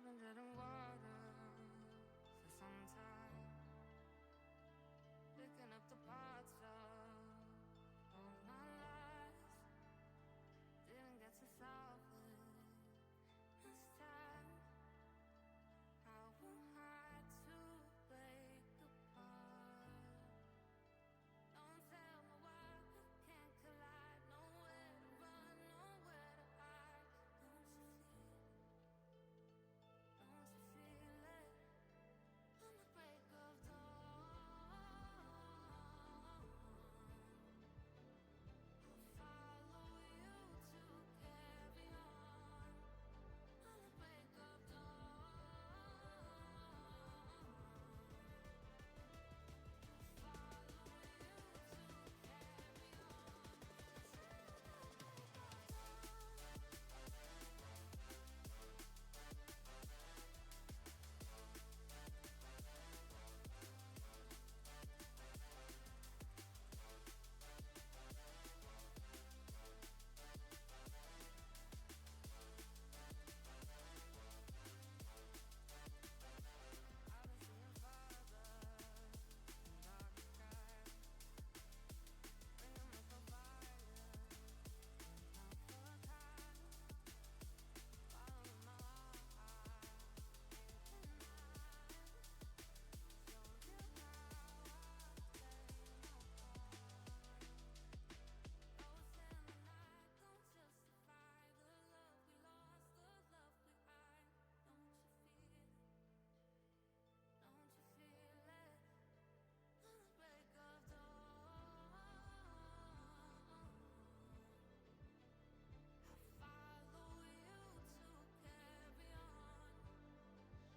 been dead in water for some time, picking up the parts of all my lies. Didn't get to solve it this time. How am I to break apart? Don't tell me why we can't collide. Nowhere to run, nowhere to hide. Don't you feel it? Don't you feel it? On the break of dawn, I'll follow you to carry on. On the break of dawn, follow you to carry on. I've been seeing farther in dark skies, bringing me for fire, not for time. Following my heart, thinking I show you how I play my part. Ghosts in the night don't justify the love we lost, the love we hide. Don't you feel it? Don't you feel it? On the break of dawn, I'll follow you to carry on.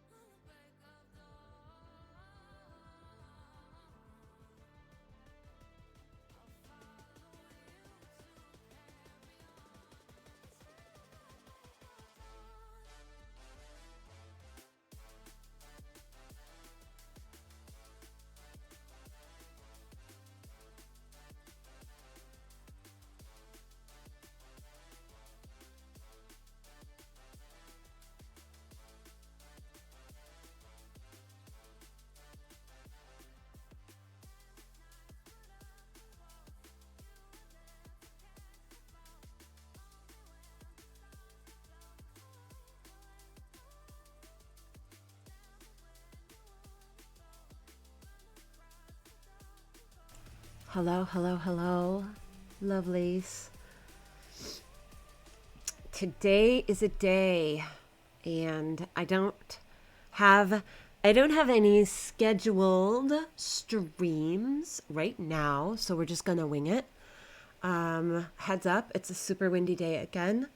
On the break of dawn, I'll follow you to carry Hello, hello, hello, lovelies. Today is a day, and have I don't have any scheduled streams right now, so we're just gonna wing it. Heads up, it's a super windy day again.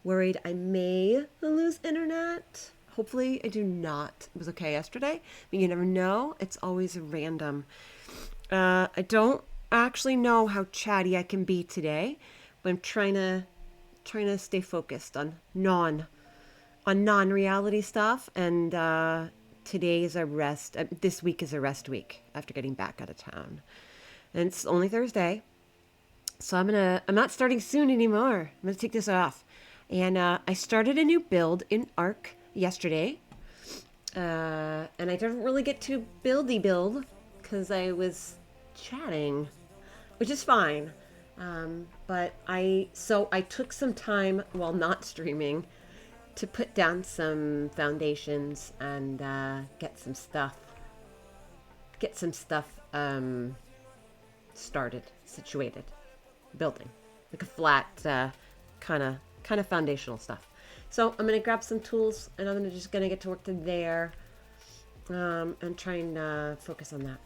Worried I may lose internet. Hopefully I do not. It was okay yesterday, but you never know. It's always random. I don't actually know how chatty I can be today, but I'm trying to stay focused on non-reality stuff. And today is a rest. This week is a rest week after getting back out of town, and it's only Thursday, so I'm not starting soon anymore. I'm gonna take this off, and I started a new build in Arc yesterday, and I didn't really get to build because I was chatting, which is fine. But I took some time while not streaming to put down some foundations and get some stuff started, situated, building like a flat kind of foundational stuff. So I'm gonna grab some tools and I'm just gonna get to work to there, and try and focus on that.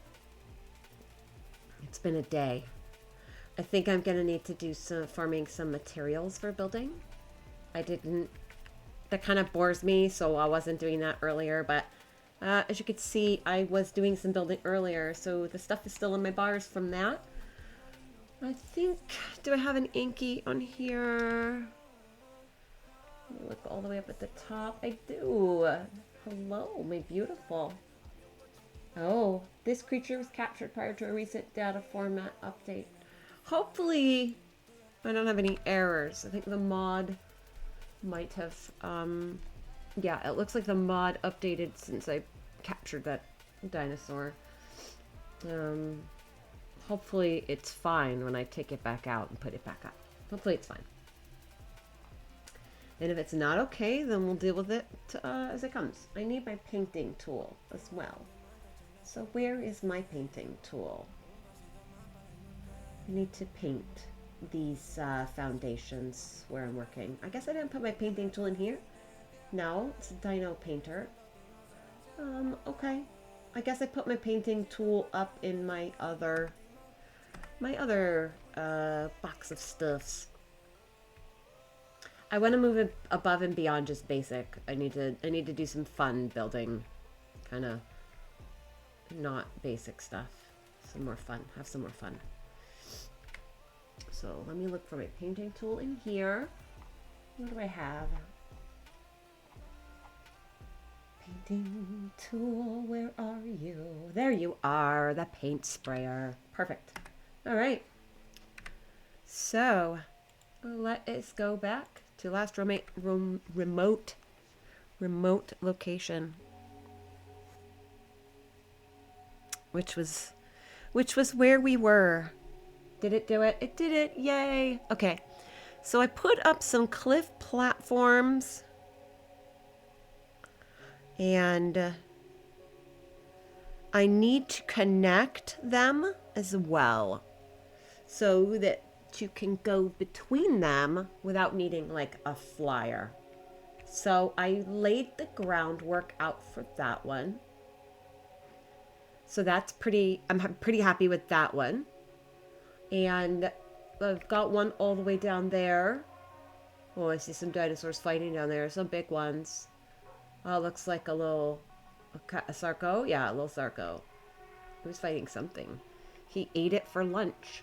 It's been a day. I think I'm gonna need to do some farming some materials for building. That kind of bores me, so I wasn't doing that earlier, but as you could see, I was doing some building earlier, so the stuff is still in my bars from that. I think, do I have an Inky on here? Look all the way up at the top. I do. Hello, my beautiful. Oh, this creature was captured prior to a recent data format update. Hopefully, I don't have any errors. I think the mod might have Yeah, it looks like the mod updated since I captured that dinosaur. Um, hopefully it's fine when I take it back out and put it back up. Hopefully it's fine. And if it's not okay, then we'll deal with it as it comes. I need my painting tool as well. So where is my painting tool? I need to paint these foundations where I'm working. I guess I didn't put my painting tool in here. No, it's a Dino Painter. Okay. I guess I put my painting tool up in my other box of stuffs. I want to move it above and beyond just basic. I need to do some fun building, kind of not basic stuff. Some more fun. Have some more fun. So let me look for my painting tool in here. What do I have? Painting tool, where are you? There you are, the paint sprayer. Perfect. All right. So let us go back to last remote location, which was where we were. Did it do it? It did it. Yay. Okay. So I put up some cliff platforms and I need to connect them as well so that you can go between them without needing like a flyer. So I laid the groundwork out for that one. So that's I'm pretty happy with that one. And I've got one all the way down there. Oh, I see some dinosaurs fighting down there. Some big ones. Oh, looks like a Sarco. Yeah, a little Sarco. He was fighting something. He ate it for lunch.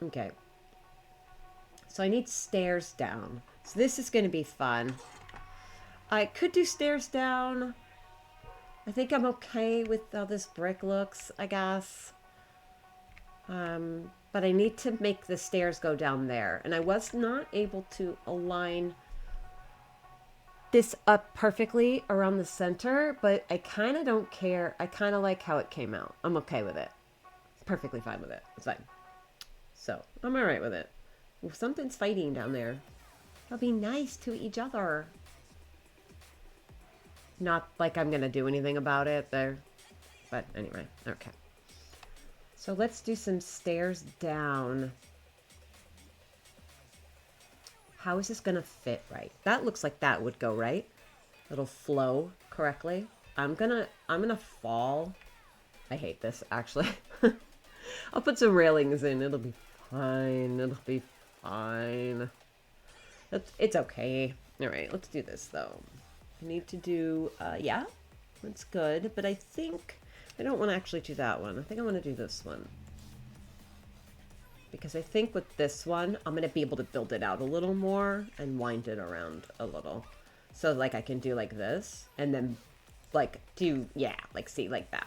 Okay. So I need stairs down. So this is going to be fun. I could do stairs down. I think I'm okay with how this brick looks, I guess. But I need to make the stairs go down there. And I was not able to align this up perfectly around the center, but I kind of don't care. I kind of like how it came out. I'm okay with it. Perfectly fine with it. It's fine. So, I'm all right with it. Well, something's fighting down there. They'll be nice to each other. Not like I'm going to do anything about it there. But anyway, okay. So let's do some stairs down. How is this going to fit right? That looks like that would go right. It'll flow correctly. I'm gonna fall. I hate this, actually. I'll put some railings in. It'll be fine. It'll be fine. It's okay. All right, let's do this, though. I need to do, yeah, that's good. But I think I don't want to actually do that one. I think I want to do this one. Because I think with this one, I'm going to be able to build it out a little more and wind it around a little. So, like, I can do like this and then, like, do, yeah, like, see, like that.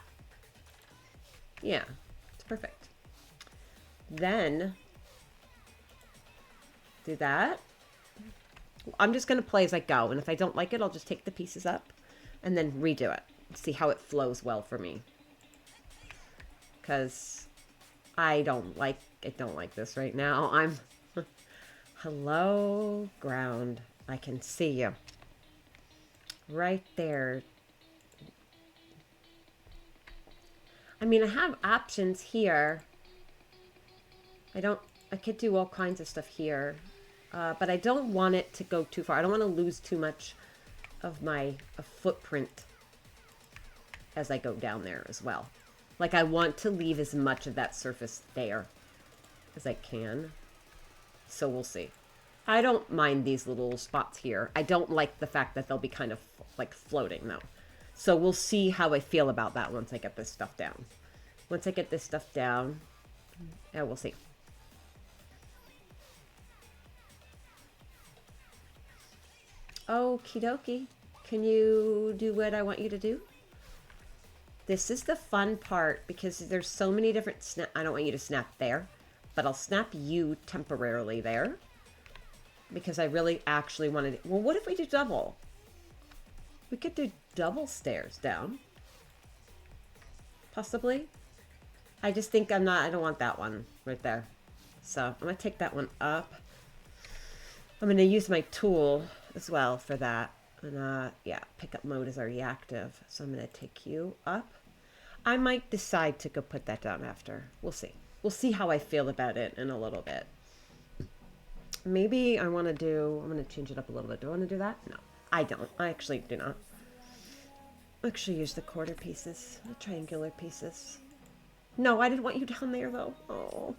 Yeah, it's perfect. Then, do that. I'm just going to play as I go. And if I don't like it, I'll just take the pieces up and then redo it. See how it flows well for me. Because I don't like this right now. I'm hello ground. I can see you right there. I mean, I have options here. I could do all kinds of stuff here, but I don't want it to go too far. I don't want to lose too much of my footprint as I go down there as well. Like, I want to leave as much of that surface there as I can. So we'll see. I don't mind these little spots here. I don't like the fact that they'll be kind of like floating though. So we'll see how I feel about that once I get this stuff down. Once I get this stuff down, yeah, we'll see. Okie dokie. Can you do what I want you to do? This is the fun part because there's so many different I don't want you to snap there, but I'll snap you temporarily there because I really actually wanted. Well, what if we do double? We could do double stairs down. Possibly. I just think I don't want that one right there. So I'm going to take that one up. I'm going to use my tool as well for that. And yeah, pickup mode is already active. So I'm going to take you up. I might decide to go put that down after. We'll see. We'll see how I feel about it in a little bit. Maybe I'm going to change it up a little bit. Do I want to do that? No, I don't. I actually do not. I actually use the quarter pieces, the triangular pieces. No, I didn't want you down there though. Oh,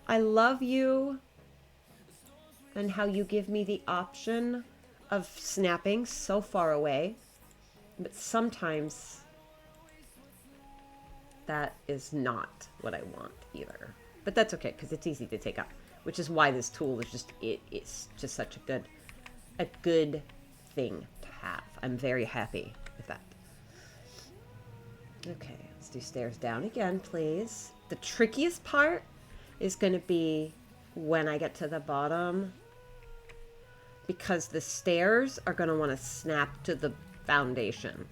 I love you and how you give me the option of snapping so far away, but sometimes that is not what I want either. But that's okay because it's easy to take up, which is why this tool is it's just such a good thing to have. I'm very happy with that. Okay, let's do stairs down again, please. The trickiest part is going to be when I get to the bottom, because the stairs are going to want to snap to the foundation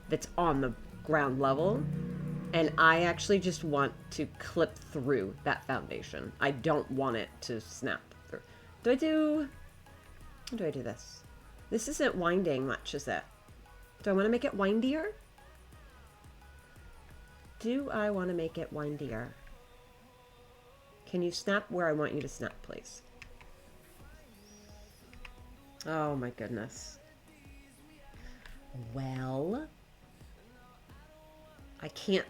that's on the ground level. And I actually just want to clip through that foundation. I don't want it to snap through. How do I do this? This isn't winding much, is it? Do I want to make it windier? Do I want to make it windier? Can you snap where I want you to snap, please? Oh my goodness. Well, I can't.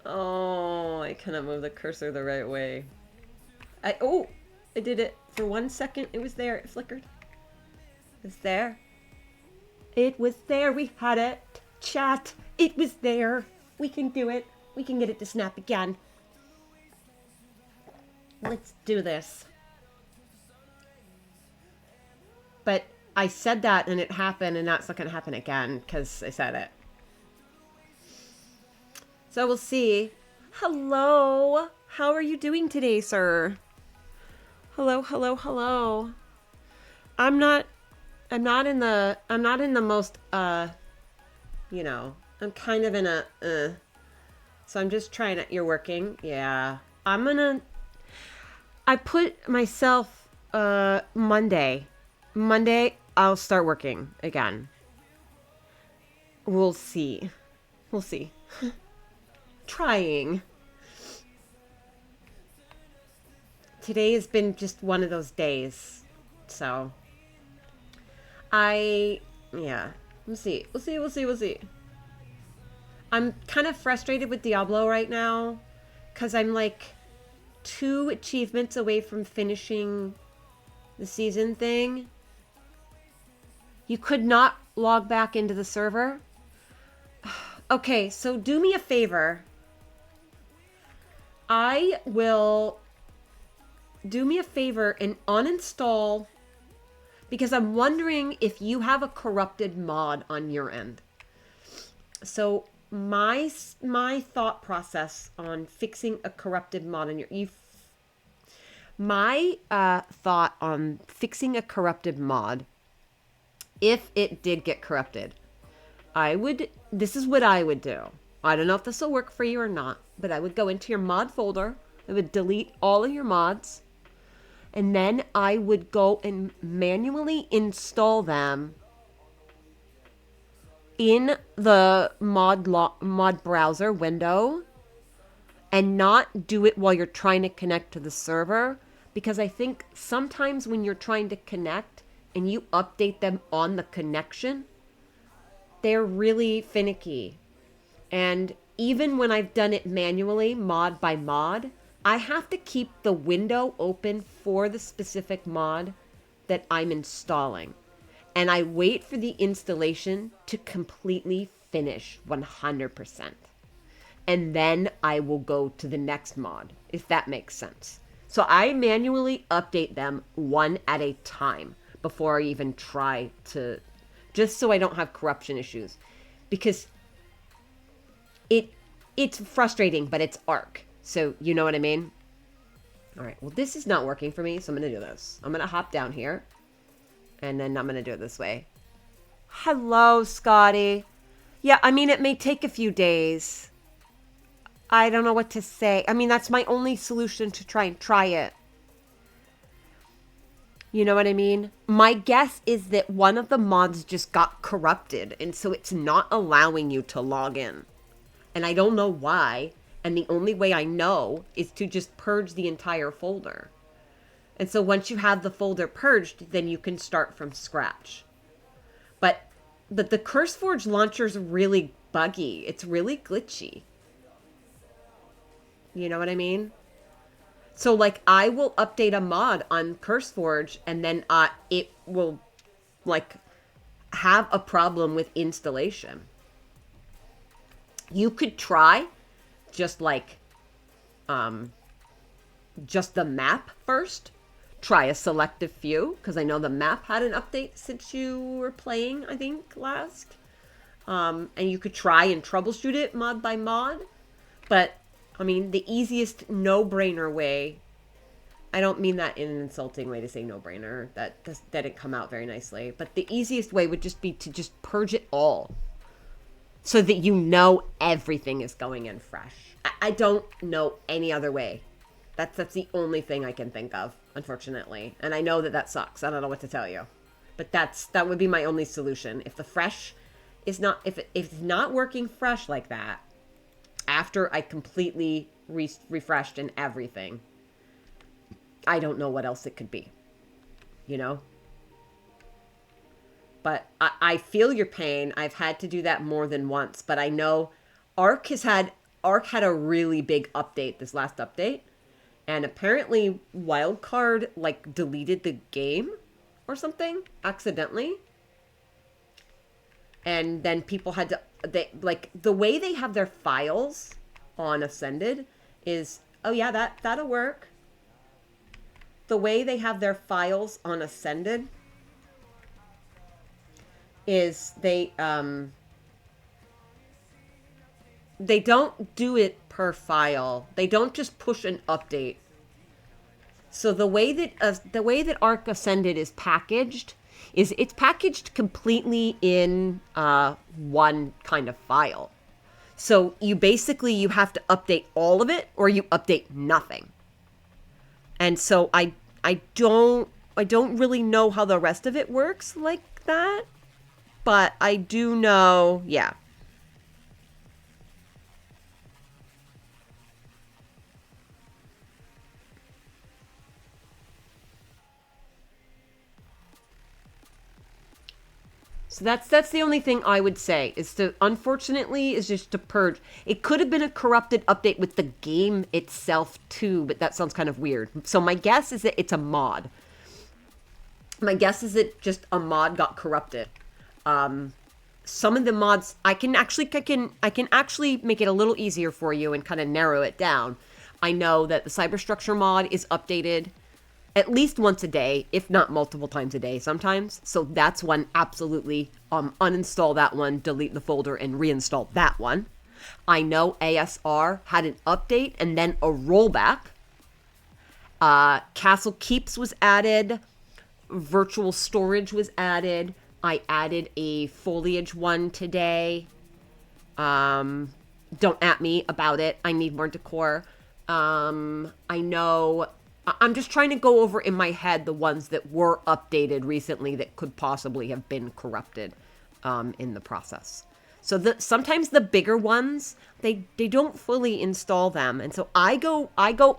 Oh, I cannot move the cursor the right way. I did it. For 1 second, it was there. It flickered. It was there. It was there. We had it. Chat. It was there. We can do it. We can get it to snap again. Let's do this. But I said that and it happened, and that's not going to happen again because I said it. So we'll see. Hello. How are you doing today, sir? Hello, hello, hello. I'm not in the most, I'm kind of in a, so I'm just trying to, you're working. Yeah. I put myself, Monday, I'll start working again. We'll see. Trying. Today has been just one of those days. So we'll see. I'm kind of frustrated with Diablo right now because I'm like 2 achievements away from finishing the season thing. You could not log back into the server. Okay, so do me a favor. I will do me a favor and uninstall, because I'm wondering if you have a corrupted mod on your end. So my thought process on fixing a corrupted mod on thought on fixing a corrupted mod, if it did get corrupted, this is what I would do. I don't know if this will work for you or not, but I would go into your mod folder. I would delete all of your mods. And then I would go and manually install them in the mod browser window, and not do it while you're trying to connect to the server. Because I think sometimes when you're trying to connect and you update them on the connection, they're really finicky. And even when I've done it manually, mod by mod, I have to keep the window open for the specific mod that I'm installing. And I wait for the installation to completely finish 100%. And then I will go to the next mod, if that makes sense. So I manually update them one at a time before I even try to, just so I don't have corruption issues. Because it's frustrating, but it's Ark. So you know what I mean? All right, well, this is not working for me, so I'm going to do this. I'm going to hop down here. And then I'm going to do it this way. Hello, Scotty. Yeah, I mean, it may take a few days. I don't know what to say. I mean, that's my only solution to try it. You know what I mean? My guess is that one of the mods just got corrupted, and so it's not allowing you to log in. And I don't know why, and the only way I know is to just purge the entire folder. And so once you have the folder purged, then you can start from scratch. But the CurseForge launcher's really buggy. It's really glitchy. You know what I mean? So, like, I will update a mod on CurseForge, and then it will, like, have a problem with installation. You could try just, like, just the map first. Try a selective few, because I know the map had an update since you were playing, I think, last. And you could try and troubleshoot it mod by mod. But I mean, the easiest no-brainer way, I don't mean that in an insulting way to say no-brainer, that didn't come out very nicely, but the easiest way would just be to just purge it all so that you know everything is going in fresh. I don't know any other way. That's the only thing I can think of, unfortunately. And I know that sucks. I don't know what to tell you. But that would be my only solution. If the fresh is not, if it's not working fresh like that, after I completely refreshed and everything, I don't know what else it could be, you know? But I feel your pain. I've had to do that more than once, but I know Ark had a really big update, this last update, and apparently Wildcard, like, deleted the game or something accidentally. And then people had to, the way they have their files on Ascended is, oh yeah, that'll work. The way they have their files on Ascended is they don't do it per file. They don't just push an update. So the way that Ark Ascended is packaged is it's packaged completely in one kind of file. So you have to update all of it, or you update nothing. And so I don't really know how the rest of it works like that, but I do know, yeah. So that's the only thing I would say is just to purge. It could have been a corrupted update with the game itself too, but that sounds kind of weird. So my guess is that it's a mod. My guess is that just a mod got corrupted. Some of the mods I can actually make it a little easier for you and kind of narrow it down. I know that the Cyberstructure mod is updated at least once a day, if not multiple times a day sometimes. So that's one, absolutely uninstall that one, delete the folder, and reinstall that one. I know ASR had an update and then a rollback. Castle Keeps was added. Virtual Storage was added. I added a Foliage one today. Don't at me about it. I need more decor. I know... I'm just trying to go over in my head the ones that were updated recently that could possibly have been corrupted in the process. So sometimes the bigger ones, they don't fully install them. And so I go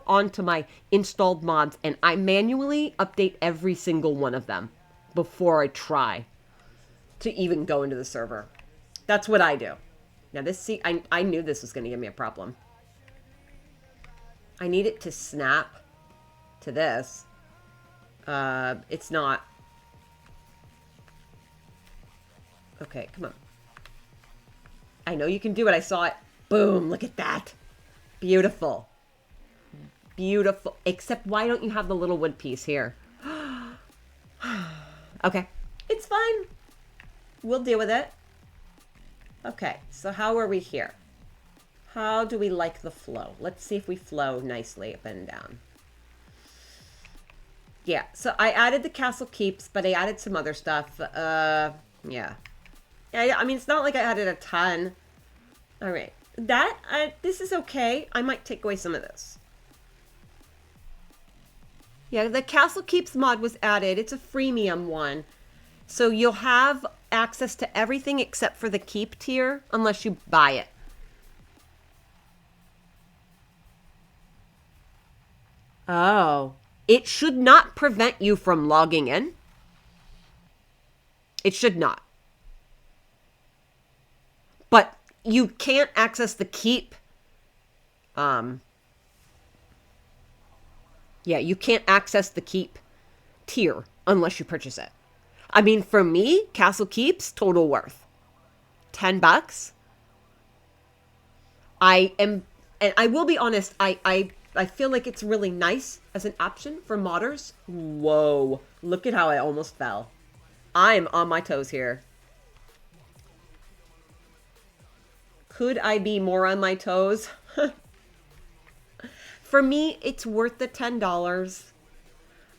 onto my installed mods and I manually update every single one of them before I try to even go into the server. That's what I do. Now I knew this was going to give me a problem. I need it to snap to this. It's not. Okay, come on. I know you can do it. I saw it. Boom, look at that. Beautiful. Beautiful. Except why don't you have the little wood piece here? Okay, it's fine. We'll deal with it. Okay, so how are we here? How do we like the flow? Let's see if we flow nicely up and down. Yeah, so I added the Castle Keeps, but I added some other stuff. Yeah. I mean, it's not like I added a ton. All right. This is okay. I might take away some of this. Yeah, the Castle Keeps mod was added. It's a freemium one. So you'll have access to everything except for the keep tier unless you buy it. Oh. It should not prevent you from logging in. It should not. But you can't access the keep. Yeah, you can't access the keep tier unless you purchase it. I mean, for me, Castle Keeps, total worth. $10. And I will be honest, I feel like it's really nice as an option for modders. Whoa, look at how I almost fell. I'm on my toes here. Could I be more on my toes? For me, it's worth the $10.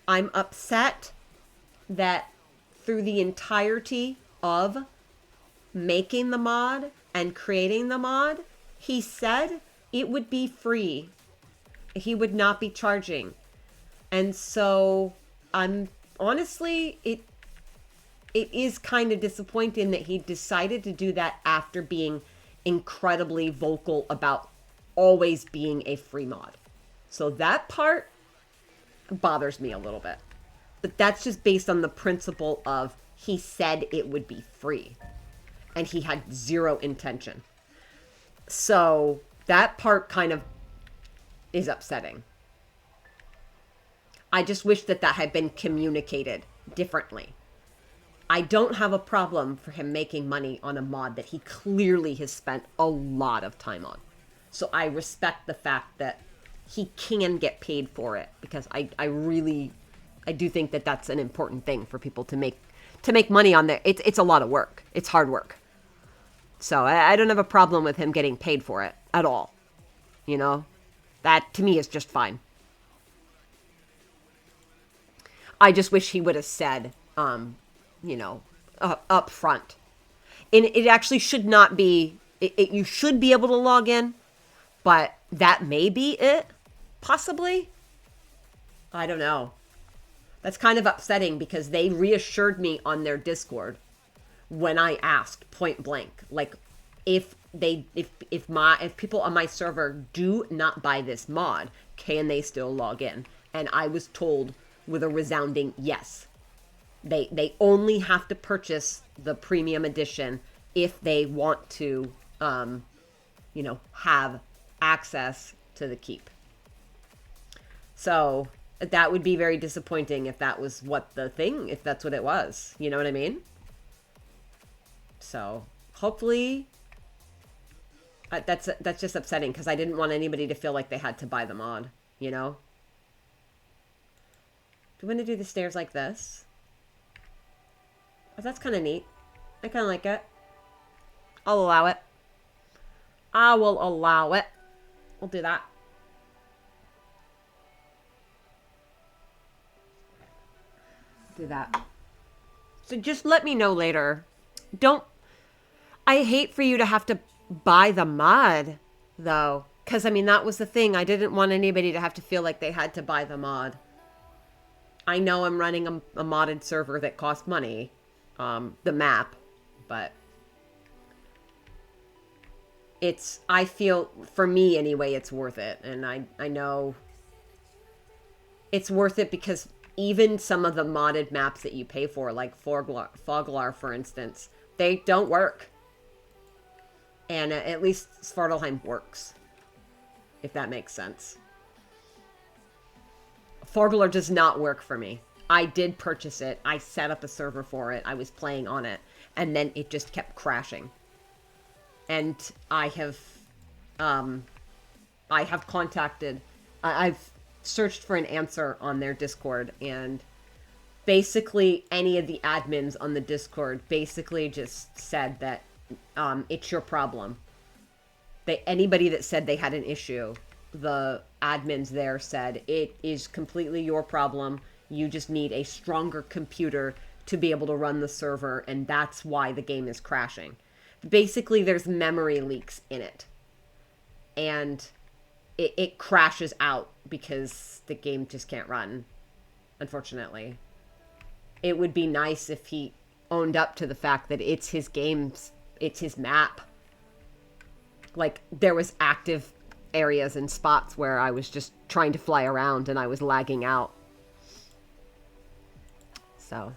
I'm upset that through the entirety of making the mod and creating the mod, he said it would be free. He would not be charging. And so I'm honestly, it is kind of disappointing that he decided to do that after being incredibly vocal about always being a free mod. So that part bothers me a little bit. But that's just based on the principle of he said it would be free. And he had zero intention. So that part kind of is upsetting. I just wish that had been communicated differently. I don't have a problem for him making money on a mod that he clearly has spent a lot of time on. So I respect the fact that he can get paid for it, because I do think that that's an important thing for people to make money on there. It's a lot of work. It's hard work. So I don't have a problem with him getting paid for it at all. You know, that to me is just fine. I just wish he would have said, up front. And it actually should not be, you should be able to log in, but that may be it, possibly. I don't know. That's kind of upsetting because they reassured me on their Discord when I asked point blank, like, if people on my server do not buy this mod, can they still log in? And I was told with a resounding yes. They only have to purchase the premium edition if they want to, have access to the keep. So that would be very disappointing if that was if that's what it was. You know what I mean? So hopefully that's just upsetting because I didn't want anybody to feel like they had to buy the mod, you know? Do you want to do the stairs like this? Oh, that's kind of neat. I kind of like it. I'll allow it. I will allow it. We'll do that. Do that. So just let me know later. I hate for you to have to buy the mod, though. Because, I mean, that was the thing. I didn't want anybody to have to feel like they had to buy the mod. I know I'm running a modded server that costs money. The map. But I feel, for me anyway, it's worth it. And I know it's worth it because even some of the modded maps that you pay for, like Foglar, for instance, they don't work. And at least Svartalheim works, if that makes sense. Foglar does not work for me. I did purchase it. I set up a server for it. I was playing on it. And then it just kept crashing. And I've searched for an answer on their Discord, and basically any of the admins on the Discord basically just said that it's your problem. Anybody that said they had an issue, the admins there said it is completely your problem. You just need a stronger computer to be able to run the server, and that's why the game is crashing. Basically, there's memory leaks in it. And it crashes out because the game just can't run, unfortunately. It would be nice if he owned up to the fact that it's his games, it's his map. Like, there was active areas and spots where I was just trying to fly around and I was lagging out. So.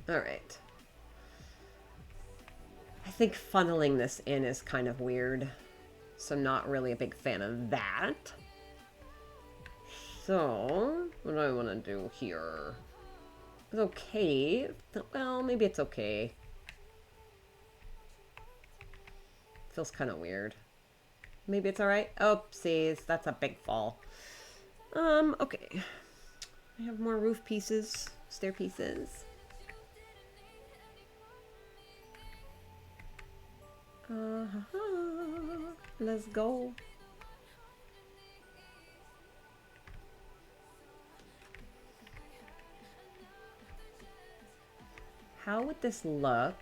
Alright. I think funneling this in is kind of weird. So I'm not really a big fan of that. So, what do I want to do here? It's okay. Well, maybe it's okay. Feels kind of weird. Maybe it's alright. Oopsies, that's a big fall. Okay. I have more roof pieces, stair pieces. Let's go. How would this look?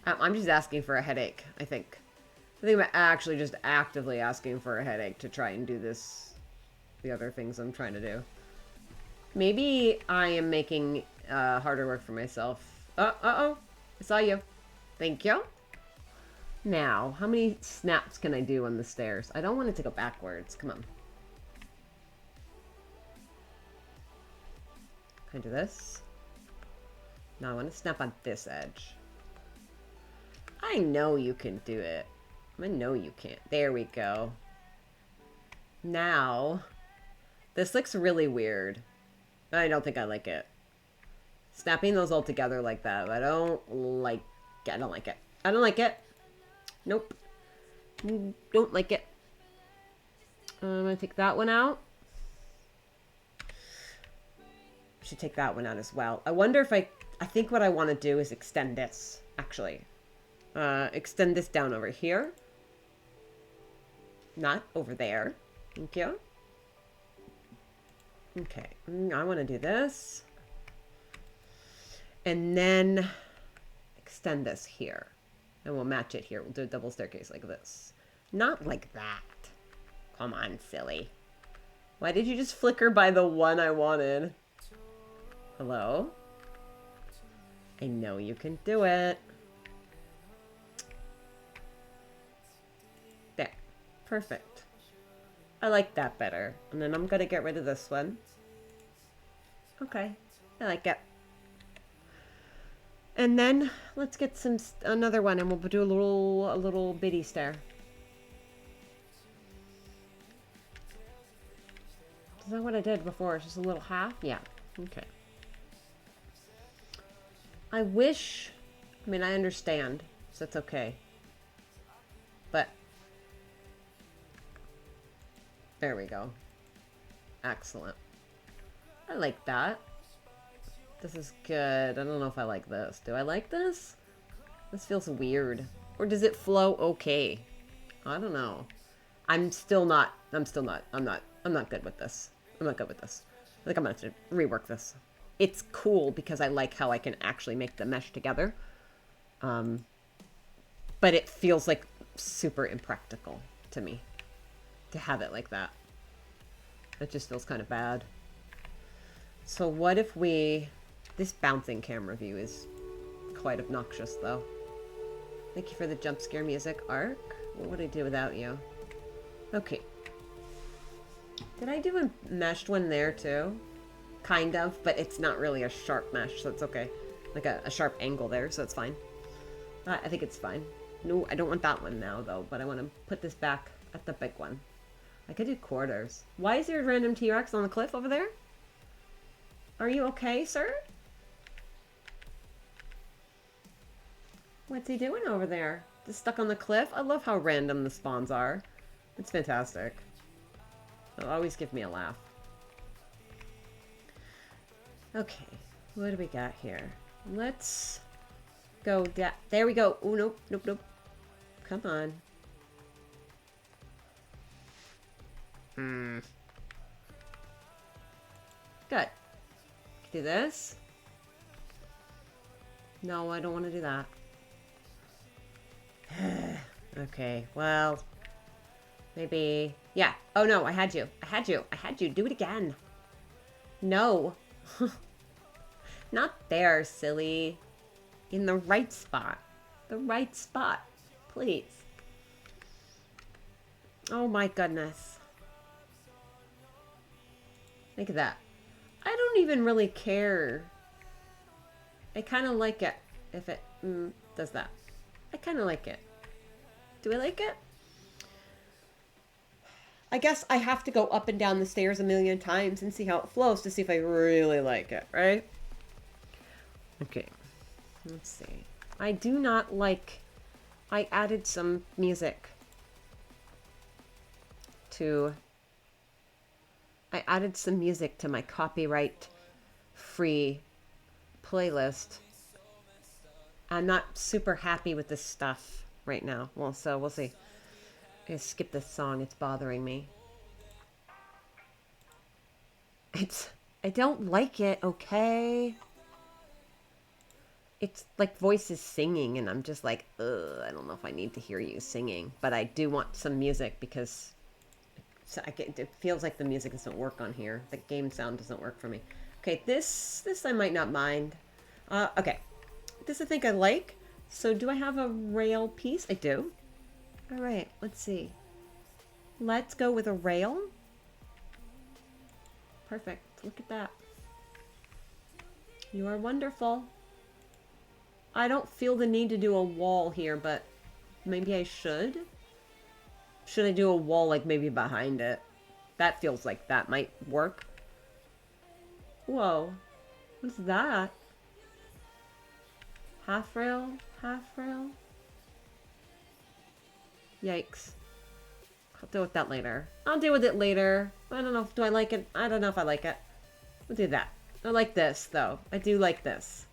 I'm just asking for a headache, I think. I think I'm actually just actively asking for a headache to try and do this, the other things I'm trying to do. Maybe I am making harder work for myself. Uh-oh. I saw you. Thank you. Now, how many snaps can I do on the stairs? I don't want it to go backwards. Come on. Can I do this? No, I want to snap on this edge. I know you can do it. I know you can't. There we go. Now, this looks really weird. I don't think I like it. Snapping those all together like that, I don't like it. I don't like it. I don't like it. Nope. Don't like it. I'm going to take that one out. Should take that one out as well. I wonder if I think what I want to do is extend this, actually. Extend this down over here. Not over there. Thank you. Okay. I want to do this. And then extend this here. And we'll match it here. We'll do a double staircase like this. Not like that. Come on, silly. Why did you just flicker by the one I wanted? Hello? I know you can do it. There. Perfect. I like that better. And then I'm going to get rid of this one. Okay. I like it. And then let's get another one and we'll do a little bitty stair. Is that what I did before? It's just a little half? Yeah. Okay. I wish, I mean, I understand, so that's okay. But, there we go. Excellent. I like that. This is good. I don't know if I like this. Do I like this? This feels weird. Or does it flow okay? I don't know. I'm not good with this. I'm not good with this. I think I'm gonna have to rework this. It's cool because I like how I can actually make the mesh together. But it feels like super impractical to me to have it like that. It just feels kind of bad. So what if this bouncing camera view is quite obnoxious though. Thank you for the jump scare music, Ark. What would I do without you? Okay. Did I do a meshed one there too? Kind of, but it's not really a sharp mesh, so it's okay. Like a sharp angle there, so it's fine. I think it's fine. No, I don't want that one now, though, but I want to put this back at the big one. I could do quarters. Why is there a random T-Rex on the cliff over there? Are you okay, sir? What's he doing over there? Just stuck on the cliff? I love how random the spawns are. It's fantastic. It'll always give me a laugh. Okay, what do we got here? Let's go down. There we go. Oh, nope, nope, nope. Come on. Good. Do this. No, I don't want to do that. Okay, well, maybe. Yeah. Oh no, I had you. I had you. I had you. Do it again. No. Not there, silly. In the right spot. The right spot. Please. Oh my goodness. Look at that. I don't even really care. I kind of like it if it does that. I kind of like it. Do I like it? I guess I have to go up and down the stairs a million times and see how it flows to see if I really like it, right? Okay. Let's see. I do not like... I added some music to... I added some music to my copyright-free playlist. I'm not super happy with this stuff right now. Well, so we'll see. I'm gonna skip this song. It's bothering me. I don't like it, okay? It's like voices singing, and I'm just like, ugh, I don't know if I need to hear you singing. But I do want some music because it feels like the music doesn't work on here. The game sound doesn't work for me. Okay, this I might not mind. Okay. This I think I like. So do I have a rail piece? I do. All right, let's see. Let's go with a rail. Perfect. Look at that. You are wonderful. I don't feel the need to do a wall here, but maybe I should. Should I do a wall like maybe behind it? That feels like that might work. Whoa. What's that? Half rail? Half rail? Yikes. I'll deal with that later. I'll deal with it later. I don't know. Do I like it? I don't know if I like it. We'll do that. I like this, though. I do like this.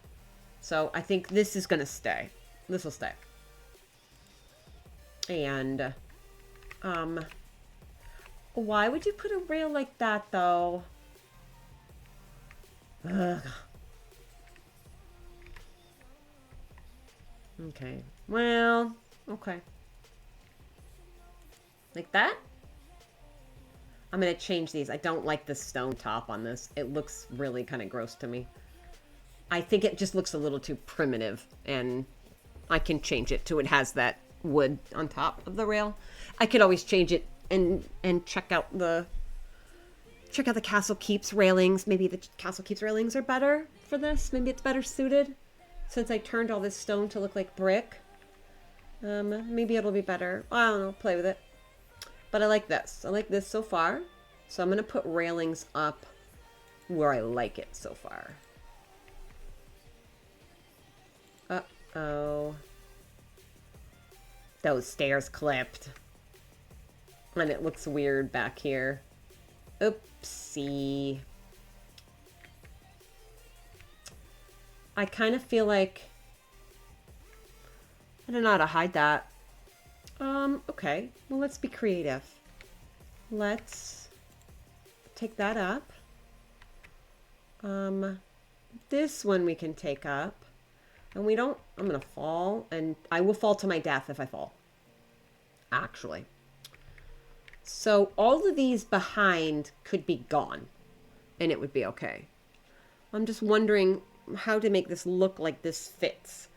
So I think this is going to stay. This will stay. And, why would you put a rail like that, though? Ugh. Okay. Well, okay. Like that? I'm going to change these. I don't like the stone top on this. It looks really kind of gross to me. I think it just looks a little too primitive, and I can change it to it has that wood on top of the rail. I could always change it and check out the Castle Keeps railings. Maybe the Castle Keeps railings are better for this. Maybe it's better suited since I turned all this stone to look like brick. Maybe it'll be better. I don't know. Play with it. But I like this. I like this so far. So I'm going to put railings up where I like it so far. Uh-oh. Those stairs clipped. And it looks weird back here. Oopsie. I kind of feel like... I don't know how to hide that. Okay. Well, let's be creative. Let's take that up. This one we can take up. And we don't... I'm going to fall. And I will fall to my death if I fall. Actually. So all of these behind could be gone. And it would be okay. I'm just wondering how to make this look like this fits.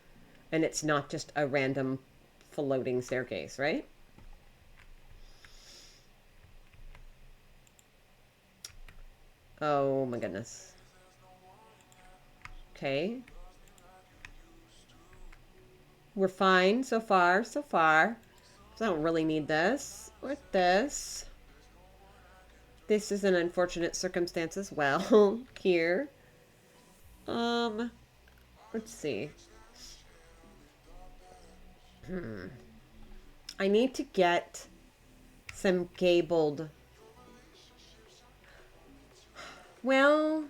And it's not just a random floating staircase, right? Oh my goodness. Okay. We're fine so far, so far. So I don't really need this or this. This is an unfortunate circumstance as well here. Let's see. I need to get some gabled. Well,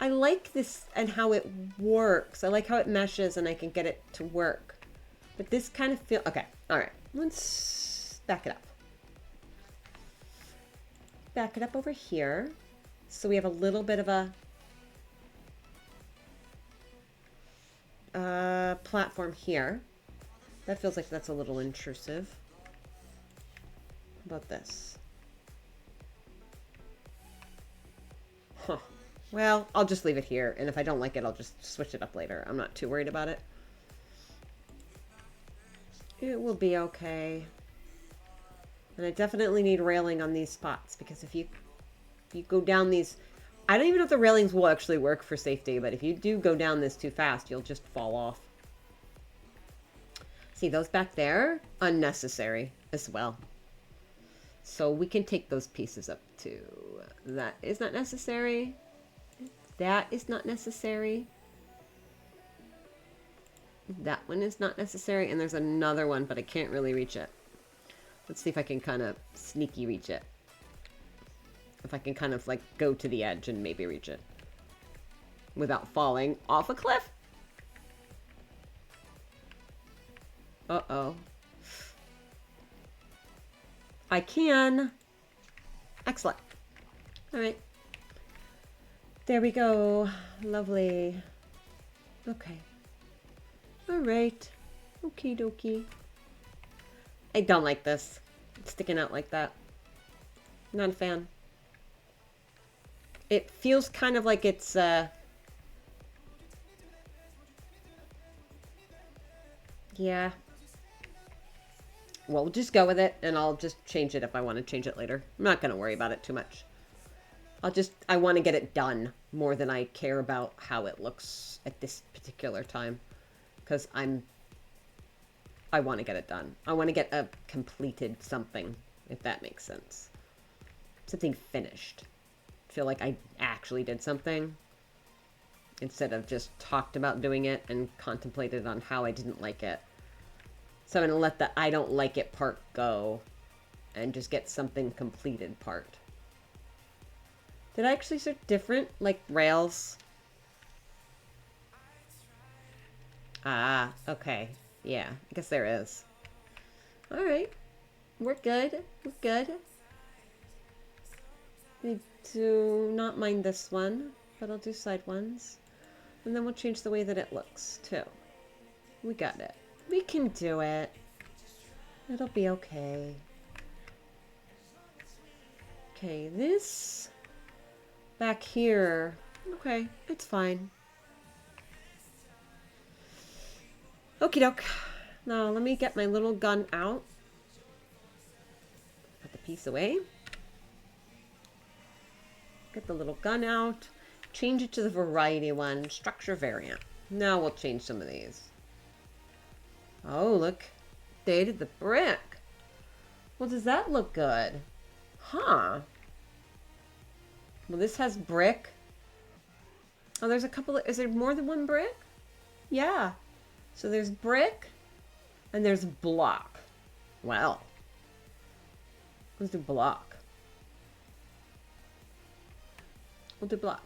I like this and how it works. I like how it meshes and I can get it to work. But this kind of feel... Okay, all right. Let's back it up. back it up over here. So we have a little bit of a platform here. That feels like that's a little intrusive. How about this? Huh. Well, I'll just leave it here, and if I don't like it, I'll just switch it up later. I'm not too worried about it. It will be okay. And I definitely need railing on these spots, because if you go down these... I don't even know if the railings will actually work for safety, but if you do go down this too fast, you'll just fall off. See, those back there? Unnecessary as well. So we can take those pieces up too. That is not necessary. That is not necessary. That one is not necessary. And there's another one, but I can't really reach it. Let's see if I can kind of sneaky reach it. If I can kind of like go to the edge and maybe reach it. Without falling off a cliff. Uh-oh. I can. Excellent. All right. There we go. Lovely. Okay. All right. Okie dokie. I don't like this. It's sticking out like that. Not a fan. It feels kind of like it's, yeah. Well, we'll just go with it, and I'll just change it if I want to change it later. I'm not going to worry about it too much. I want to get it done more than I care about how it looks at this particular time. Because I want to get it done. I want to get a completed something, if that makes sense. Something finished. Feel like I actually did something. Instead of just talked about doing it and contemplated on how I didn't like it. So I'm going to let the I don't like it part go and just get something completed part. Did I actually start different? Like rails? Ah, okay. Yeah, I guess there is. Alright. We're good. We're good. I do not mind this one, but I'll do side ones. And then we'll change the way that it looks, too. We got it. We can do it. It'll be okay. Okay, this back here. Okay, it's fine. Okie doke. Now let me get my little gun out. Put the piece away. Get the little gun out. Change it to the variety one. Structure variant. Now we'll change some of these. Oh, look. They did the brick. Well, does that look good? Huh. Well, this has brick. Oh, there's a couple of... Is there more than one brick? Yeah. So there's brick and there's block. Well. Let's do block. We'll do block.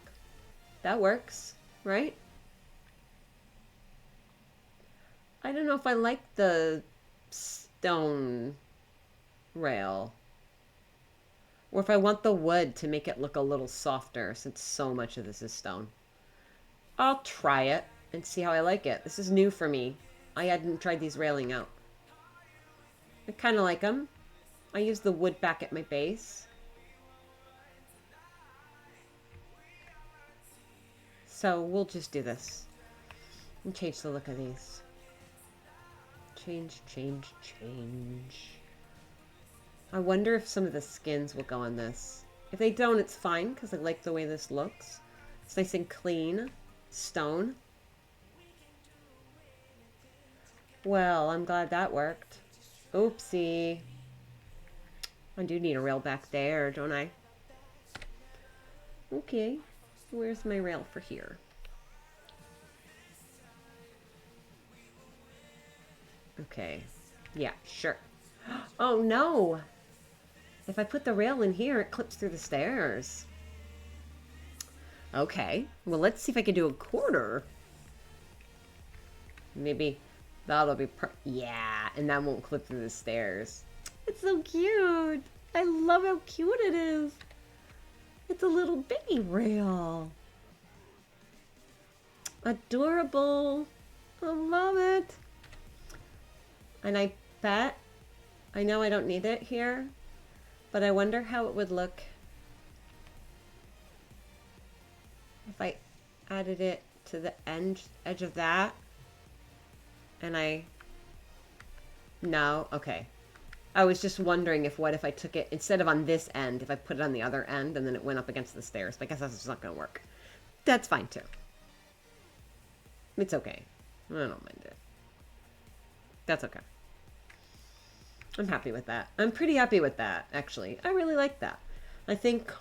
That works, right? I don't know if I like the stone rail. Or if I want the wood to make it look a little softer since so much of this is stone. I'll try it and see how I like it. This is new for me. I hadn't tried these railing out. I kind of like them. I use the wood back at my base. So we'll just do this. And change the look of these. Change, change, change. I wonder if some of the skins will go on this. If they don't, it's fine, because I like the way this looks. It's nice and clean. Stone. Well, I'm glad that worked. Oopsie. I do need a rail back there, don't I? Okay. Where's my rail for here? Okay. Yeah, sure. Oh, no! If I put the rail in here, it clips through the stairs. Okay. Well, let's see if I can do a quarter. Maybe that'll be yeah, and that won't clip through the stairs. It's so cute! I love how cute it is! It's a little bitty rail. Adorable. I love it. And I bet, I know I don't need it here, but I wonder how it would look if I added it to the edge of that. And no, okay. I was just wondering if I took it, instead of on this end, if I put it on the other end and then it went up against the stairs. But I guess that's just not going to work. That's fine too. It's okay. I don't mind it. That's okay. I'm happy with that. I'm pretty happy with that, actually. I really like that. I think,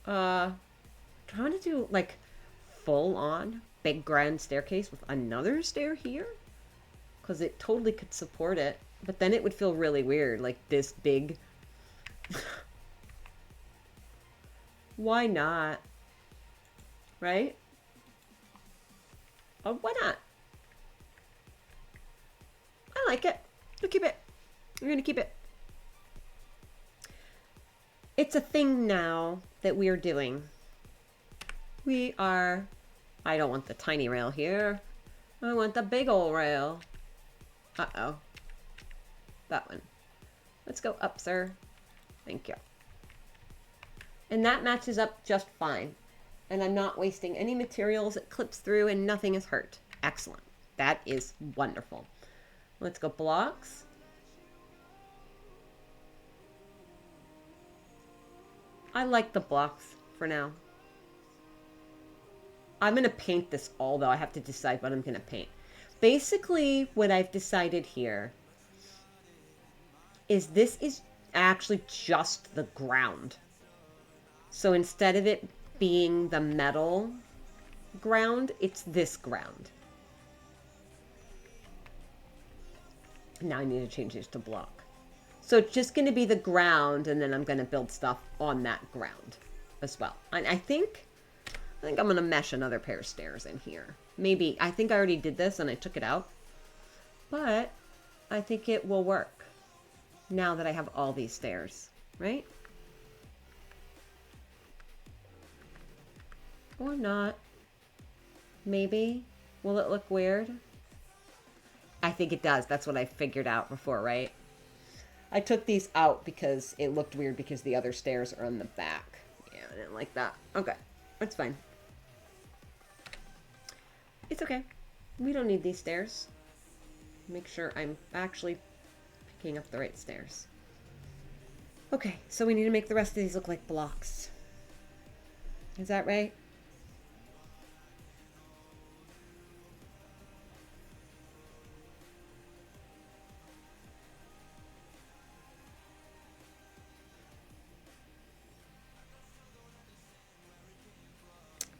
trying to do, like, full-on big grand staircase with another stair here? Because it totally could support it. But then it would feel really weird, like this big. Why not? Right? Oh, why not? I like it. We'll keep it. We're going to keep it. It's a thing now that we are doing. I don't want the tiny rail here. I want the big old rail. Uh-oh. That one. Let's go up, sir. Thank you. And that matches up just fine. And I'm not wasting any materials. It clips through and nothing is hurt. Excellent. That is wonderful. Let's go blocks. I like the blocks for now. I'm going to paint this all, though. I have to decide what I'm going to paint. Basically, what I've decided here is this is actually just the ground. So instead of it being the metal ground, it's this ground. Now I need to change this to block. So it's just going to be the ground, and then I'm going to build stuff on that ground as well. And I think I'm going to mesh another pair of stairs in here. Maybe, I think I already did this and I took it out. But I think it will work now that I have all these stairs, right? Or not. Maybe. Will it look weird? I think it does. That's what I figured out before, right? I took these out because it looked weird because the other stairs are on the back. Yeah, I didn't like that. Okay, that's fine. It's okay. We don't need these stairs. Make sure I'm actually picking up the right stairs. Okay, so we need to make the rest of these look like blocks. Is that right?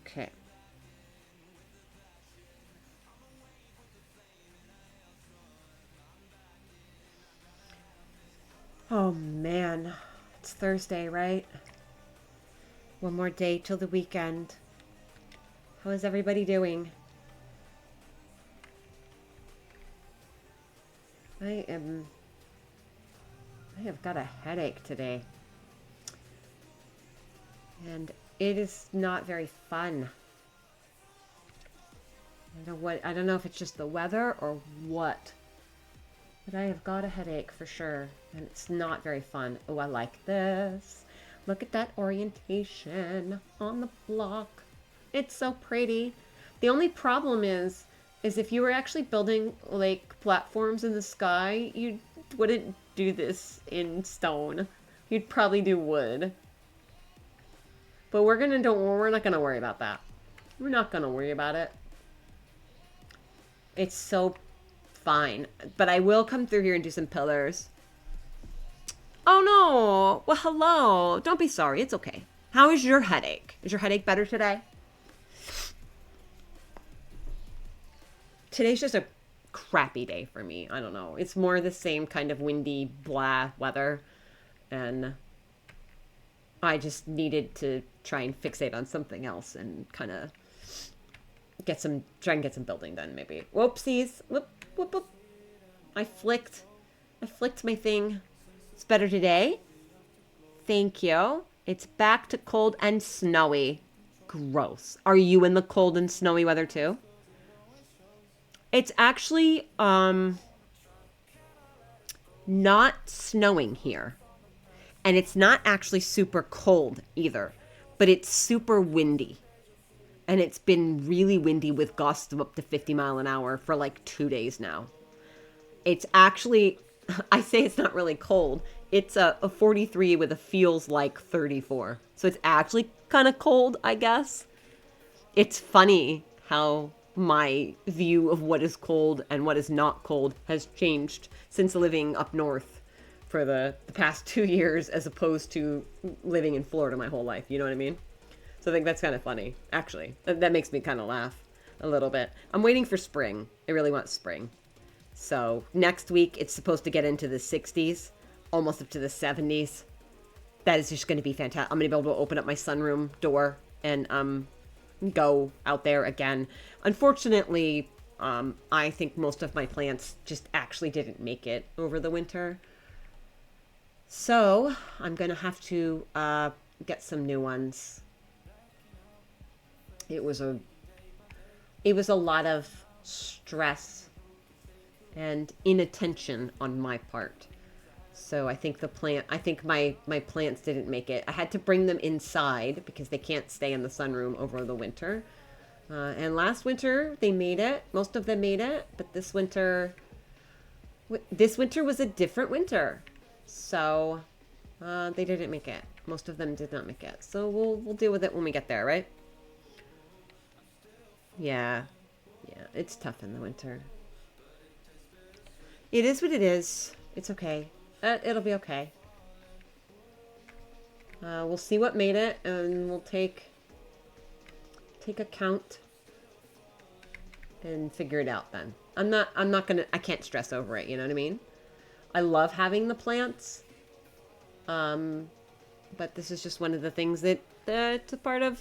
Okay. Oh man, it's Thursday, right? One more day till the weekend. How is everybody doing? I have got a headache today. And it is not very fun. I don't know if it's just the weather or what. But I have got a headache for sure. And it's not very fun. Oh, I like this. Look at that orientation on the block. It's so pretty. The only problem is if you were actually building like platforms in the sky, you wouldn't do this in stone. You'd probably do wood. But we're not gonna worry about that. We're not gonna worry about it. It's so fine. But I will come through here and do some pillars. Oh no! Well, hello. Don't be sorry. It's okay. How is your headache? Is your headache better today? Today's just a crappy day for me. I don't know. It's more the same kind of windy, blah weather. And I just needed to try and fixate on something else and kind of try and get some building done, maybe. Whoopsies. Whoop, whoop, whoop. I flicked my thing. It's better today. Thank you. It's back to cold and snowy. Gross. Are you in the cold and snowy weather too? It's actually not snowing here. And it's not actually super cold either, but it's super windy. And it's been really windy with gusts of up to 50 mile an hour for like 2 days now. It's actually, I say it's not really cold. It's a 43 with a feels like 34. So it's actually kind of cold, I guess. It's funny how my view of what is cold and what is not cold has changed since living up north for the past 2 years as opposed to living in Florida my whole life. You know what I mean? So I think that's kind of funny, actually. That makes me kind of laugh a little bit. I'm waiting for spring. I really want spring. So next week, it's supposed to get into the 60s, almost up to the 70s. That is just going to be fantastic. I'm going to be able to open up my sunroom door and go out there again. Unfortunately, I think most of my plants just actually didn't make it over the winter. So I'm going to have to get some new ones. It was a lot of stress and inattention on my part. So I think my plants didn't make it. I had to bring them inside because they can't stay in the sunroom over the winter. And last winter they made it. Most of them made it, but this winter was a different winter. So they didn't make it. Most of them did not make it. So we'll deal with it when we get there, right? Yeah. Yeah, it's tough in the winter. It is what it is. It's okay. It'll be okay. We'll see what made it, and we'll take a count and figure it out then. I can't stress over it, you know what I mean? I love having the plants. But this is just one of the things that it's a part of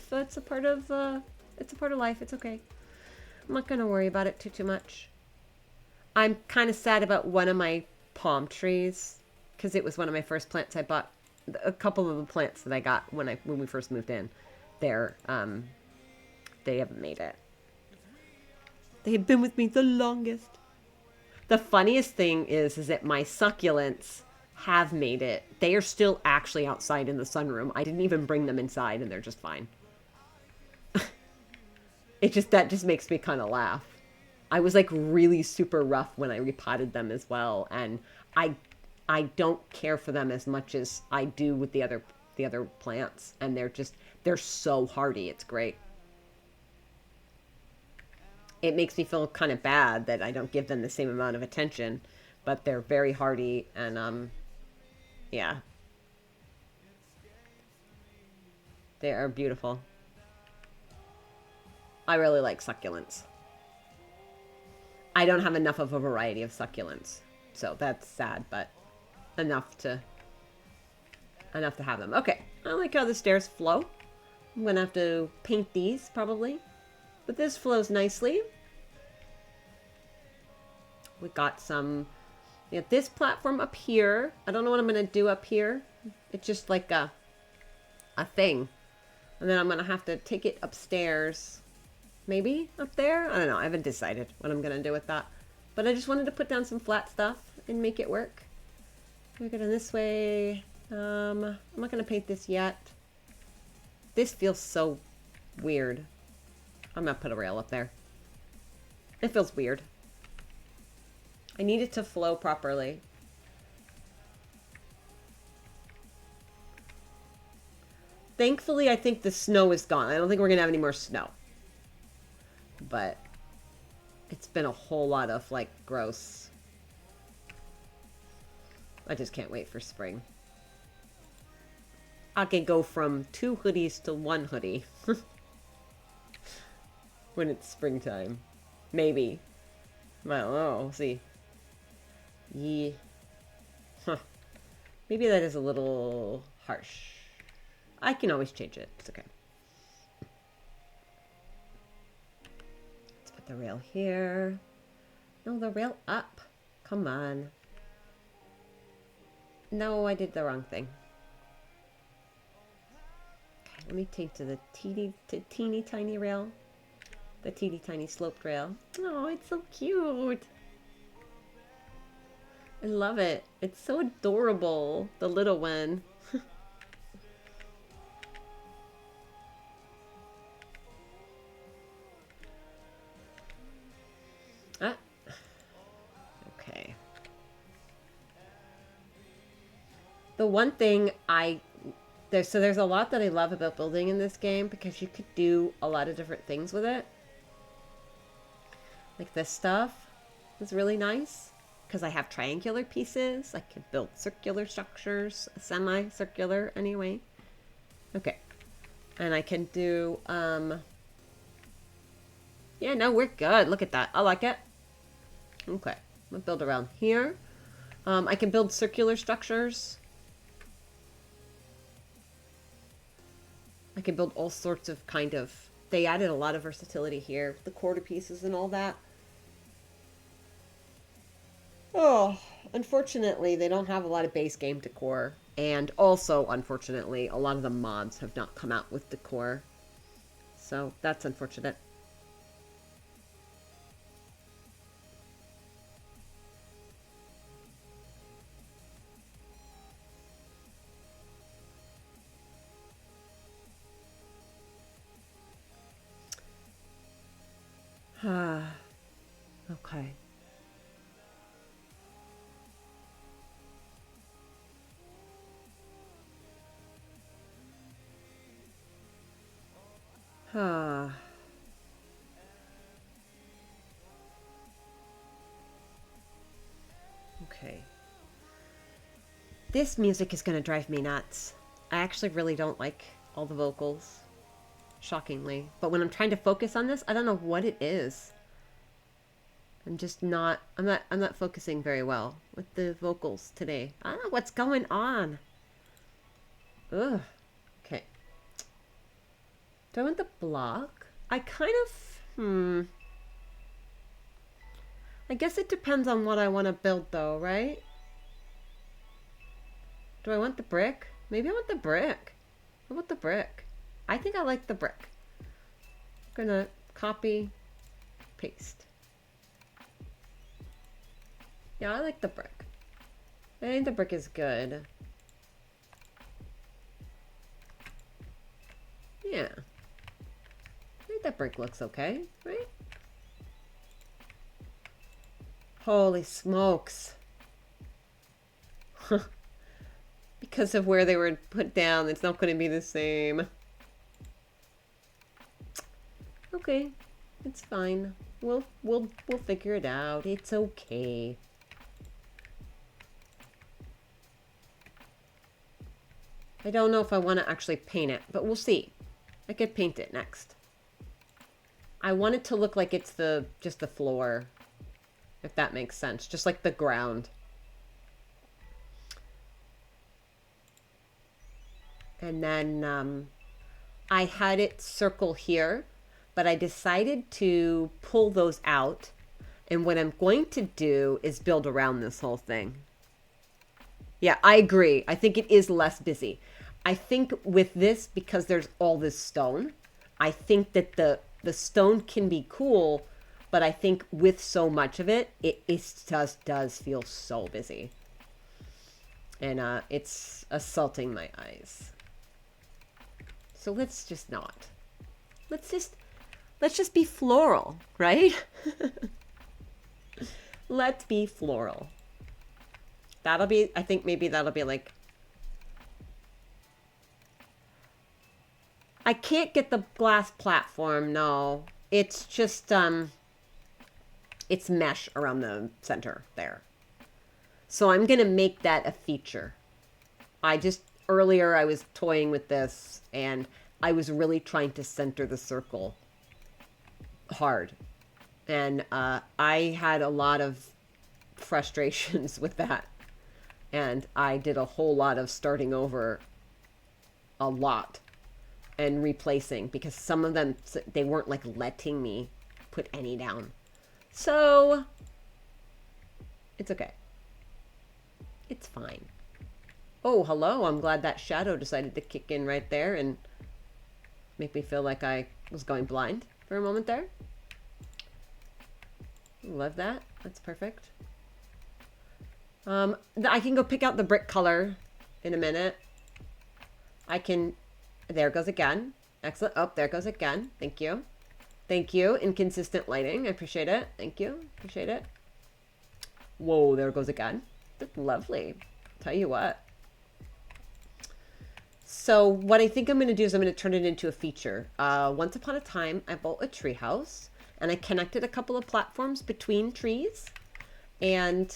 life. It's okay. I'm not gonna worry about it too much. I'm kind of sad about one of my palm trees because it was one of my first plants I bought. A couple of the plants that I got when we first moved in, they haven't made it. They have been with me the longest. The funniest thing is that my succulents have made it. They are still actually outside in the sunroom. I didn't even bring them inside, and they're just fine. That just makes me kind of laugh. I was like really super rough when I repotted them as well, and I don't care for them as much as I do with the other plants, and they're so hardy. It's great. It makes me feel kind of bad that I don't give them the same amount of attention, but they're very hardy, and yeah. They are beautiful. I really like succulents. I don't have enough of a variety of succulents, so that's sad, but enough to have them. Okay, I like how the stairs flow. I'm gonna have to paint these probably, but this flows nicely. We got this platform up here. I don't know what I'm gonna do up here. It's just like a thing, and then I'm gonna have to take it upstairs. Maybe up there? I don't know. I haven't decided what I'm going to do with that. But I just wanted to put down some flat stuff and make it work. We're going this way. I'm not going to paint this yet. This feels so weird. I'm going to put a rail up there. It feels weird. I need it to flow properly. Thankfully, I think the snow is gone. I don't think we're going to have any more snow. But it's been a whole lot of like gross. I just can't wait for spring. I can go from 2 hoodies to 1 hoodie when it's springtime. Maybe. I don't know. We'll see. Yeah. Huh. Maybe that is a little harsh. I can always change it. It's okay. The rail here. No, the rail up. Come on. No, I did the wrong thing. Let me take to the teeny tiny rail. The teeny tiny sloped rail. Oh, it's so cute. I love it. It's so adorable. The little one. Ah. Okay. The one thing there's a lot that I love about building in this game because you could do a lot of different things with it. Like this stuff is really nice because I have triangular pieces. I can build circular structures, semi-circular anyway. Okay. And I can do, yeah, no, we're good. Look at that. I like it. Okay. I'm gonna build around here. I can build circular structures. I can build all sorts of they added a lot of versatility here. The quarter pieces and all that. Oh, unfortunately, they don't have a lot of base game decor. And also, unfortunately, a lot of the mods have not come out with decor. So, that's unfortunate. Okay. Okay. This music is going to drive me nuts. I actually really don't like all the vocals. Shockingly. But when I'm trying to focus on this, I don't know what it is. I'm not focusing very well with the vocals today. I don't know what's going on. Ugh. Okay. Do I want the block? I kind of, I guess it depends on what I want to build though, right? Do I want the brick? Maybe I want the brick. How about the brick? I think I like the brick. I'm gonna copy, paste. Yeah, I like the brick. I think the brick is good. Yeah. I think that brick looks okay, right? Holy smokes. Because of where they were put down, it's not going to be the same. Okay, it's fine. We'll figure it out. It's okay. I don't know if I want to actually paint it, but we'll see. I could paint it next. I want it to look like it's just the floor, if that makes sense. Just like the ground. And then I had it circle here, but I decided to pull those out. And what I'm going to do is build around this whole thing. Yeah, I agree. I think it is less busy. I think with this, because there's all this stone, I think that the stone can be cool, but I think with so much of it, it just does feel so busy. And it's assaulting my eyes. So let's just not. Let's just be floral, right? Let's be floral. That'll be, I think maybe that'll be like, I can't get the glass platform, no. It's just, it's mesh around the center there. So I'm going to make that a feature. Earlier I was toying with this and I was really trying to center the circle hard. And I had a lot of frustrations with that. And I did a whole lot of starting over a lot and replacing because some of them, they weren't like letting me put any down. So it's okay. It's fine. Oh, hello. I'm glad that shadow decided to kick in right there and Make me feel like I was going blind for a moment there. Love that. That's perfect. I can go pick out the brick color in a minute. I can... There it goes again. Excellent. Oh, there it goes again. Thank you. Thank you. Inconsistent lighting. I appreciate it. Thank you. Appreciate it. Whoa, there it goes again. That's lovely. Tell you what. So what I think I'm going to do is I'm going to turn it into a feature. Once upon a time, I built a tree house and I connected a couple of platforms between trees. And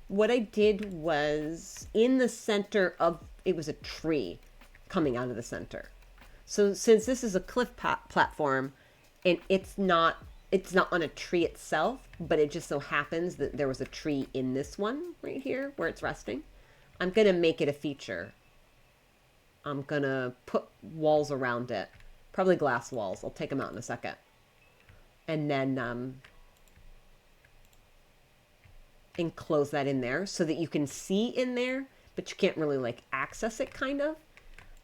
what I did was in the center of, it was a tree coming out of the center. So since this is a cliff platform and it's not on a tree itself, but it just so happens that there was a tree in this one right here where it's resting, I'm going to make it a feature. I'm going to put walls around it, probably glass walls. I'll take them out in a second. And then enclose that in there so that you can see in there, but you can't really like access it kind of.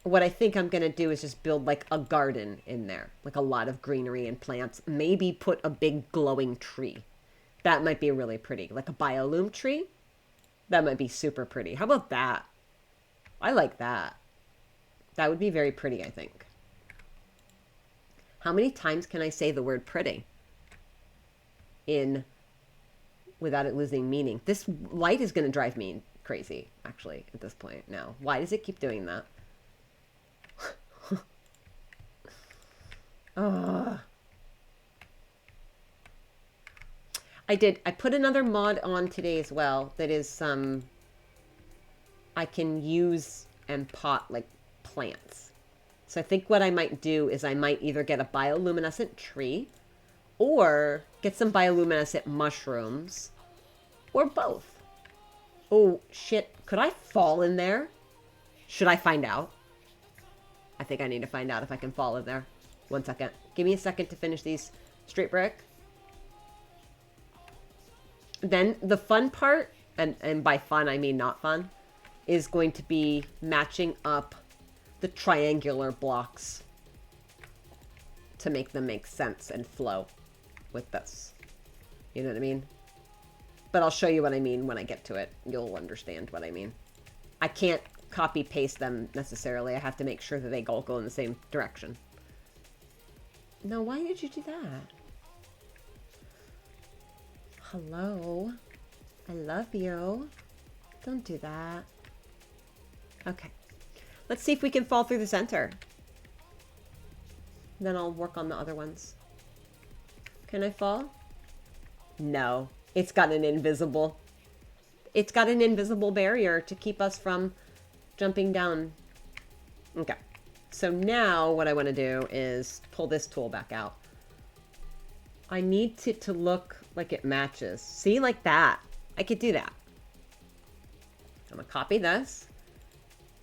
What I think I'm going to do is just build like a garden in there, like a lot of greenery and plants, maybe put a big glowing tree. That might be really pretty, like a biolume tree. That might be super pretty. How about that? I like that. That would be very pretty, I think. How many times can I say the word pretty without it losing meaning? This light is going to drive me crazy, actually, at this point now. Why does it keep doing that? I put another mod on today as well that is I can use and pot like plants. So I think what I might do is I might either get a bioluminescent tree or get some bioluminescent mushrooms or both. Oh shit, could I fall in there? Should I find out? I think I need to find out if I can fall in there. 1 second. Give me a second to finish these straight brick. Then the fun part, and by fun I mean not fun, is going to be matching up the triangular blocks to make them make sense and flow with this. You know what I mean? But I'll show you what I mean when I get to it. You'll understand what I mean. I can't copy paste them necessarily. I have to make sure that they all go in the same direction. No, why did you do that? Hello? I love you. Don't do that. Okay. Let's see if we can fall through the center. Then I'll work on the other ones. Can I fall? No. It's got an invisible barrier to keep us from jumping down. Okay. So now what I want to do is pull this tool back out. I need it to look like it matches. See, like that. I could do that. I'm going to copy this.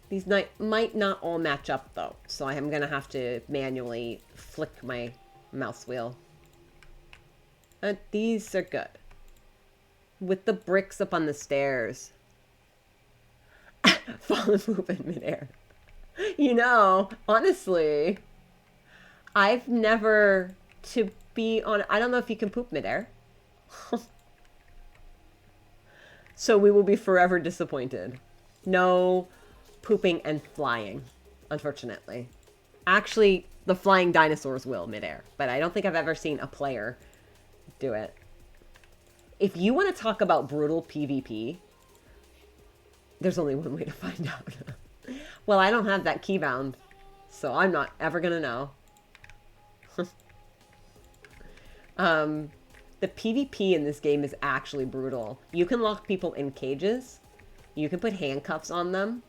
These might not all match up though. So I am going to have to manually flick my mouse wheel. These are good. With the bricks up on the stairs. Fall and move in midair. You know, honestly, I've never to be on... I don't know if you can poop midair. So we will be forever disappointed. No pooping and flying, unfortunately. Actually, the flying dinosaurs will midair, but I don't think I've ever seen a player do it. If you want to talk about brutal PvP, there's only one way to find out. Well, I don't have that keybound, so I'm not ever gonna know. The PvP in this game is actually brutal. You can lock people in cages. You can put handcuffs on them.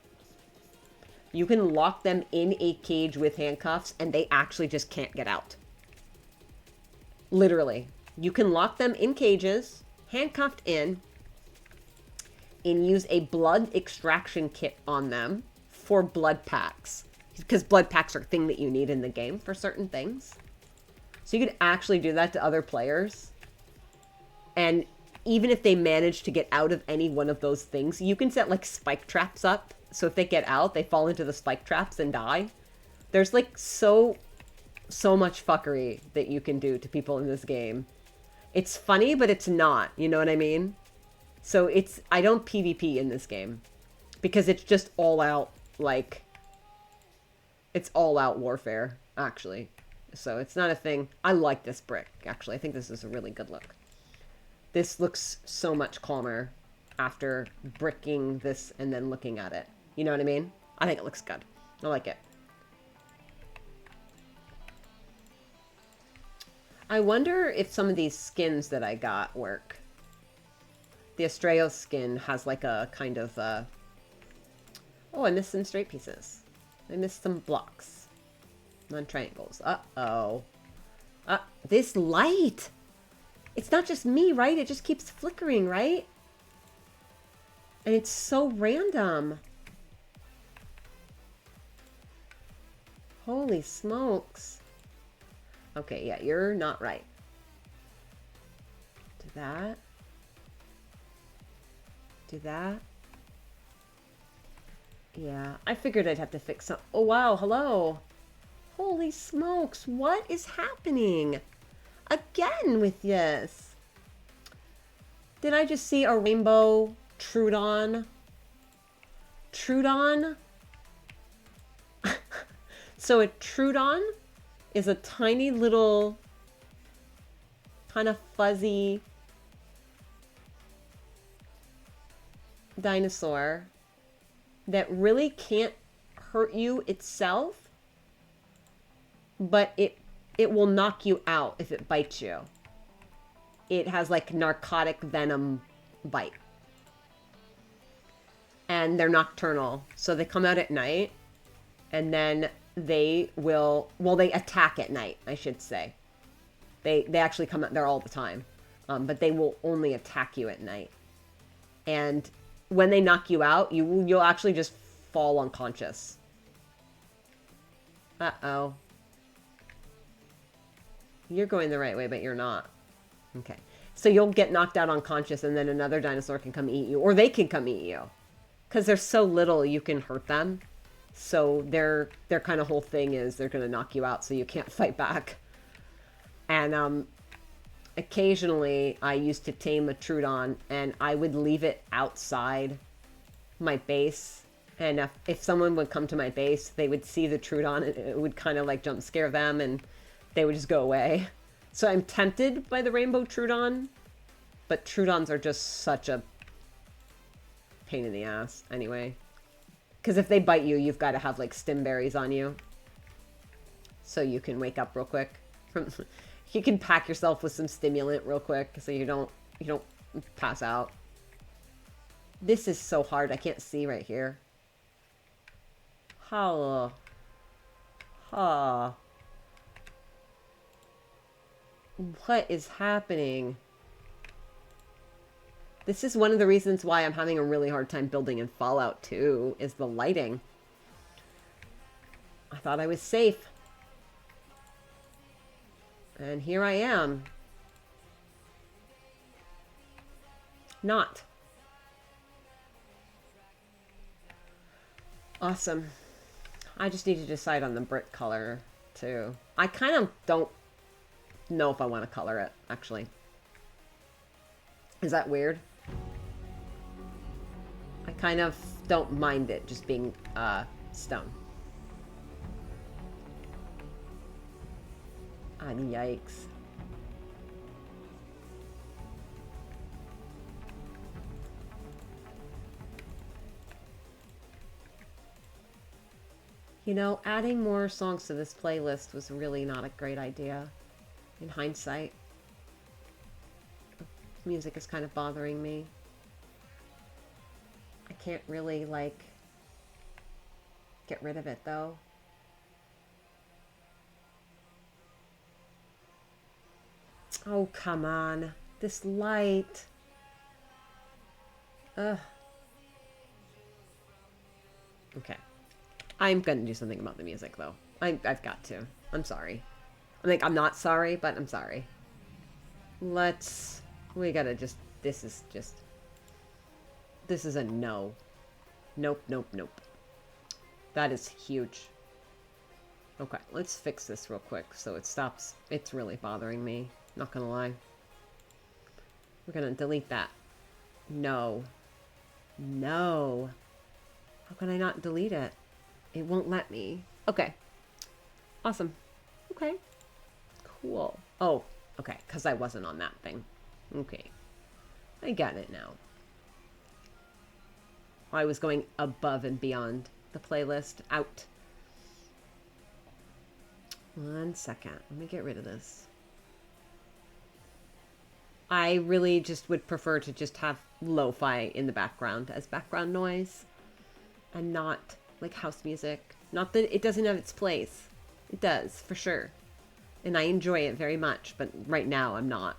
You can lock them in a cage with handcuffs, and they actually just can't get out. Literally. You can lock them in cages, handcuffed in, and use a blood extraction kit on them for blood packs. Because blood packs are a thing that you need in the game for certain things. So you could actually do that to other players. And even if they manage to get out of any one of those things, you can set like spike traps up. So if they get out, they fall into the spike traps and die. There's like so so much fuckery that you can do to people in this game. It's funny, but it's not. You know what I mean? So I don't PvP in this game because it's just all out, like, it's all out warfare, actually. So it's not a thing. I like this brick, actually. I think this is a really good look. This looks so much calmer after bricking this and then looking at it. You know what I mean? I think it looks good. I like it. I wonder if some of these skins that I got work. The Astraeos skin has like a kind of, oh, I missed some straight pieces. I missed some blocks. Non-triangles. Uh-oh. This light! It's not just me, right? It just keeps flickering, right? And it's so random. Holy smokes. Okay, yeah, you're not right. Do that. Do that. Yeah, I figured I'd have to fix some. Oh, wow, hello. Holy smokes, what is happening? Again with this. Did I just see a rainbow Trudon? Trudon? So a Trudon is a tiny little kind of fuzzy dinosaur that really can't hurt you itself, but it will knock you out if it bites you. It has like narcotic venom bite. And they're nocturnal, so they come out at night, and then they will, well, they attack at night, I should say. They actually come out there all the time, but they will only attack you at night. And when they knock you out, you'll actually just fall unconscious. Uh-oh. You're going the right way, but you're not. Okay. So you'll get knocked out unconscious, and then another dinosaur can come eat you, or they can come eat you. Because they're so little, you can hurt them. So their kind of whole thing is they're going to knock you out so you can't fight back. And occasionally I used to tame a Trudon, and I would leave it outside my base. And if someone would come to my base, they would see the Trudon, and it would kind of like jump scare them, and they would just go away. So I'm tempted by the Rainbow Trudon, but Trudons are just such a pain in the ass anyway. Because if they bite you, you've got to have like stimberries on you, so you can wake up real quick. You can pack yourself with some stimulant real quick so you don't pass out. This is so hard. I can't see right here. Huh. What is happening? This is one of the reasons why I'm having a really hard time building in Fallout 2, is the lighting. I thought I was safe. And here I am. Not. Awesome. I just need to decide on the brick color, too. I kind of don't know if I want to color it, actually. Is that weird? I kind of don't mind it just being stone. Ah, yikes. You know, adding more songs to this playlist was really not a great idea in hindsight. Music is kind of bothering me. I can't really, like, get rid of it, though. Oh, come on. This light. Ugh. Okay. I'm gonna do something about the music, though. I've got to. I'm sorry. I'm not sorry, but I'm sorry. We gotta just... This is a no. Nope, nope, nope. That is huge. Okay, let's fix this real quick so it stops. It's really bothering me. Not gonna lie. We're gonna delete that. No. No. How can I not delete it? It won't let me. Okay. Awesome. Okay. Cool. Oh, okay, because I wasn't on that thing. Okay. I got it now. I was going above and beyond the playlist. Out. 1 second. Let me get rid of this. I really just would prefer to just have lo-fi in the background as background noise and not like house music. Not that it doesn't have its place. It does, for sure. And I enjoy it very much, but right now I'm not.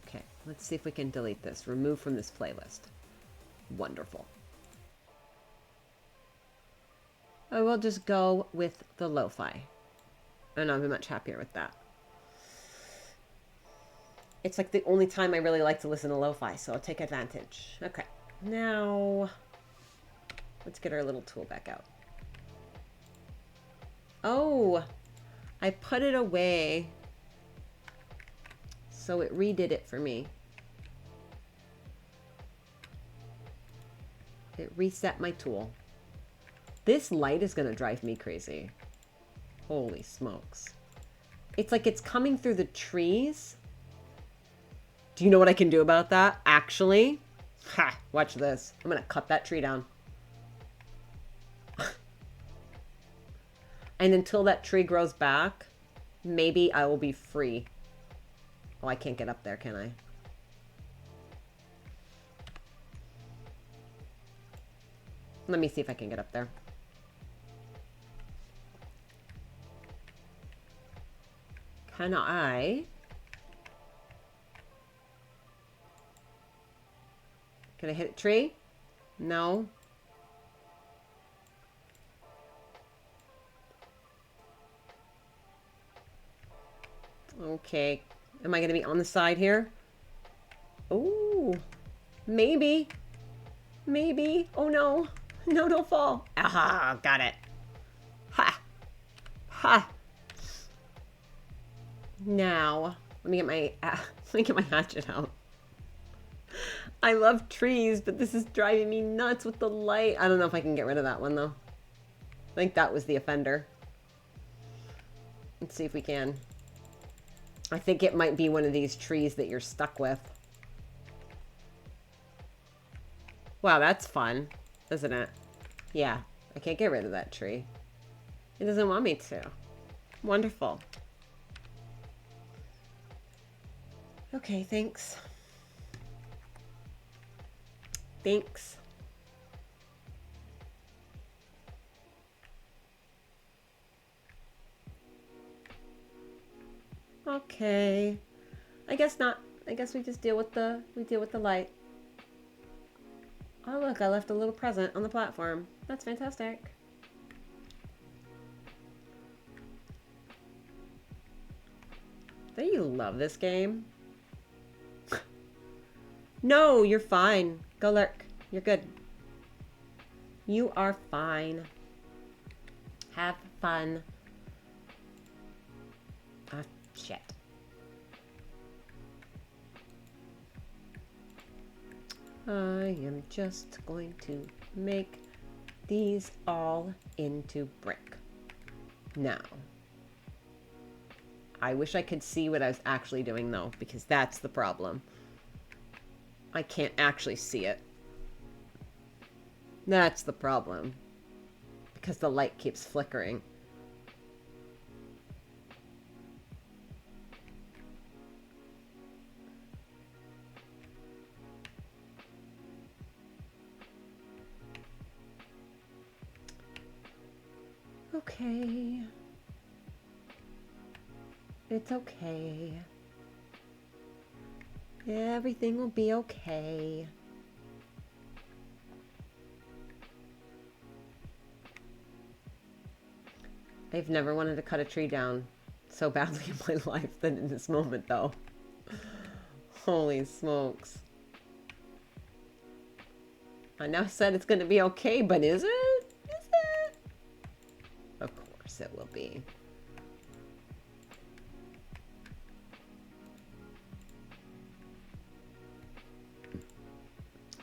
Okay, let's see if we can delete this. Remove from this playlist. Wonderful. I will just go with the lo-fi. And I'll be much happier with that. It's like the only time I really like to listen to lo-fi, so I'll take advantage. Okay, now let's get our little tool back out. Oh, I put it away. So it redid it for me. It reset my tool. This light is going to drive me crazy. Holy smokes. It's like it's coming through the trees. Do you know what I can do about that? Actually, ha, watch this. I'm going to cut that tree down. And until that tree grows back, maybe I will be free. Oh, I can't get up there, can I? Let me see if I can get up there. Can I? Can I hit a tree? No. Okay. Am I going to be on the side here? Oh, maybe. Maybe. Oh, no. No, don't fall. Aha, got it. Ha. Ha. Now, let me get my hatchet out. I love trees, but this is driving me nuts with the light. I don't know if I can get rid of that one, though. I think that was the offender. Let's see if we can. I think it might be one of these trees that you're stuck with. Wow, that's fun, isn't it? Yeah, I can't get rid of that tree. It doesn't want me to. Wonderful. Okay, thanks. Thanks. Okay. I guess not. I guess we just deal with the light. Oh look, I left a little present on the platform. That's fantastic. Don't you love this game? No, you're fine. Go lurk. You're good. You are fine. Have fun. Ah, shit. I am just going to make these all into brick. Now. I wish I could see what I was actually doing though, because that's the problem. I can't actually see it. That's the problem. Because the light keeps flickering. Okay. It's okay. Everything will be okay. I've never wanted to cut a tree down so badly in my life than in this moment, though. Holy smokes. I now said it's going to be okay, but is it? course it will be.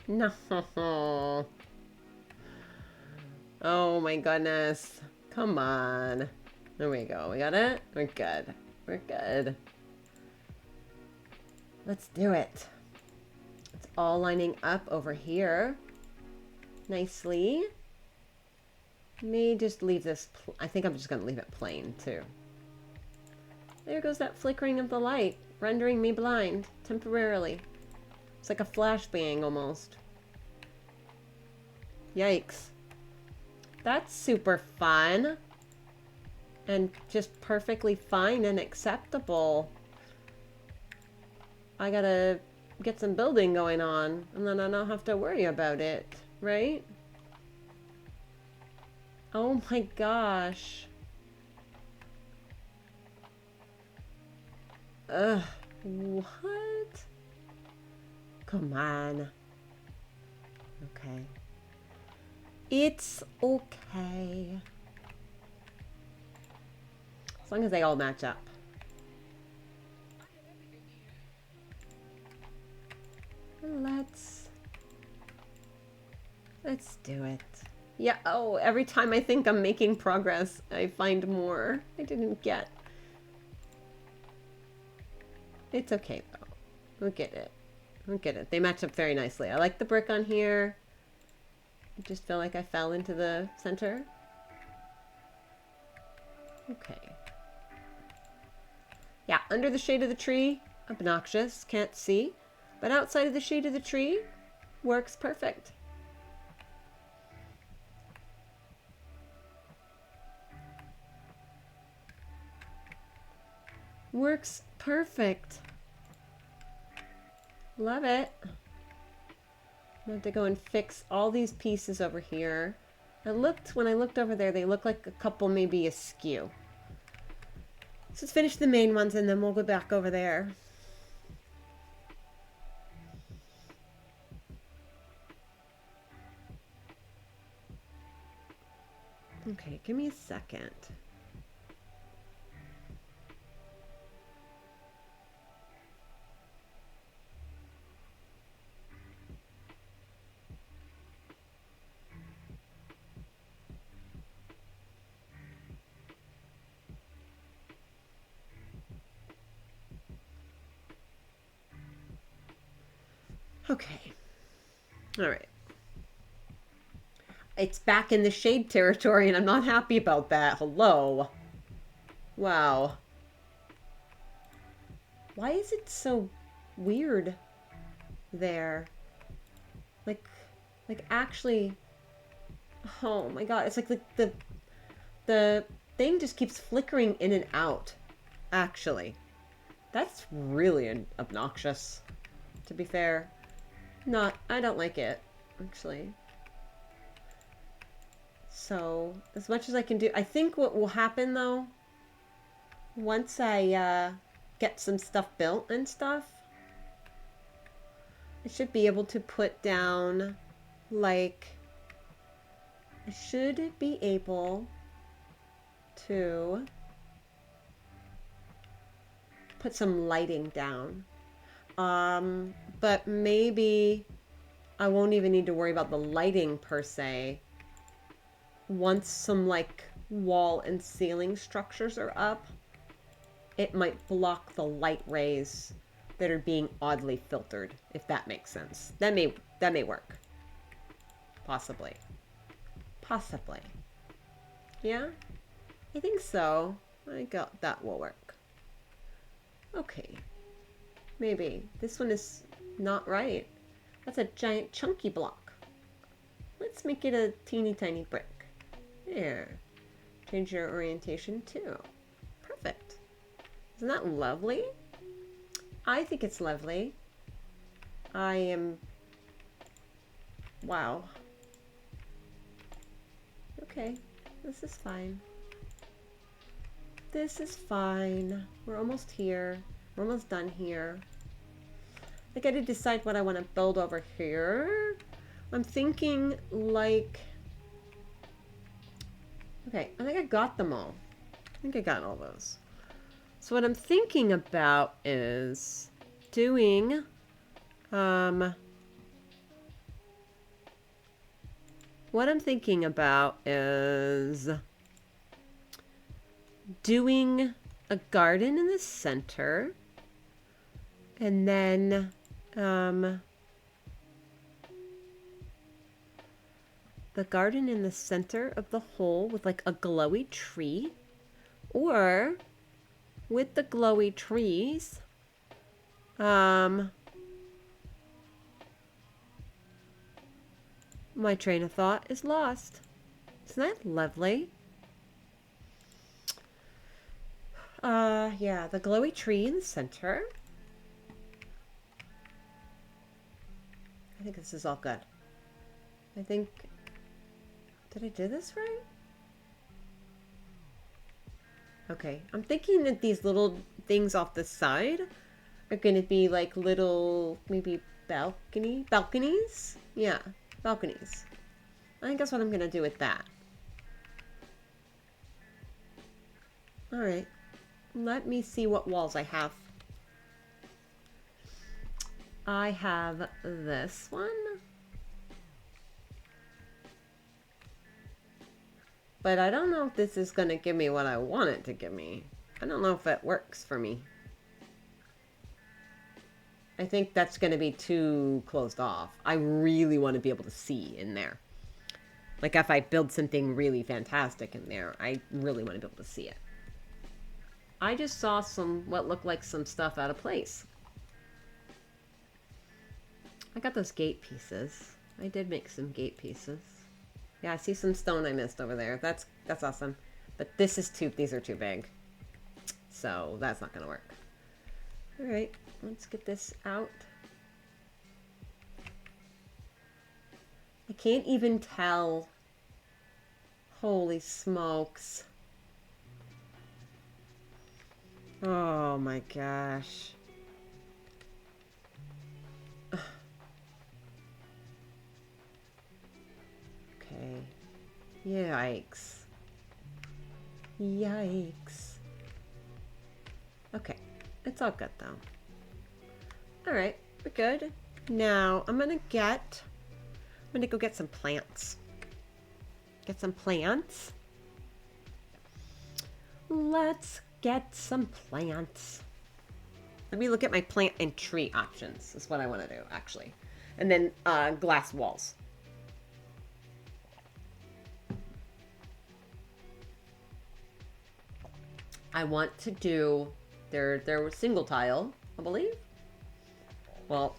No. Oh my goodness. Come on. There we go. We got it? We're good. We're good. Let's do it. It's all lining up over here nicely. May just leave this. I think I'm just going to leave it plain too. There goes that flickering of the light, rendering me blind temporarily. It's like a flashbang almost. Yikes. That's super fun. And just perfectly fine and acceptable. I gotta get some building going on, and then I don't have to worry about it, right? Oh my gosh. Ugh. What? Come on. Okay. It's okay. As long as they all match up. Let's do it. Yeah, oh, every time I think I'm making progress, I find more I didn't get. It's okay though. We'll get it. We'll get it. They match up very nicely. I like the brick on here. I just feel like I fell into the center. Okay. Yeah, under the shade of the tree, obnoxious, can't see. But outside of the shade of the tree, works perfect. Works perfect. Love it. I have to go and fix all these pieces over here. When I looked over there, they look like a couple maybe askew. So let's finish the main ones and then we'll go back over there. Okay, give me a second. Okay. All right. It's back in the shade territory and I'm not happy about that. Hello. Wow. Why is it so weird there? Like actually, oh my god, it's like the thing just keeps flickering in and out, actually. That's really obnoxious, to be fair. I don't like it, actually. So, as much as I can do, I think what will happen though, once I get some stuff built and stuff, I should be able to put down, like, I should be able to put some lighting down. But maybe I won't even need to worry about the lighting per se. Once some like wall and ceiling structures are up, it might block the light rays that are being oddly filtered, if that makes sense. That may work. Possibly. Possibly. Yeah? I think so. That will work. Okay. Maybe. This one is not right. That's a giant chunky block. Let's make it a teeny tiny brick. There. Change your orientation too. Perfect. Isn't that lovely? I think it's lovely. Wow. Okay. This is fine. This is fine. We're almost here. We're almost done here. I gotta decide what I want to build over here. I'm thinking like... Okay, I think I got them all. I think I got all those. So what I'm thinking about is doing, what I'm thinking about is doing a garden in the center, and then, the garden in the center of the hole with like a glowy tree, or with the glowy trees, my train of thought is lost. Isn't that lovely? Yeah, the glowy tree in the center. I think this is all good. I think, did I do this right? Okay, I'm thinking that these little things off the side are gonna be like little, maybe balconies? Yeah, balconies. I think that's what I'm gonna do with that. All right, let me see what walls I have. I have this one. But I don't know if this is going to give me what I want it to give me. I don't know if it works for me. I think that's going to be too closed off. I really want to be able to see in there. Like if I build something really fantastic in there, I really want to be able to see it. I just saw what looked like some stuff out of place. I got those gate pieces. I did make some gate pieces. Yeah, I see some stone I missed over there. That's awesome. But these are too big. So that's not gonna work. All right, let's get this out. I can't even tell. Holy smokes. Oh my gosh. Okay. Yikes. Yikes. Okay. It's all good though. Alright, we're good. Now I'm gonna go get some plants. Get some plants. Let's get some plants. Let me look at my plant and tree options. Is what I want to do actually. And then glass walls. I want to do they're single tile, I believe. Well,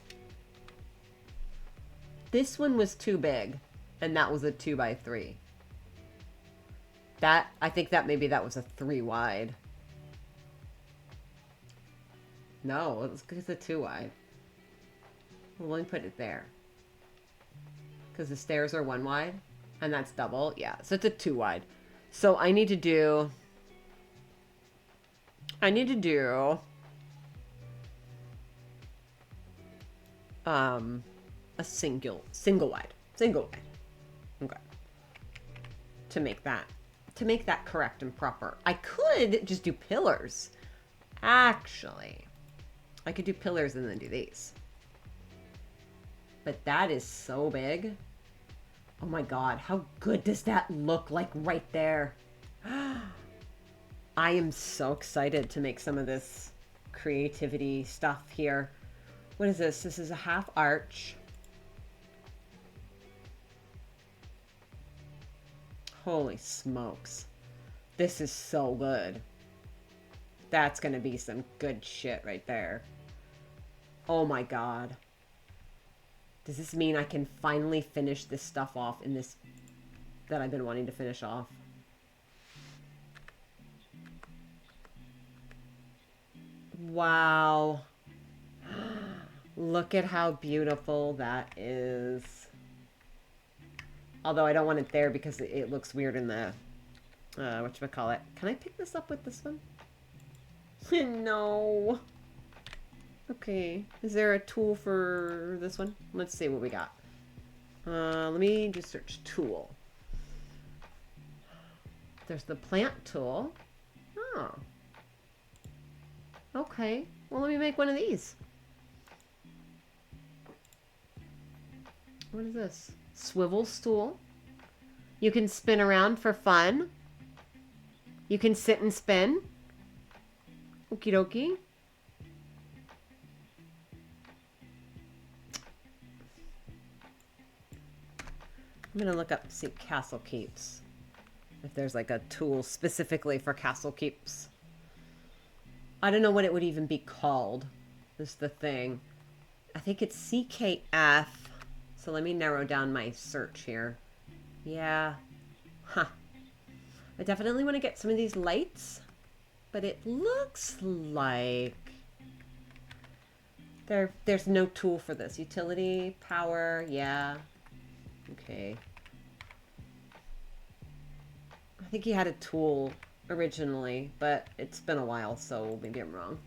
this one was too big, and that was a 2x3. I think that maybe that was a 3 wide. No, it's a 2 wide. Well, let me put it there. Because the stairs are 1 wide, and that's double. Yeah, so it's a 2 wide. So I need to do a single wide. Okay. To make that correct and proper. I could just do pillars. Actually, I could do pillars and then do these. But that is so big. Oh my god, how good does that look like right there? I am so excited to make some of this creativity stuff here. What is this? This is a half arch. Holy smokes. This is so good. That's gonna be some good shit right there. Oh my god. Does this mean I can finally finish this stuff off in this that I've been wanting to finish off? Wow. Look at how beautiful that is. Although I don't want it there because it looks weird in the, whatchamacallit. Can I pick this up with this one? No. Okay. Is there a tool for this one? Let's see what we got. Let me just search tool. There's the plant tool. Oh. Okay. Well, let me make one of these. What is this? Swivel stool. You can spin around for fun. You can sit and spin. Okie dokie. I'm gonna look up to see Castle Keeps. If there's like a tool specifically for Castle Keeps. I don't know what it would even be called. Is the thing. I think it's CKF. So let me narrow down my search here. Yeah. Huh. I definitely want to get some of these lights. But it looks like there's no tool for this. Utility, power, yeah. Okay. I think he had a tool originally, but it's been a while, so maybe I'm wrong.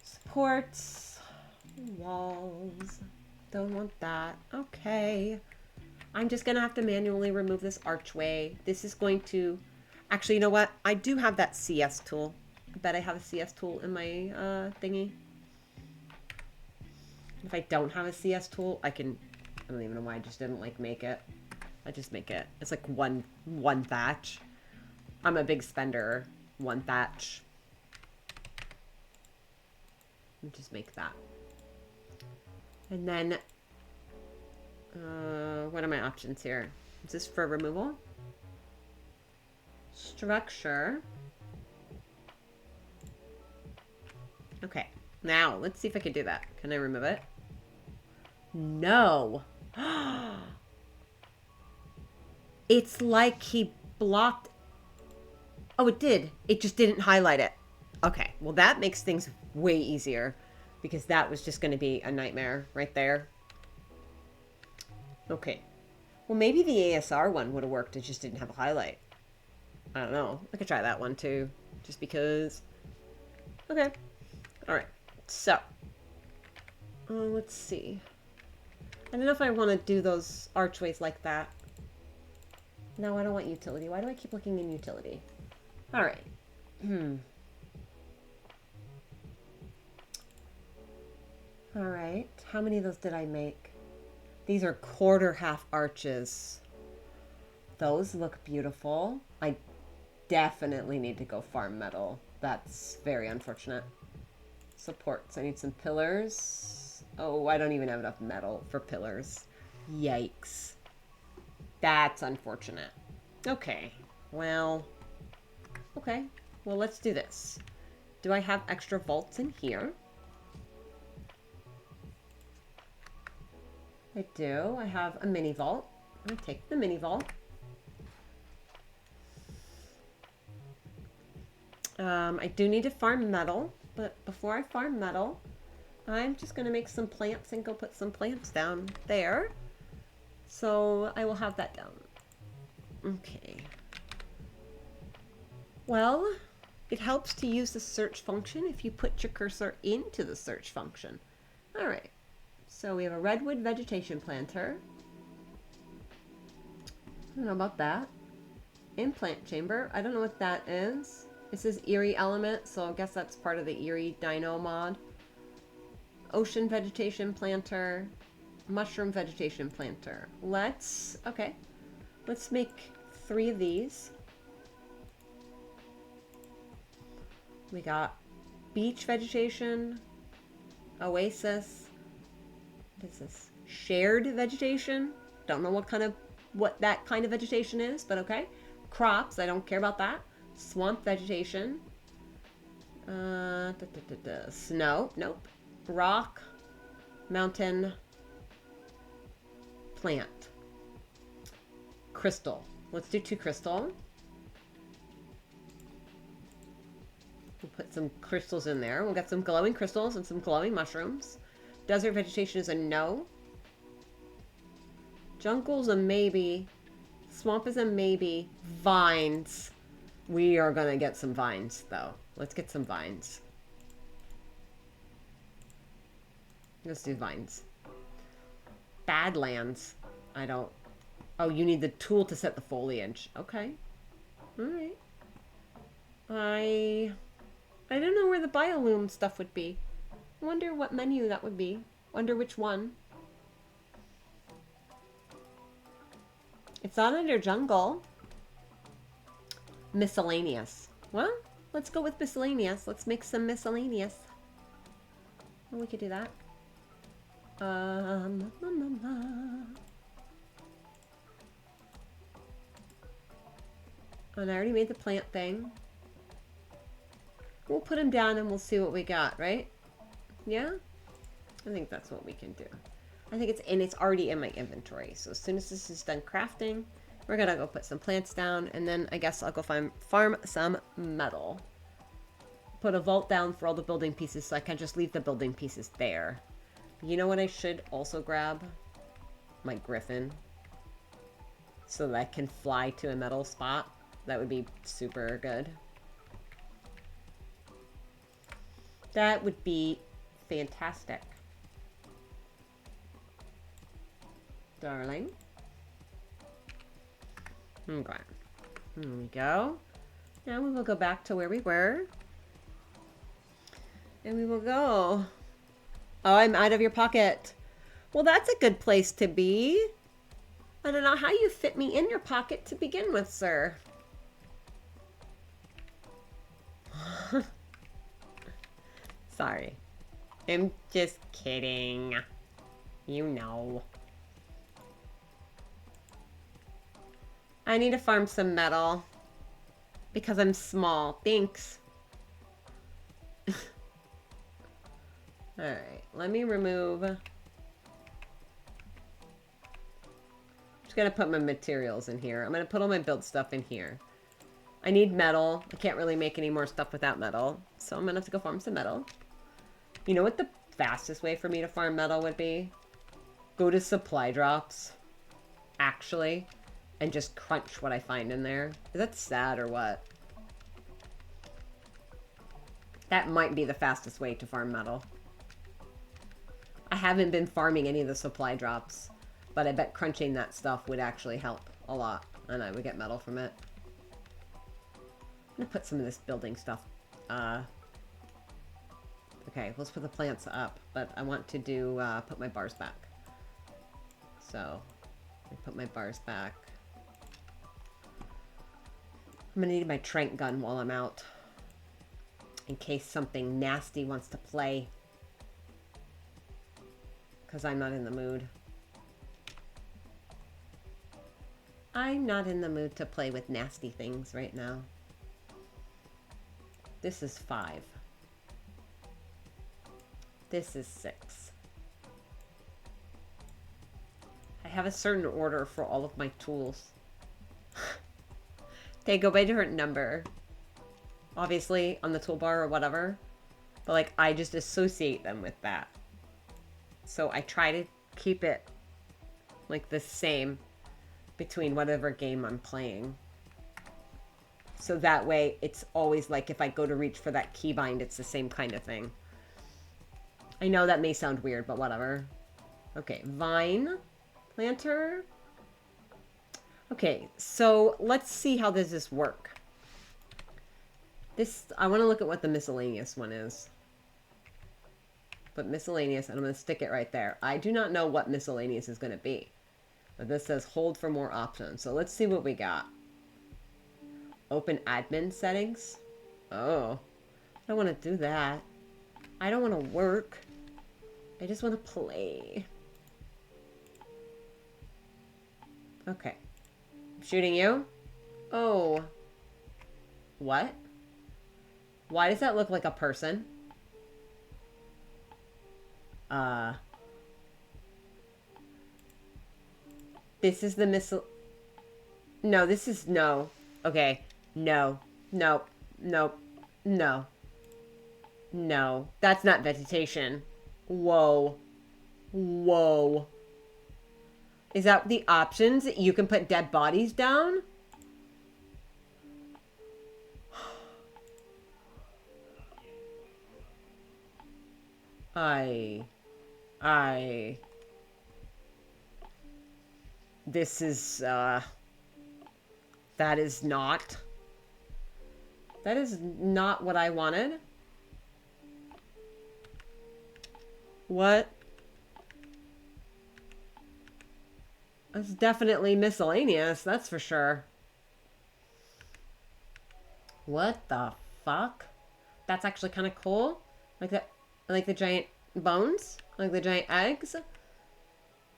Supports, walls, don't want that. Okay. I'm just gonna have to manually remove this archway. This is going to, actually, you know what? I do have that CS tool. I bet I have a CS tool in my thingy. If I don't have a CS tool, I can, I don't even know why I just didn't like make it. I just make it. It's like one thatch. I'm a big spender. One thatch. Just make that. And then, what are my options here? Is this for removal? Structure. Okay. Now, let's see if I can do that. Can I remove it? No. It's like he blocked. Oh, it did. It just didn't highlight it. Okay. Well, that makes things way easier because that was just going to be a nightmare right there. Okay. Well, maybe the ASR one would have worked. It just didn't have a highlight. I don't know. I could try that one too. Just because. Okay. All right. So. Let's see. I don't know if I want to do those archways like that. No, I don't want utility. Why do I keep looking in utility? All right. All right. How many of those did I make? These are quarter half arches. Those look beautiful. I definitely need to go farm metal. That's very unfortunate. Supports. I need some pillars. Oh, I don't even have enough metal for pillars. Yikes. That's unfortunate. Okay. Well. Okay. Well, let's do this. Do I have extra vaults in here? I do. I have a mini vault. I'm going to take the mini vault. I do need to farm metal, but before I farm metal, I'm just going to make some plants and go put some plants down there. So I will have that down. Okay. Well, it helps to use the search function if you put your cursor into the search function. All right. So we have a redwood vegetation planter. I don't know about that. Implant chamber. I don't know what that is. This is Eerie element, so I guess that's part of the Eerie Dino mod. Ocean vegetation planter. Mushroom vegetation planter. Let's make 3 of these. We got beach vegetation, oasis. What is this? Shared vegetation. Don't know what that kind of vegetation is, but okay. Crops. I don't care about that. Swamp vegetation. Snow. Nope. Rock. Mountain. Plant. Crystal. Let's do 2 crystal. We'll put some crystals in there. We'll get some glowing crystals and some glowing mushrooms. Desert vegetation is a no. Jungle's a maybe. Swamp is a maybe. Vines. We are going to get some vines, though. Let's get some vines. Let's do vines. Badlands. I don't Oh, you need the tool to set the foliage. Okay. All right. I don't know where the Bioloom stuff would be. I wonder what menu that would be. Wonder which one. It's not under jungle. Miscellaneous. Well, let's go with miscellaneous. Let's make some miscellaneous. Well, we could do that. And I already made the plant thing. We'll put him down and we'll see what we got, right? Yeah? I think that's what we can do. I think it's already in my inventory. So as soon as this is done crafting, we're gonna go put some plants down, and then I guess I'll go farm some metal. Put a vault down for all the building pieces so I can just leave the building pieces there. You know what I should also grab? My griffin. So that I can fly to a metal spot. That would be super good. That would be fantastic. Darling. Okay. Here we go. Now we will go back to where we were. And we will go. Oh, I'm out of your pocket. Well, that's a good place to be. I don't know how you fit me in your pocket to begin with, sir. Sorry. I'm just kidding. You know. I need to farm some metal. Because I'm small. Thanks. Alright, let me remove... I'm just gonna put my materials in here. I'm gonna put all my build stuff in here. I need metal. I can't really make any more stuff without metal. So I'm gonna have to go farm some metal. You know what the fastest way for me to farm metal would be? Go to supply drops. Actually. And just crunch what I find in there. Is that sad or what? That might be the fastest way to farm metal. I haven't been farming any of the supply drops. But I bet crunching that stuff would actually help a lot. And I would get metal from it. I'm gonna put some of this building stuff. Okay, let's put the plants up. But I want to do, put my bars back. So, I put my bars back. I'm gonna need my trank gun while I'm out. In case something nasty wants to play. Because I'm not in the mood. I'm not in the mood to play with nasty things right now. This is 5. This is 6. I have a certain order for all of my tools. They go by a different number. Obviously, on the toolbar or whatever. But, like, I just associate them with that. So I try to keep it, like, the same between whatever game I'm playing. So that way, it's always like if I go to reach for that keybind, it's the same kind of thing. I know that may sound weird, but whatever. Okay, vine, planter. Okay, so let's see how does this work. I want to look at what the miscellaneous one is. But miscellaneous, and I'm going to stick it right there. I do not know what miscellaneous is going to be. But this says hold for more options. So let's see what we got. Open admin settings. Oh, I don't want to do that. I don't want to work. I just want to play. Okay. I'm shooting you. Oh. What? Why does that look like a person? This is the No, this is no. Okay. No. Nope. Nope. No. No. That's not vegetation. Whoa. Whoa. Is that the options? You can put dead bodies down? I... This is, that is not what I wanted. What? It's definitely miscellaneous, that's for sure. What the fuck? That's actually kind of cool. Like that, like the giant bones, like the giant eggs.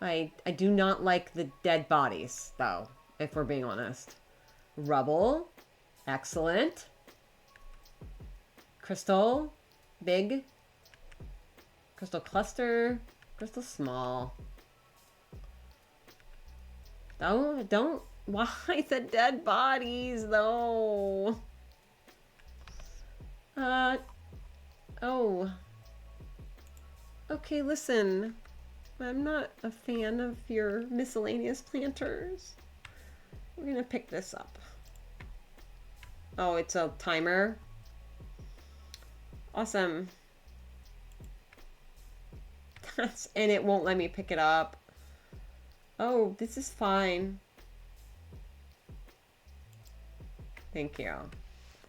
I do not like the dead bodies, though, if we're being honest. Rubble, excellent. Crystal, big. Crystal cluster, crystal small. Don't. Why the dead bodies, though? Oh. Okay, listen. I'm not a fan of your miscellaneous planters. We're gonna pick this up. Oh, it's a timer. Awesome. And it won't let me pick it up. Oh, this is fine. Thank you.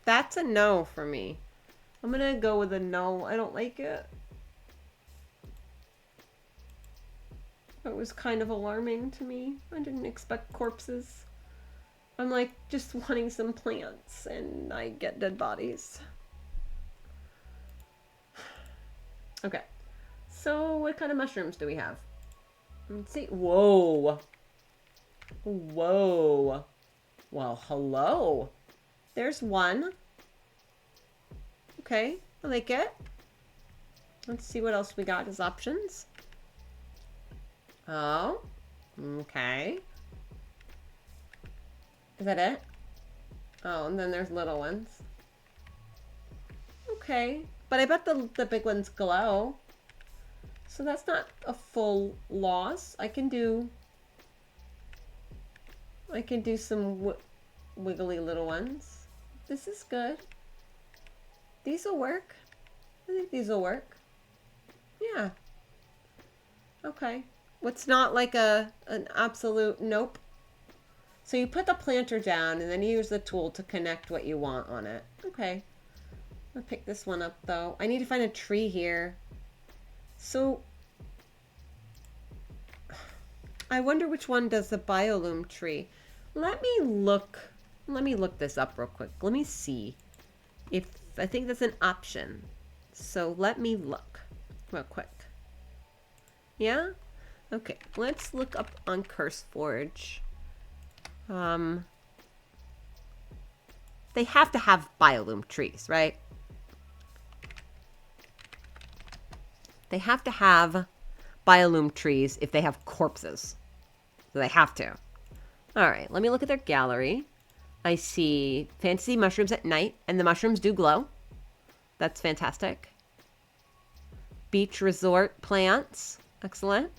That's a no for me. I'm gonna go with a no. I don't like it. It was kind of alarming to me. I didn't expect corpses. I'm like just wanting some plants and I get dead bodies. Okay. So what kind of mushrooms do we have? Let's see. Whoa. Whoa. Well, hello. There's one. Okay, I like it. Let's see what else we got as options. Oh, okay. Is that it? Oh, and then there's little ones. Okay, but I bet the big ones glow. So that's not a full loss. I can do some wiggly little ones. This is good. These will work. I think these will work. Yeah. Okay. What's not like an absolute nope? So you put the planter down and then you use the tool to connect what you want on it. Okay. I'll pick this one up though. I need to find a tree here. So I wonder which one does the Biolume tree. Let me look this up real quick. Let me see if I think that's an option. So let me look real quick. Yeah? Okay, let's look up on CurseForge. They have to have Biolume trees, right? They have to have Biolume trees if they have corpses. So they have to. All right, let me look at their gallery. I see fantasy mushrooms at night, and the mushrooms do glow. That's fantastic. Beach resort plants. Excellent.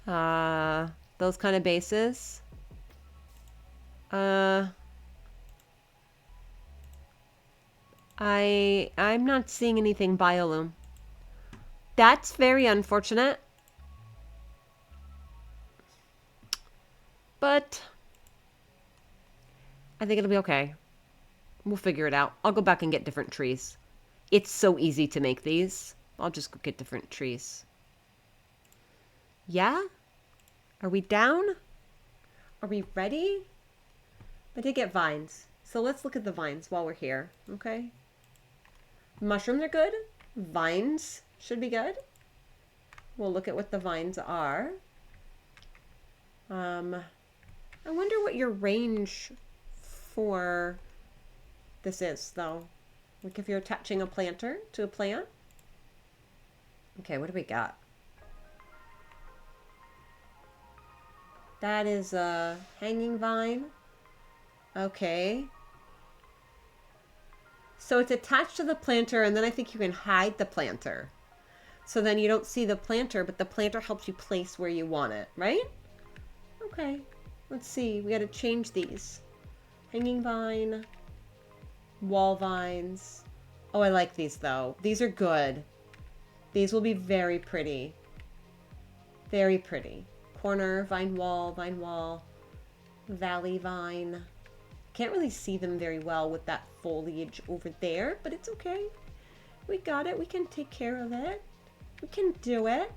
Those kind of bases. I'm not seeing anything Biolume. That's very unfortunate. But I think it'll be okay. We'll figure it out. I'll go back and get different trees. It's so easy to make these. I'll just go get different trees. Yeah? Are we down? Are we ready? I did get vines. So let's look at the vines while we're here, okay? Mushrooms are good. Vines should be good. We'll look at what the vines are. I wonder what your range for this is, though. Like if you're attaching a planter to a plant. Okay, what do we got? That is a hanging vine. Okay. So it's attached to the planter, and then I think you can hide the planter. So then you don't see the planter, but the planter helps you place where you want it, right? Okay. Let's see. We got to change these. Hanging vine. Wall vines. Oh, I like these, though. These are good. These will be very pretty. Very pretty. corner, vine wall, valley vine. Can't really see them very well with that foliage over there, but it's okay. We got it. We can take care of it. We can do it.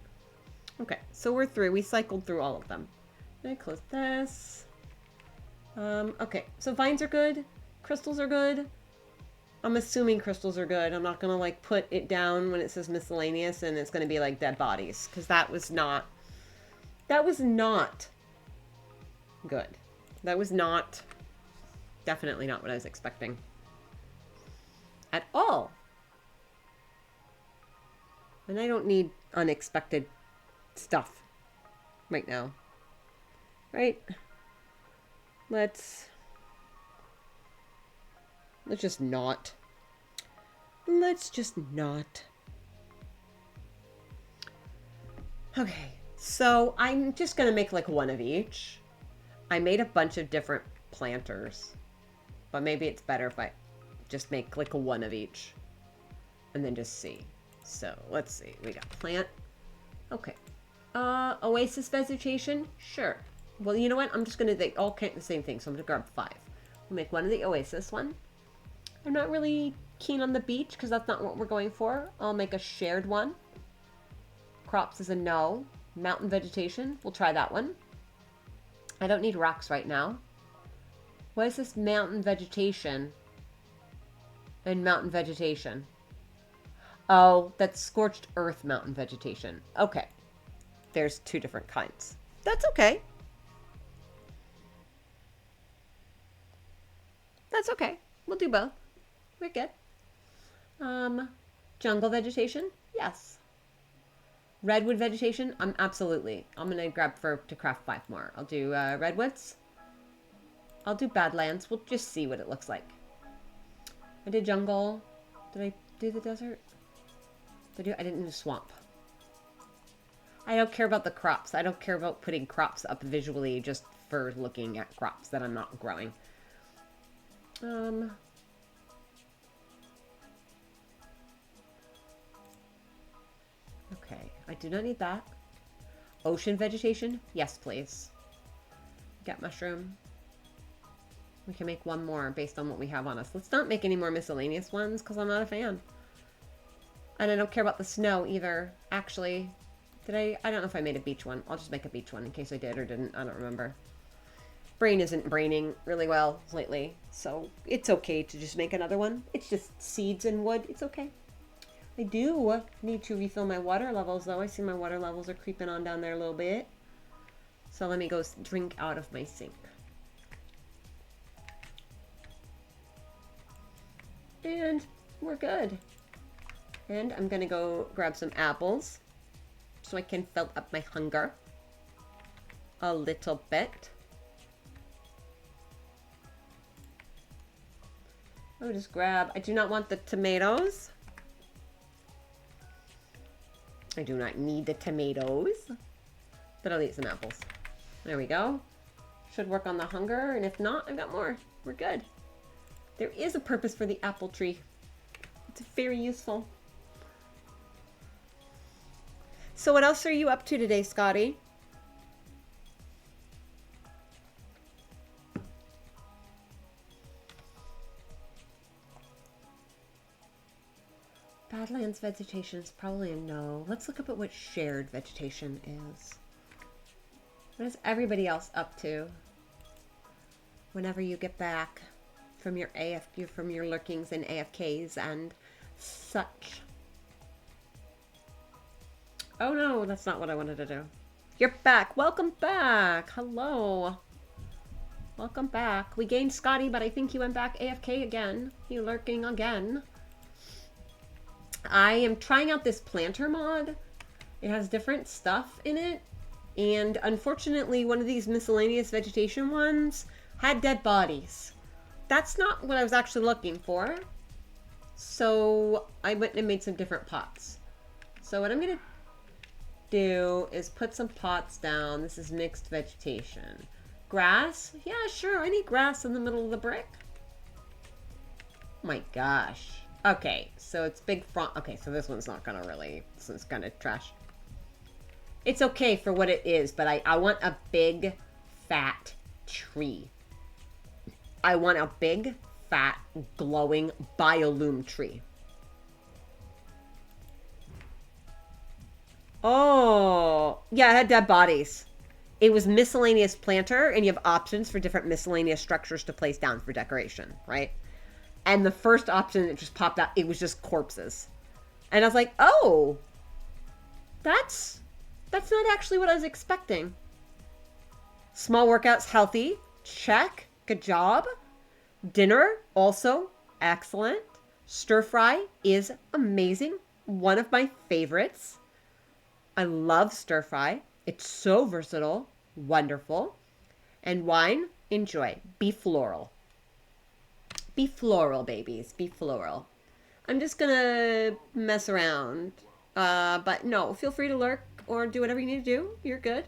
Okay, so we're through. We cycled through all of them. Let me close this. Okay, so vines are good. Crystals are good. I'm assuming crystals are good. I'm not going to like put it down when it says miscellaneous and it's going to be like dead bodies, because that was not good. That was not, definitely not what I was expecting at all. And I don't need unexpected stuff right now. Right? Let's just not. Let's just not. Okay, so I'm just gonna make like one of each. I made a bunch of different planters, but maybe it's better if I just make like one of each and then just see. So let's see, we got plant. Okay. Oasis vegetation? Sure. Well, you know what? I'm just gonna, they all count the same thing, so I'm gonna grab 5. We'll make one of the oasis one. I'm not really keen on the beach because that's not what we're going for. I'll make a shared one. Crops is a no. Mountain vegetation, we'll try that one. I don't need rocks right now. What is this mountain vegetation? And mountain vegetation. Oh, that's scorched earth mountain vegetation. Okay. There's 2 different kinds. That's okay. That's okay. We'll do both. We're good. Jungle vegetation? Yes. Redwood vegetation? Absolutely. I'm gonna grab to craft 5 more. I'll do redwoods. I'll do badlands. We'll just see what it looks like. I did jungle. Did I do the desert? I didn't do swamp. I don't care about the crops. I don't care about putting crops up visually just for looking at crops that I'm not growing. Okay, I do not need that. Ocean vegetation? Yes, please. Get mushroom. We can make one more based on what we have on us. Let's not make any more miscellaneous ones because I'm not a fan. And I don't care about the snow either. Actually, I don't know if I made a beach one. I'll just make a beach one in case I did or didn't. I don't remember. Brain isn't braining really well lately, so it's okay to just make another one. It's just seeds and wood. It's okay. I do need to refill my water levels, though. I see my water levels are creeping on down there a little bit. So let me go drink out of my sink. And we're good. And I'm going to go grab some apples so I can fill up my hunger a little bit. I'll just grab, I do not want the tomatoes. I do not need the tomatoes, but I'll eat some apples. There we go. Should work on the hunger, and if not, I've got more. We're good. There is a purpose for the apple tree. It's very useful. So what else are you up to today, Scotty? Badlands vegetation is probably a no. Let's look up at what shared vegetation is. What is everybody else up to whenever you get back from your from your lurkings and AFKs and such? Oh no, that's not what I wanted to do. You're back. Welcome back. Hello. Welcome back. We gained Scotty, but I think he went back AFK again. He lurking again. I am trying out this planter mod. It has different stuff in it. And unfortunately, one of these miscellaneous vegetation ones had dead bodies. That's not what I was actually looking for. So I went and made some different pots. So what I'm going to do is put some pots down. This is mixed vegetation. Grass? Yeah, sure. I need grass in the middle of the brick. Oh my gosh. Okay, so it's big front. Okay, so this one's not gonna really, this one's kind of trash. It's okay for what it is, but I want a big, fat tree. I want a big, fat, glowing Biolume tree. Oh, yeah, it had dead bodies. It was miscellaneous planter, and you have options for different miscellaneous structures to place down for decoration, right? And the first option that just popped out, it was just corpses. And I was like, oh, that's not actually what I was expecting. Small workouts, healthy. Check. Good job. Dinner, also excellent. Stir fry is amazing. One of my favorites. I love stir fry. It's so versatile. Wonderful. And wine, enjoy. Be floral. Be floral, babies. Be floral. I'm just gonna mess around. But no, feel free to lurk or do whatever you need to do. You're good.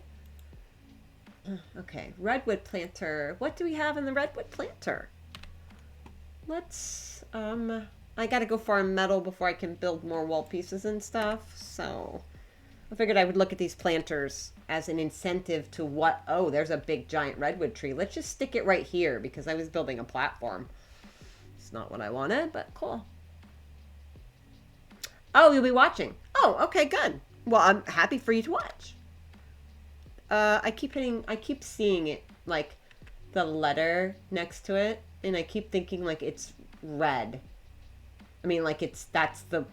Okay, redwood planter. What do we have in the redwood planter? Let's, I gotta go farm metal before I can build more wall pieces and stuff, so I figured I would look at these planters as an incentive to what, oh, there's a big giant redwood tree. Let's just stick it right here because I was building a platform. It's not what I wanted, but cool. Oh, you'll be watching. Oh, okay, good. Well, I'm happy for you to watch. I keep seeing it, like, the letter next to it, and I keep thinking, like, it's red. I mean, like, that's the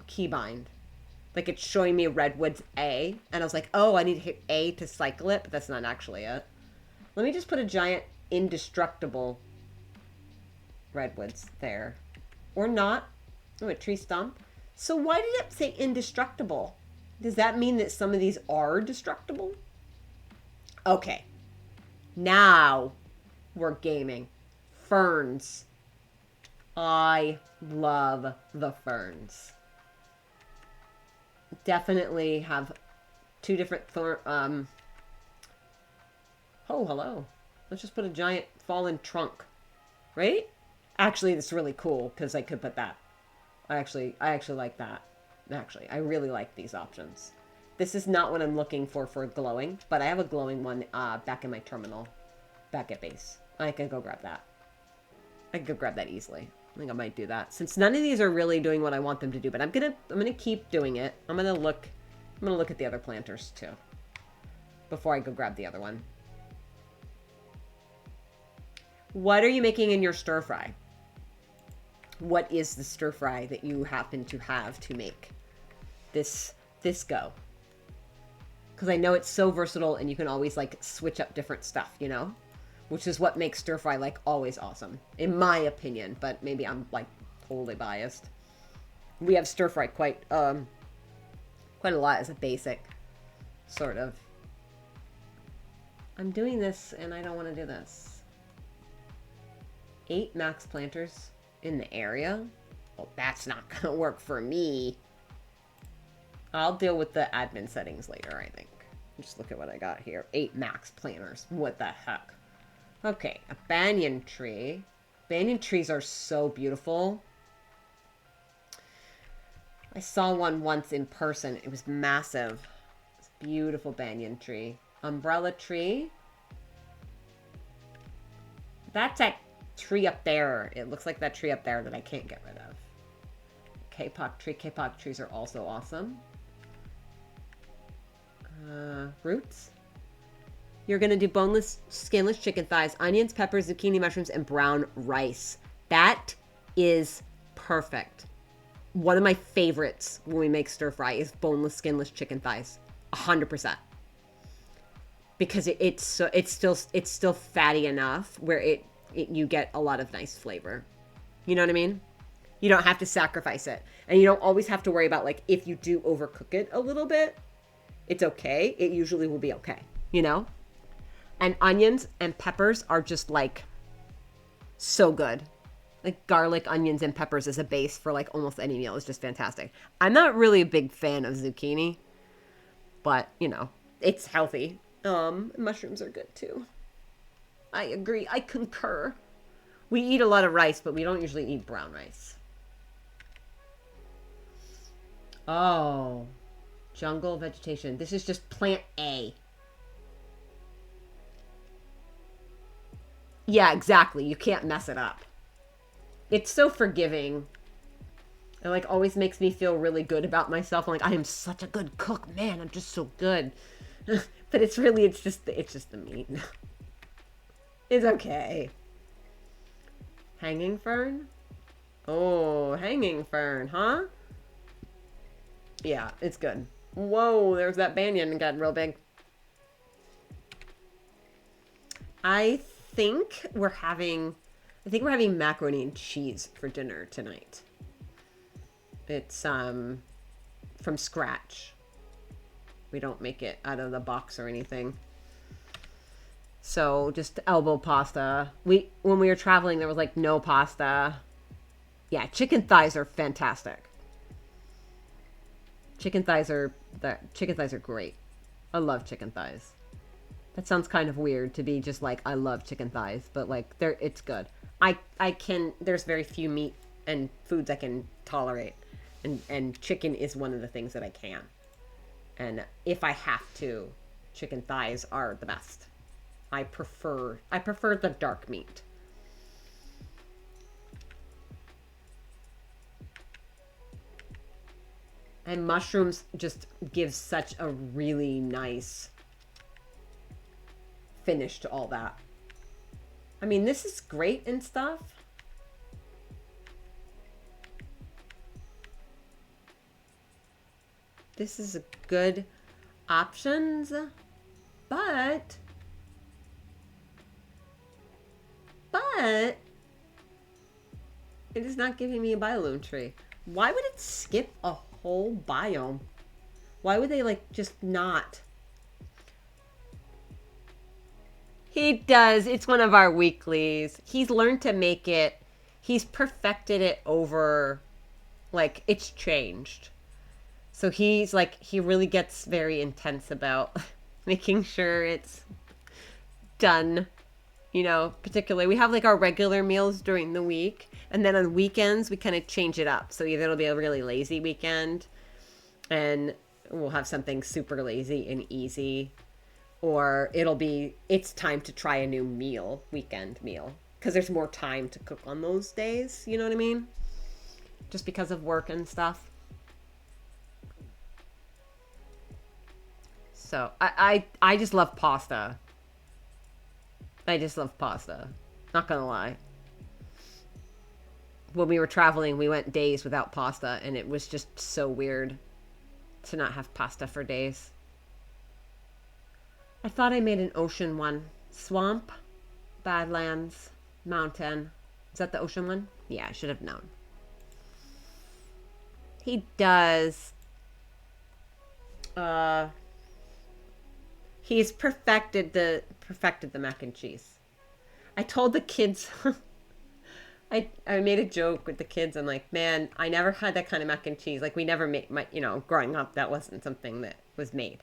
keybind. Like, it's showing me Redwood's A, and I was like, oh, I need to hit A to cycle it, but that's not actually it. Let me just put a giant indestructible Redwoods there. Or not. Oh, a tree stump. So why did it say indestructible? Does that mean that some of these are destructible? Okay. Now we're gaming. Ferns. I love the ferns. Definitely have two different oh, hello. Let's just put a giant fallen trunk. Right? Actually, that's really cool because I could put that. I actually like that. Actually, I really like these options. This is not what I'm looking for glowing, but I have a glowing one back in my terminal, back at base. I can go grab that. I can go grab that easily. I think I might do that since none of these are really doing what I want them to do. But I'm gonna keep doing it. I'm gonna look at the other planters too before I go grab the other one. What are you making in your stir fry? What is the stir fry that you happen to have to make this go? Because I know it's so versatile and you can always like switch up different stuff, you know, which is what makes stir fry like always awesome in my opinion, but maybe I'm like totally biased. We have stir fry quite a lot as a basic sort of. I'm doing this and I don't want to do this. 8 max planters in the area? Well, that's not gonna work for me. I'll deal with the admin settings later, I think. Just look at what I got here. 8 max planters. What the heck? Okay, a banyan tree. Banyan trees are so beautiful. I saw one once in person. It was massive. It's a beautiful banyan tree. Umbrella tree. That's a tree up there. It looks like that tree up there that I can't get rid of. Kapok tree. Kapok trees are also awesome. Roots. You're going to do boneless, skinless chicken thighs, onions, peppers, zucchini, mushrooms, and brown rice. That is perfect. One of my favorites when we make stir fry is boneless, skinless chicken thighs. 100%. Because it's still fatty enough where you get a lot of nice flavor. You know what I mean? You don't have to sacrifice it. And you don't always have to worry about, like, if you do overcook it a little bit, it's okay. It usually will be okay, you know? And onions and peppers are just, like, so good. Like, garlic, onions, and peppers as a base for, like, almost any meal is just fantastic. I'm not really a big fan of zucchini, but, you know, it's healthy. Mushrooms are good, too. I agree. I concur. We eat a lot of rice, but we don't usually eat brown rice. Oh. Jungle vegetation. This is just plant A. Yeah, exactly. You can't mess it up. It's so forgiving. It like always makes me feel really good about myself. I'm like, I am such a good cook, man. I'm just so good. But it's just the meat. It's okay. Hanging fern? Oh, hanging fern, huh? Yeah, it's good. Whoa, there's that banyan got real big. I think we're having macaroni and cheese for dinner tonight. It's from scratch. We don't make it out of the box or anything. So just elbow pasta. When we were traveling, there was like no pasta. Yeah, chicken thighs are fantastic. Chicken thighs are great. I love chicken thighs. That sounds kind of weird to be just like I love chicken thighs, but like it's good. There's very few meat and foods I can tolerate. And chicken is one of the things that I can. And if I have to, chicken thighs are the best. I prefer the dark meat. And mushrooms just give such a really nice finish to all that. I mean, this is great and stuff. This is a good options, but it is not giving me a bioloom tree. Why would it skip a whole biome? Why would they like just not? He does. It's one of our weeklies. He's learned to make it. He's perfected it over, like, it's changed. So he's like, he really gets very intense about making sure it's done. You know, particularly, we have like our regular meals during the week. And then on weekends, we kind of change it up. So either it'll be a really lazy weekend and we'll have something super lazy and easy. Or it's time to try a new weekend meal. Because there's more time to cook on those days. You know what I mean? Just because of work and stuff. So I just love pasta. I just love pasta. Not gonna lie. When we were traveling, we went days without pasta, and it was just so weird to not have pasta for days. I thought I made an ocean one. Swamp, Badlands, Mountain. Is that the ocean one? Yeah, I should have known. He does. He's perfected the mac and cheese. I told the kids I made a joke with the kids. I'm like, man, I never had that kind of mac and cheese. Like we never made growing up, that wasn't something that was made.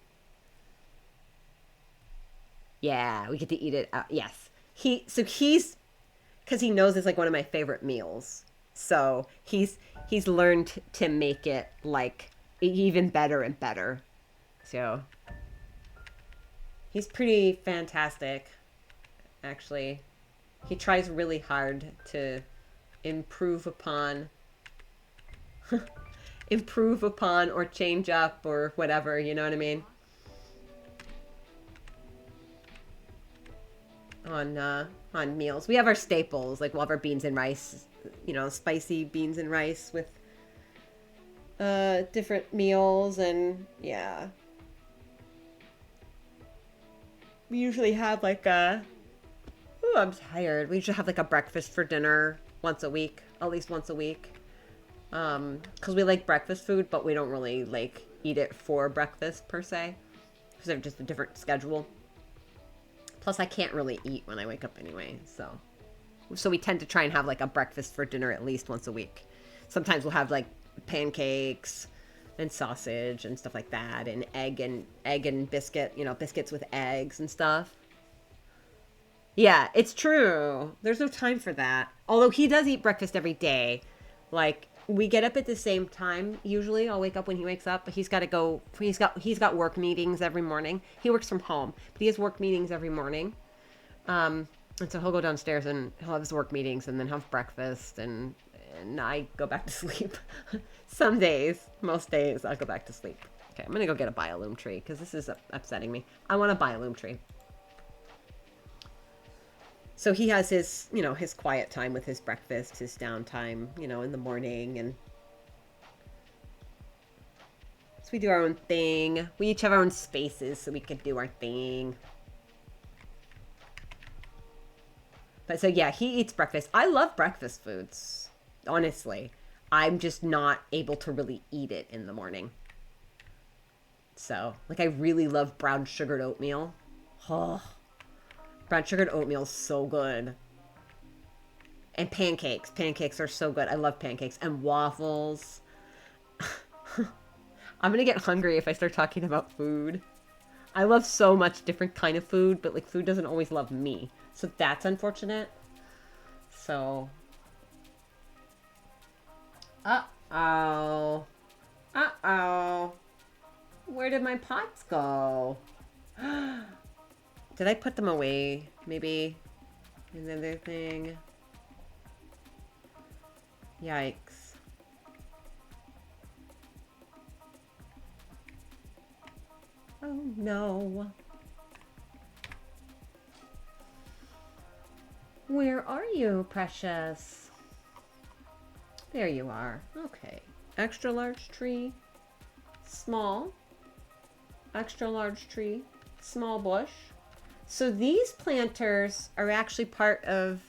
Yeah, we get to eat it. Yes. He's because he knows it's like one of my favorite meals. So he's learned to make it like even better and better. So he's pretty fantastic, actually. He tries really hard to improve upon or change up or whatever, you know what I mean? On meals. We have our staples, like we'll have our beans and rice, spicy beans and rice with different meals, and yeah. We usually have like I'm tired. We usually have like a breakfast for dinner once a week, at least once a week. Because we like breakfast food, but we don't really like eat it for breakfast per se. Because they have just a different schedule. Plus, I can't really eat when I wake up anyway, so we tend to try and have like a breakfast for dinner at least once a week. Sometimes we'll have like pancakes and sausage and stuff like that, and egg and biscuit, biscuits with eggs and stuff. Yeah, it's true. There's no time for that. Although he does eat breakfast every day. Like we get up at the same time. Usually I'll wake up when he wakes up, but he's got to go. He's got work meetings every morning. He works from home, but he has work meetings every morning. And so he'll go downstairs and he'll have his work meetings and then have breakfast and I go back to sleep. Some days, most days, I'll go back to sleep. Okay, I'm going to go get a Bioloom tree because this is upsetting me. I want a Bioloom tree. So he has his, his quiet time with his breakfast, his downtime, in the morning. And so we do our own thing. We each have our own spaces so we can do our thing. But so yeah, he eats breakfast. I love breakfast foods, honestly. I'm just not able to really eat it in the morning. So, like, I really love brown sugared oatmeal. Oh, brown sugared oatmeal is so good. And pancakes. Pancakes are so good. I love pancakes. And waffles. I'm gonna get hungry if I start talking about food. I love so much different kind of food, but, like, food doesn't always love me. So that's unfortunate. So. Uh-oh. Uh-oh. Where did my pots go? Did I put them away? Maybe. Another thing. Yikes. Oh no. Where are you, precious? There you are. Okay. Extra large tree. Small. Extra large tree. Small bush. So these planters are actually part of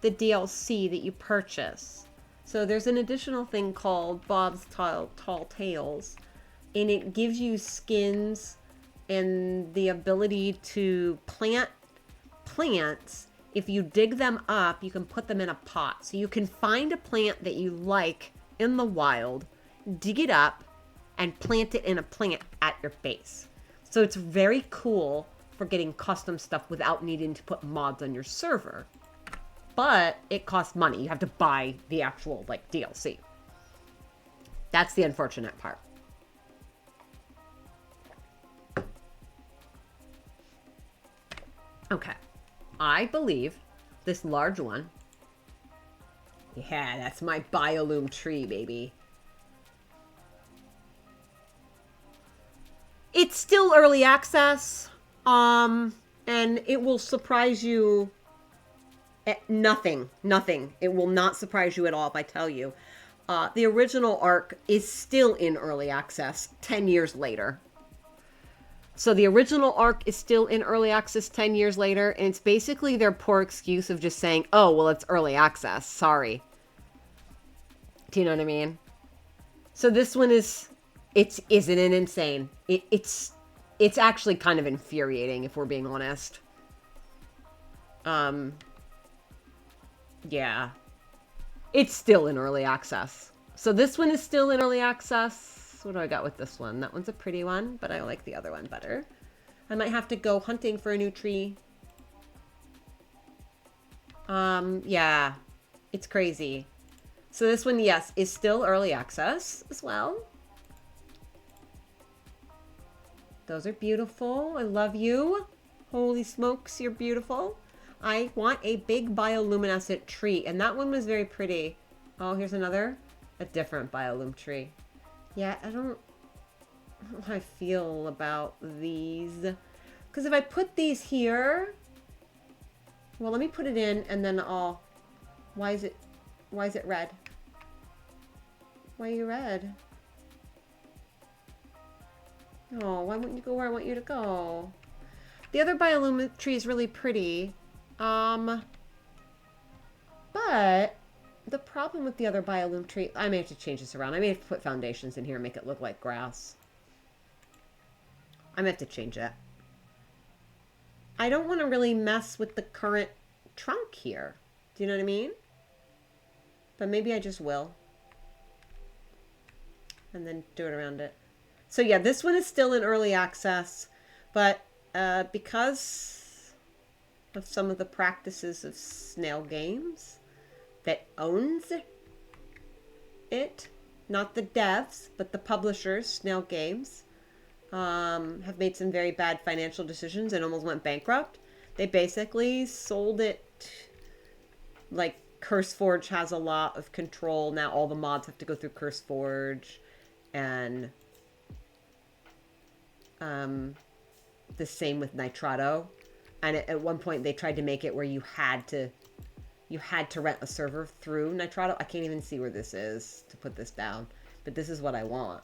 the DLC that you purchase. So there's an additional thing called Bob's Tall Tales. And it gives you skins and the ability to plant plants. If you dig them up, you can put them in a pot. So you can find a plant that you like in the wild, dig it up, and plant it in a plant at your base. So it's very cool for getting custom stuff without needing to put mods on your server. But it costs money. You have to buy the actual, like, DLC. That's the unfortunate part. Okay. I believe this large one. Yeah, that's my Bioloom tree, baby. It's still early access. And it will surprise you at nothing. It will not surprise you at all if I tell you. The original Ark is still in early access 10 years later. So the original Ark is still in early access 10 years later, and it's basically their poor excuse of just saying, oh, well, it's early access. Sorry. Do you know what I mean? So this one isn't it insane? It's actually kind of infuriating, if we're being honest. Yeah. It's still in early access. So this one is still in early access. What do I got with this one? That one's a pretty one, but I like the other one better. I might have to go hunting for a new tree. Yeah. It's crazy. So this one, yes, is still early access as well. Those are beautiful. I love you. Holy smokes, you're beautiful. I want a big bioluminescent tree, and that one was very pretty. Oh, here's another. A different Bioloom tree. Yeah, I don't know how I feel about these. Because if I put these here... Well, let me put it in, and then I'll... Why is it red? Why are you red? Oh, why wouldn't you go where I want you to go? The other Bioloom tree is really pretty. But the problem with the other Bioloom tree... I may have to change this around. I may have to put foundations in here and make it look like grass. I may have to change it. I don't want to really mess with the current trunk here. Do you know what I mean? But maybe I just will. And then do it around it. So yeah, this one is still in early access. But because of some of the practices of Snail Games that owns it. Not the devs, but the publishers, Snail Games, have made some very bad financial decisions and almost went bankrupt. They basically sold it. Like, CurseForge has a lot of control. Now all the mods have to go through CurseForge. And the same with Nitrado. And at one point they tried to make it where you had to rent a server through Nitrado. I can't even see where this is to put this down, but this is what I want.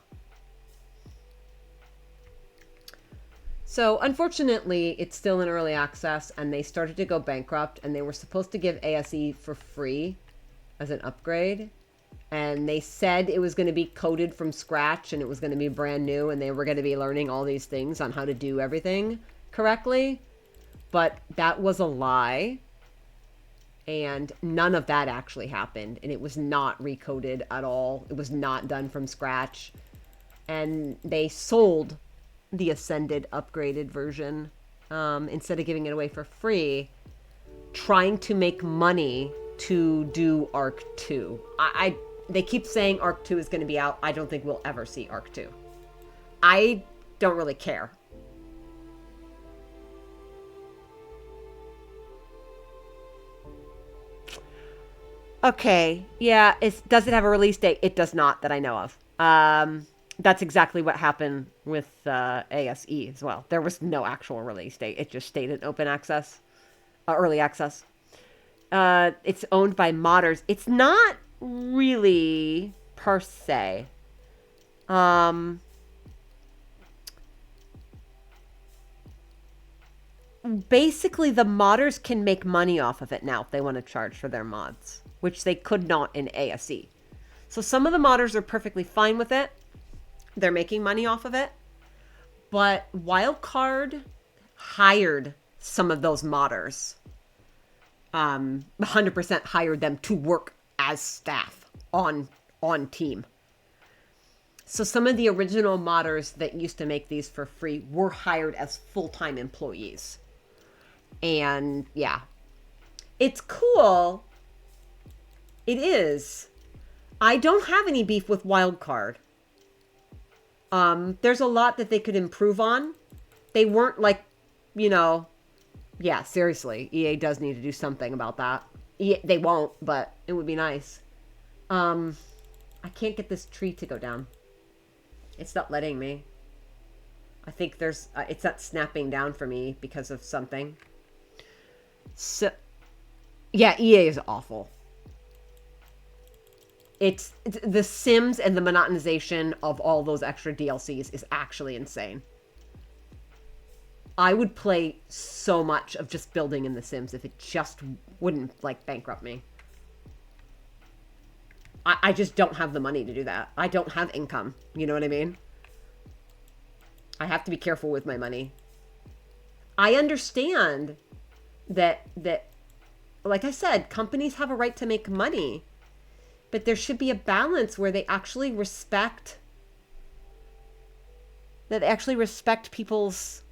So unfortunately, it's still in early access, and they started to go bankrupt, and they were supposed to give ASE for free as an upgrade. And they said it was going to be coded from scratch, and it was going to be brand new, and they were going to be learning all these things on how to do everything correctly. But that was a lie. And none of that actually happened. And it was not recoded at all. It was not done from scratch. And they sold the Ascended upgraded version instead of giving it away for free, trying to make money to do Arc 2. They keep saying Arc 2 is going to be out. I don't think we'll ever see Arc 2. I don't really care. Okay, yeah, does it have a release date? It does not, that I know of. That's exactly what happened with ASE as well. There was no actual release date. It just stayed in open access, early access. It's owned by modders. It's not really per se. Basically, the modders can make money off of it now if they want to charge for their mods, which they could not in ASE. So some of the modders are perfectly fine with it. They're making money off of it. But Wildcard hired some of those modders. 100% hired them to work as staff on team. So some of the original modders that used to make these for free were hired as full-time employees. And yeah, it's cool. It is. I don't have any beef with Wildcard. There's a lot that they could improve on. They weren't like, yeah, seriously, EA does need to do something about that. They won't, but it would be nice. I can't get this tree to go down. It's not letting me. I think it's not snapping down for me because of something. So, yeah, EA is awful. It's the Sims and the monotonization of all those extra DLCs is actually insane. I would play so much of just building in the Sims if it just wouldn't, bankrupt me. I just don't have the money to do that. I don't have income. You know what I mean? I have to be careful with my money. I understand that, like I said, companies have a right to make money. But there should be a balance where they actually respect... that they actually respect people's...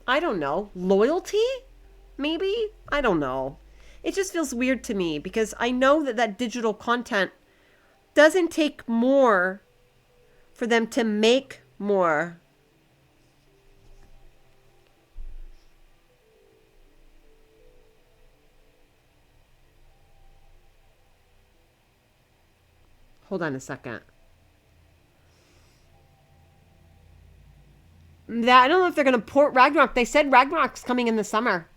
I don't know, loyalty? Maybe? I don't know. It just feels weird to me because I know that digital content doesn't take more for them to make more. Hold on a second. I don't know if they're going to port Ragnarok. They said Ragnarok's coming in the summer.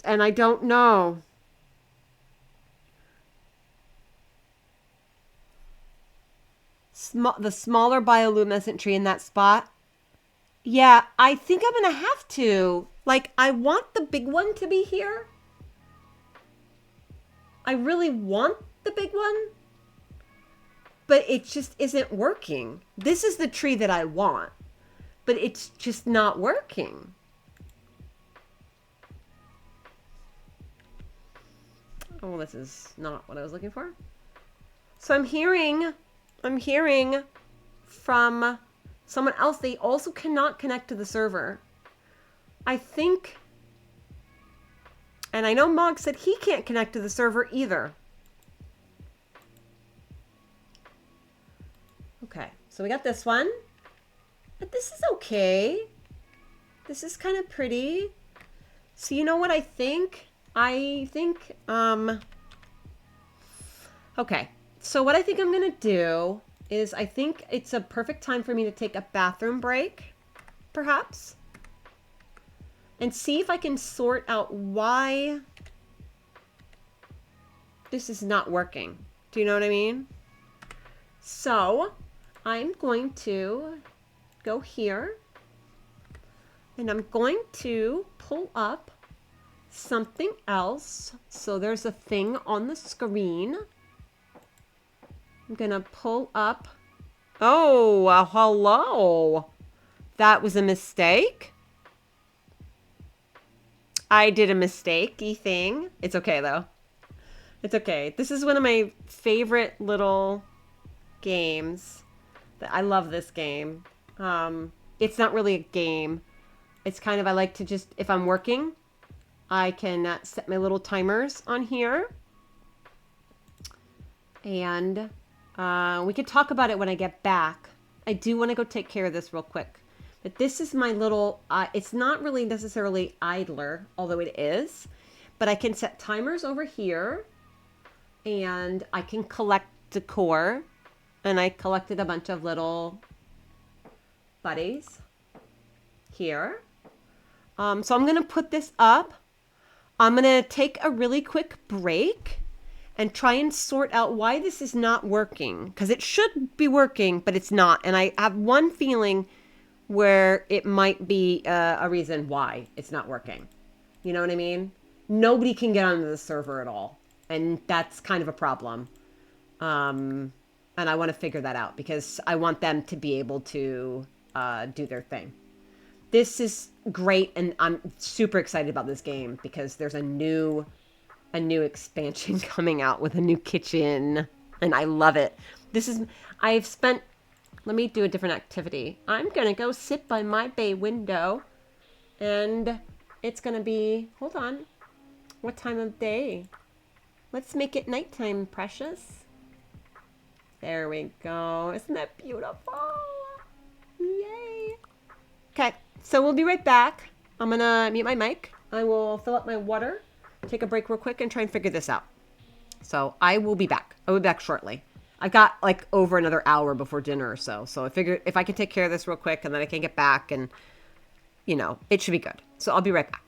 And I don't know. The smaller bioluminescent tree in that spot. Yeah, I think I'm going to have to. I want the big one to be here. I really want the big one. But it just isn't working. This is the tree that I want. But it's just not working. Oh, this is not what I was looking for. So I'm hearing I'm hearing from someone else. They also cannot connect to the server. I think, and I know Mog said he can't connect to the server either. Okay, so we got this one. But this is okay. This is kind of pretty. So you know what I think? Okay. So what I think I'm going to do is I think it's a perfect time for me to take a bathroom break, perhaps. And see if I can sort out why this is not working. Do you know what I mean? So I'm going to go here and I'm going to pull up something else. So there's a thing on the screen. I'm gonna pull up. Oh, hello. That was a mistake. I did a mistakey thing. It's okay though. It's okay. This is one of my favorite little games. I love this game. It's not really a game. It's kind of, I like to just, if I'm working, I can set my little timers on here. And we can talk about it when I get back. I do want to go take care of this real quick. But this is my little, it's not really necessarily idler, although it is. But I can set timers over here. And I can collect decor. And I collected a bunch of little buddies here. So I'm going to put this up. I'm going to take a really quick break and try and sort out why this is not working. Because it should be working, but it's not. And I have one feeling where it might be a reason why it's not working. You know what I mean? Nobody can get onto the server at all. And that's kind of a problem. And I want to figure that out because I want them to be able to do their thing. This is great, and I'm super excited about this game because there's a new expansion coming out with a new kitchen, and I love it. Let me do a different activity. I'm gonna go sit by my bay window, and it's gonna be, hold on, what time of day? Let's make it nighttime, precious. There we go. Isn't that beautiful? Yay. Okay, so we'll be right back. I'm gonna mute my mic. I will fill up my water, take a break real quick, and try and figure this out. So I will be back. I will be back shortly. I've got like over another hour before dinner or so. So I figured if I can take care of this real quick and then I can get back and, you know, it should be good. So I'll be right back.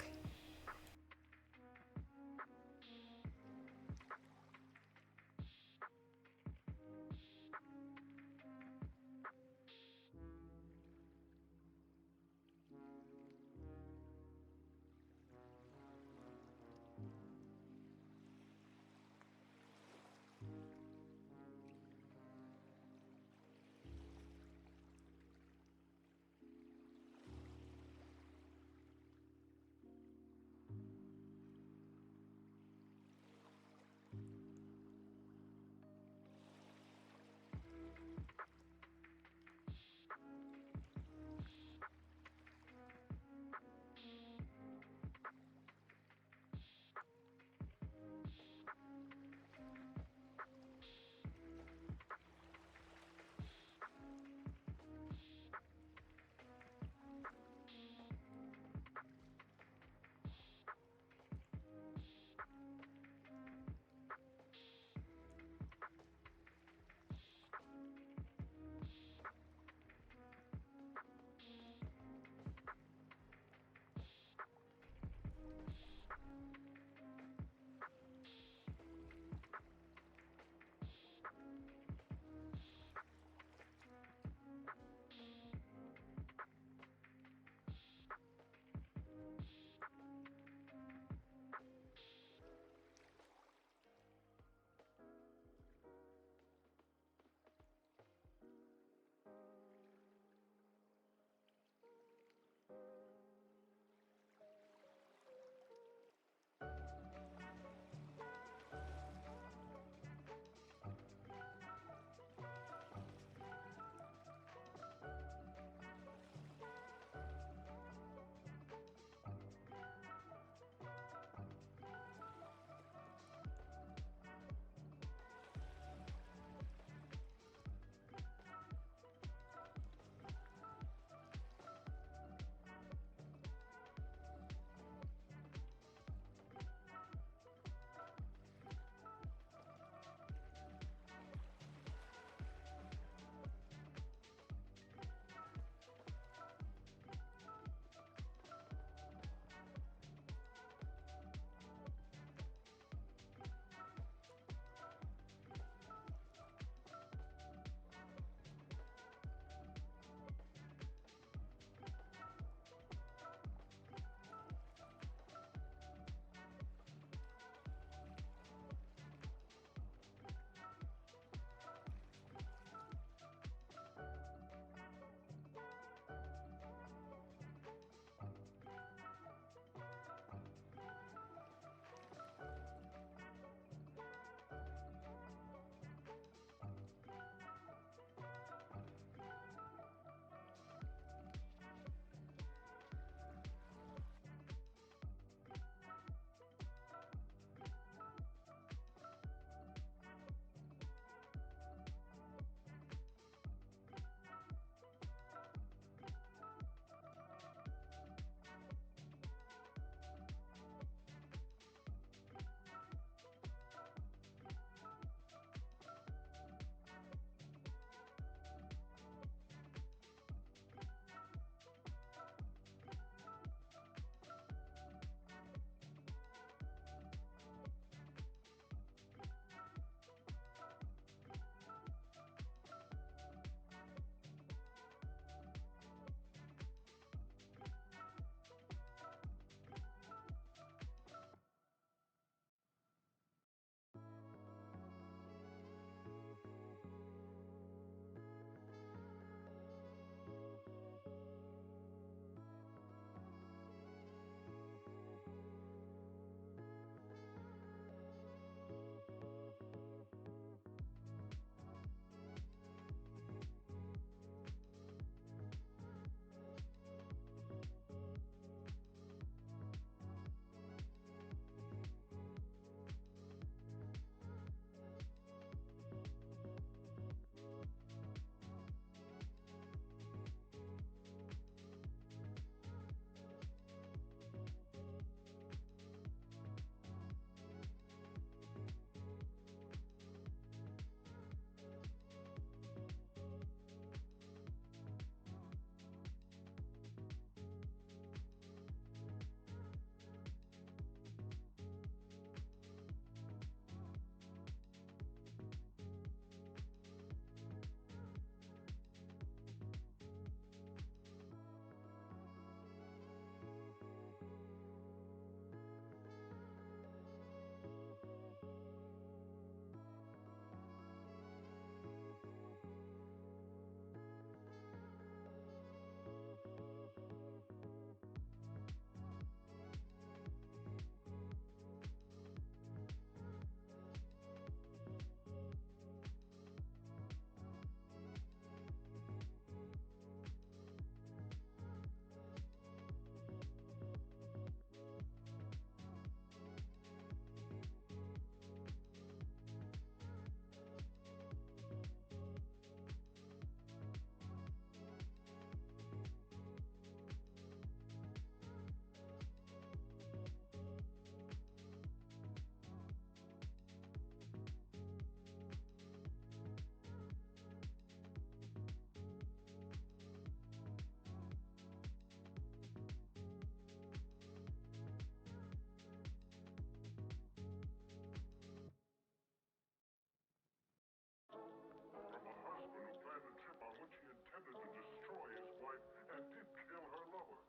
did kill her lover.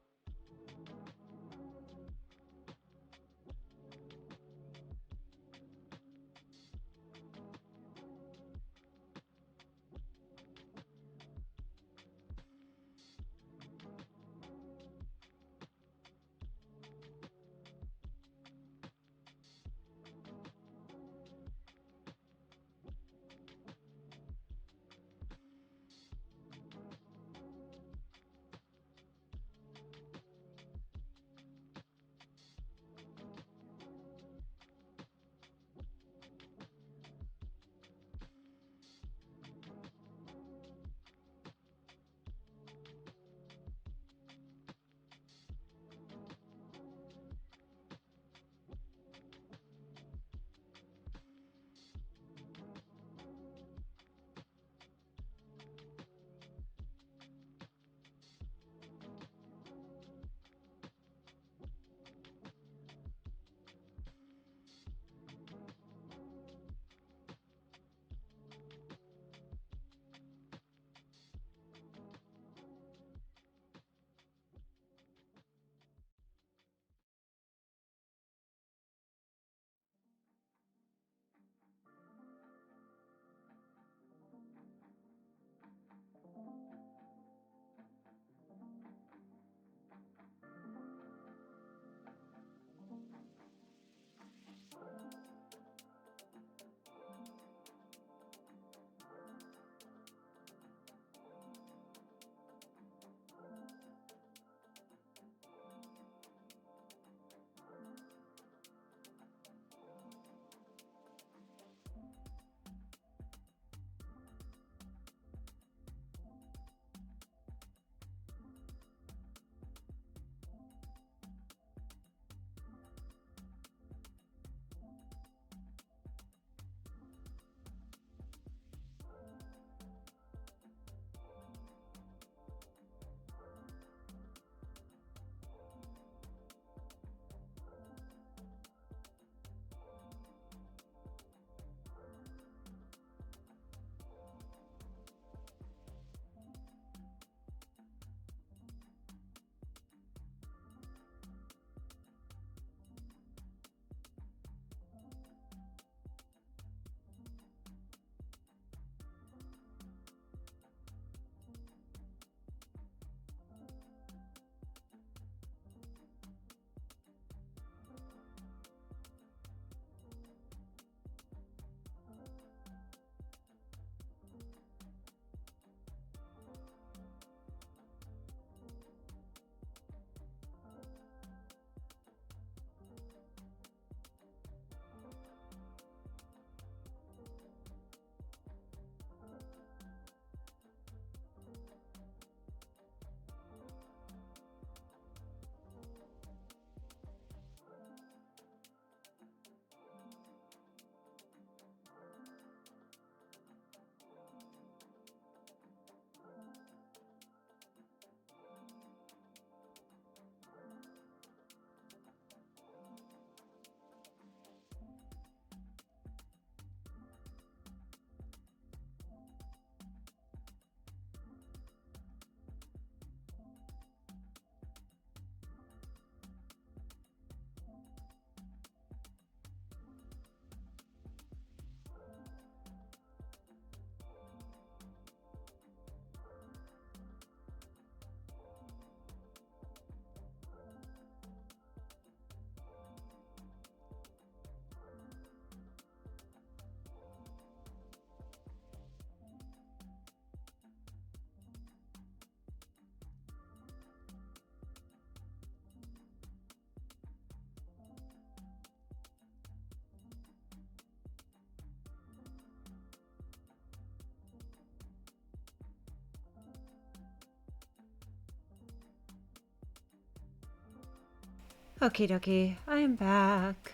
Okie dokie, I am back.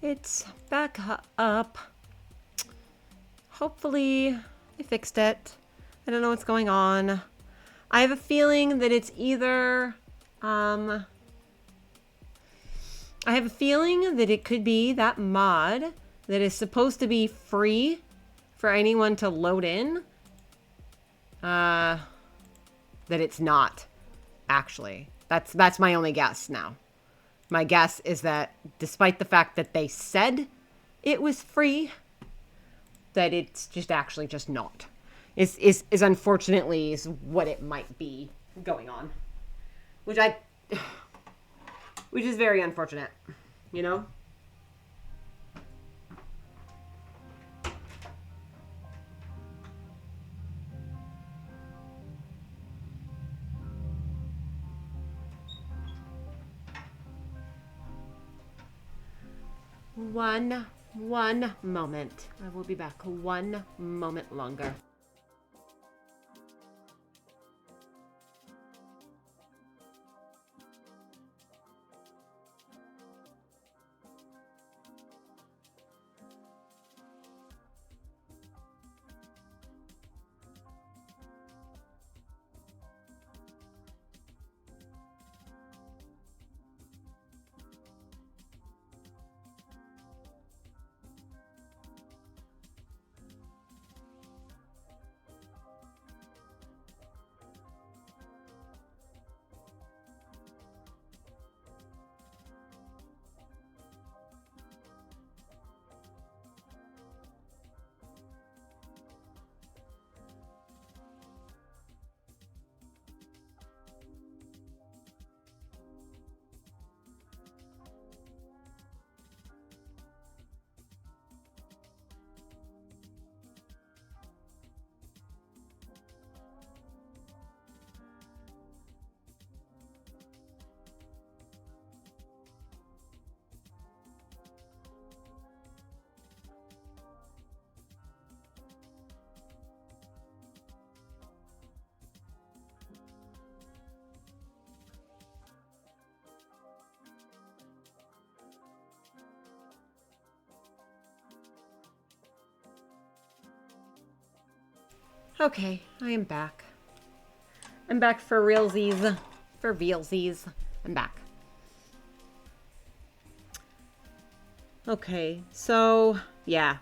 It's back up. Hopefully, I fixed it. I don't know what's going on. I have a feeling that it's either, I have a feeling that it could be that mod that is supposed to be free for anyone to load in. That it's not. actually. That's my only guess now. My guess is that despite the fact that they said it was free, that it's just actually just not. Is unfortunately is what it might be going on. Which is very unfortunate, you know? One moment. I will be back 1 moment longer. Okay, I am back. I'm back for realsies. For realsies. I'm back. Okay, so, yeah.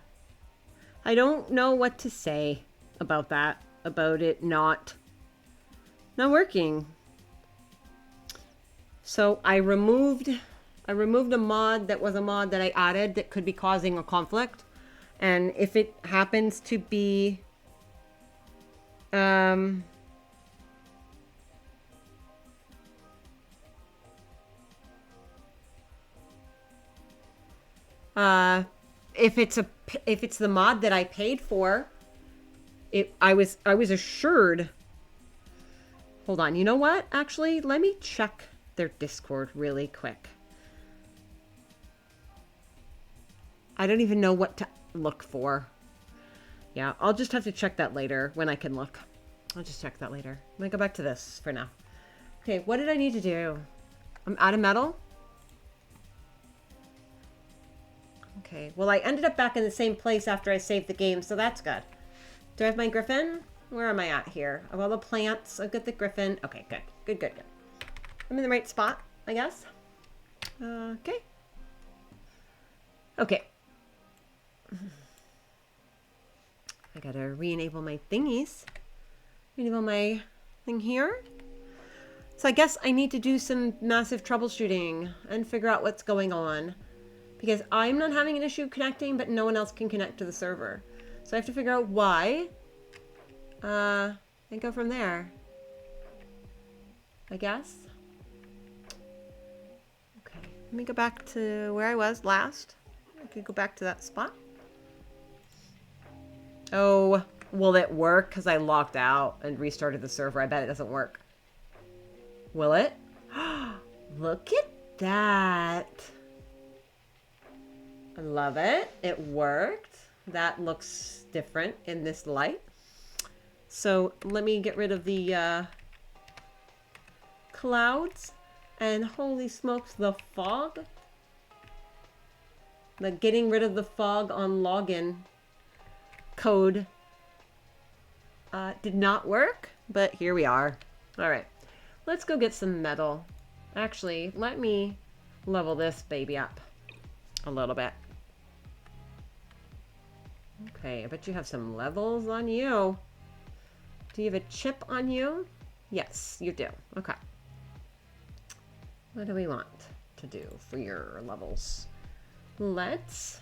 I don't know what to say about that. About it not working. So I removed a mod that was a mod that I added that could be causing a conflict. And if it happens to be if it's the mod that I paid for, I was assured. Hold on, you know what? Actually, let me check their Discord really quick. I don't even know what to look for. Yeah, I'll just have to check that later when I can look. I'll just check that later. I'm gonna go back to this for now. Okay, what did I need to do? I'm out of metal. Okay, well, I ended up back in the same place after I saved the game, so that's good. Do I have my griffin? Where am I at here? Of all the plants, I've got the griffin. Okay, good. Good. I'm in the right spot, I guess. Okay. Okay. I gotta re-enable my thingies. Re-enable my thing here. So I guess I need to do some massive troubleshooting and figure out what's going on. Because I'm not having an issue connecting, but no one else can connect to the server. So I have to figure out why. And go from there. I guess. Okay, let me go back to where I was last. I could go back to that spot. Oh, will it work? Because I logged out and restarted the server. I bet it doesn't work. Will it? Look at that. I love it. It worked. That looks different in this light. So let me get rid of the clouds. And holy smokes, the fog. The getting rid of the fog on login code did not work, but here we are. All right, let's go get some metal. Actually, let me level this baby up a little bit. Okay, I bet you have some levels on you. Do you have a chip on you? Yes, you do. Okay. What do we want to do for your levels? Let's...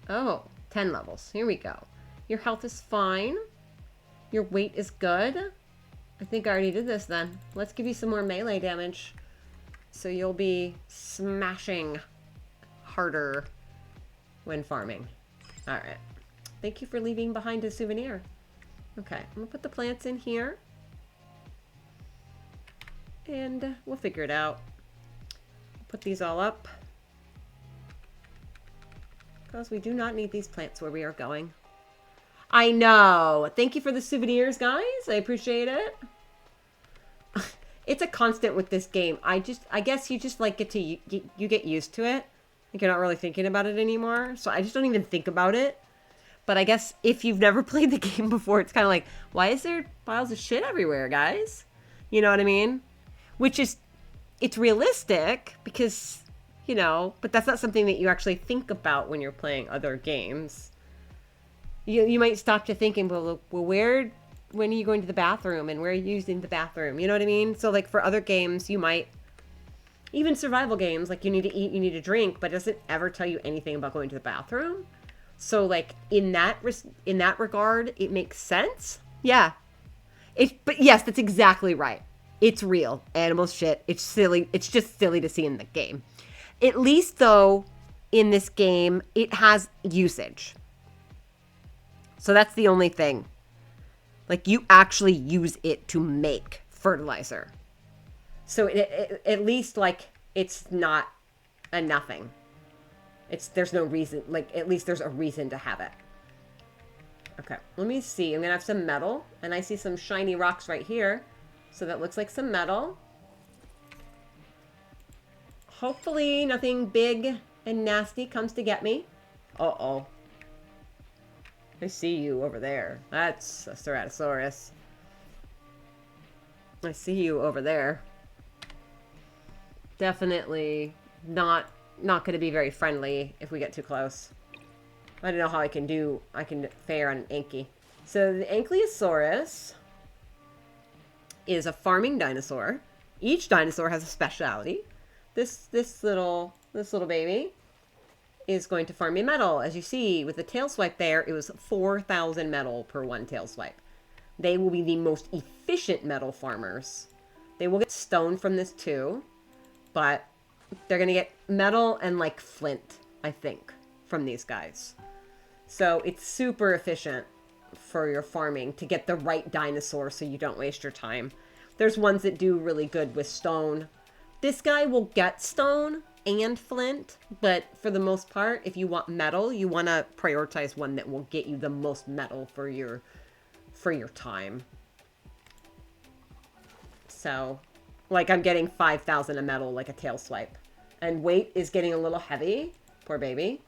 Oh, 10 levels. Here we go. Your health is fine. Your weight is good. I think I already did this then. Let's give you some more melee damage. So you'll be smashing harder when farming. Alright. Thank you for leaving behind a souvenir. Okay, I'm gonna put the plants in here. And we'll figure it out. Put these all up. Because we do not need these plants where we are going. I know! Thank you for the souvenirs, guys. I appreciate it. It's a constant with this game. I guess you just like get to, you get used to it. Like you're not really thinking about it anymore. So I just don't even think about it. But I guess if you've never played the game before, it's kind of like, why is there piles of shit everywhere, guys? You know what I mean? Which is, it's realistic because, you know, but that's not something that you actually think about when you're playing other games. You might stop to thinking, well, where, when are you going to the bathroom and where are you using the bathroom? You know what I mean? So like for other games, you might, even survival games, like you need to eat, you need to drink, but it doesn't ever tell you anything about going to the bathroom. So like in that regard, it makes sense. Yeah. But yes, that's exactly right. It's real. Animal shit. It's silly. It's just silly to see in the game. At least though, in this game, it has usage. So that's the only thing. Like you actually use it to make fertilizer. So at least like it's not a nothing. There's no reason, like at least there's a reason to have it. Okay, let me see. I'm gonna have some metal and I see some shiny rocks right here. So that looks like some metal. Hopefully nothing big and nasty comes to get me. Uh-oh. I see you over there. That's a Ceratosaurus. I see you over there. Definitely not going to be very friendly if we get too close. I don't know how I can fare on an Anky. So the Ankylosaurus is a farming dinosaur. Each dinosaur has a speciality. This little baby is going to farm me metal. As you see, with the tail swipe there, it was 4,000 metal per one tail swipe. They will be the most efficient metal farmers. They will get stone from this too, but they're going to get metal and like flint, I think, from these guys. So it's super efficient for your farming to get the right dinosaur so you don't waste your time. There's ones that do really good with stone. This guy will get stone and flint, but for the most part, if you want metal, you want to prioritize one that will get you the most metal for your time. So, like I'm getting 5,000 of metal like a tail swipe. And weight is getting a little heavy. Poor baby.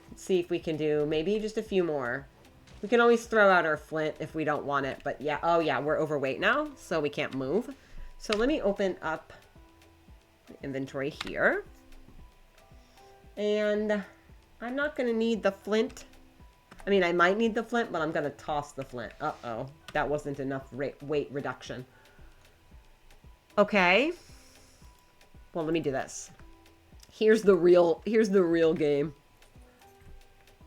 Let's see if we can do maybe just a few more. We can always throw out our flint if we don't want it, but yeah, oh yeah, we're overweight now, so we can't move. So let me open up inventory here. And I'm not going to need the flint. I mean, I might need the flint, but I'm going to toss the flint. Uh-oh. That wasn't enough weight reduction. Okay. Well, let me do this. Here's the real game.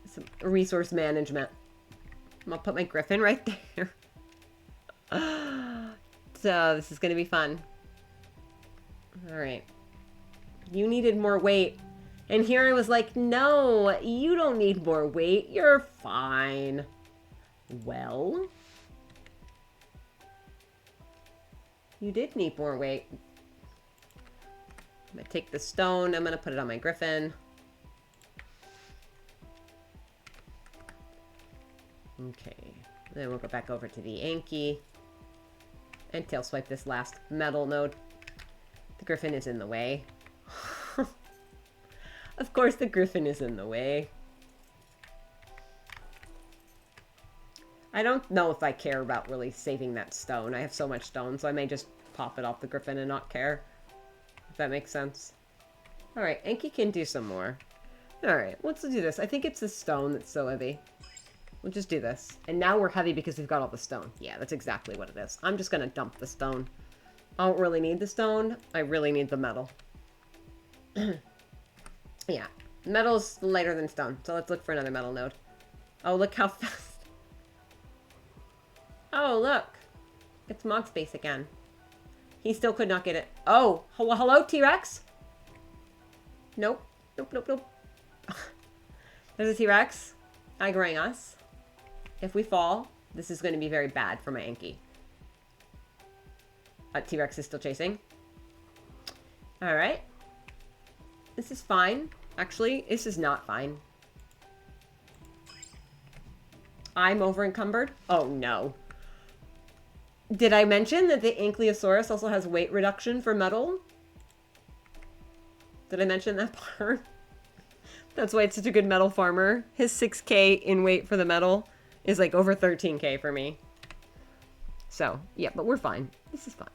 Some resource management. I'm going to put my griffin right there. So this is going to be fun. All right. You needed more weight. And here I was like, no, you don't need more weight. You're fine. Well, you did need more weight. I'm going to take the stone. I'm going to put it on my griffin. Okay. Then we'll go back over to the Anky. And tail swipe this last metal node. The griffin is in the way. Of course the griffin is in the way. I don't know if I care about really saving that stone. I have so much stone, so I may just pop it off the griffin and not care. If that makes sense. Alright, Anky can do some more. Alright, let's do this. I think it's the stone that's so heavy. We'll just do this. And now we're heavy because we've got all the stone. Yeah, that's exactly what it is. I'm just going to dump the stone. I don't really need the stone. I really need the metal. Yeah. Metal's lighter than stone, so let's look for another metal node. Oh, look how fast. Oh, look. It's Mog Space again. He still could not get it. Oh, hello, T-Rex? Nope. Nope, nope, nope. There's a T-Rex aggroing us. If we fall, this is going to be very bad for my Anki. T-Rex is still chasing. Alright. This is fine. Actually, this is not fine. I'm over encumbered. Oh, no. Did I mention that the Ankylosaurus also has weight reduction for metal? Did I mention that part? That's why it's such a good metal farmer. His 6k in weight for the metal is like over 13k for me. So, yeah, but we're fine. This is fine.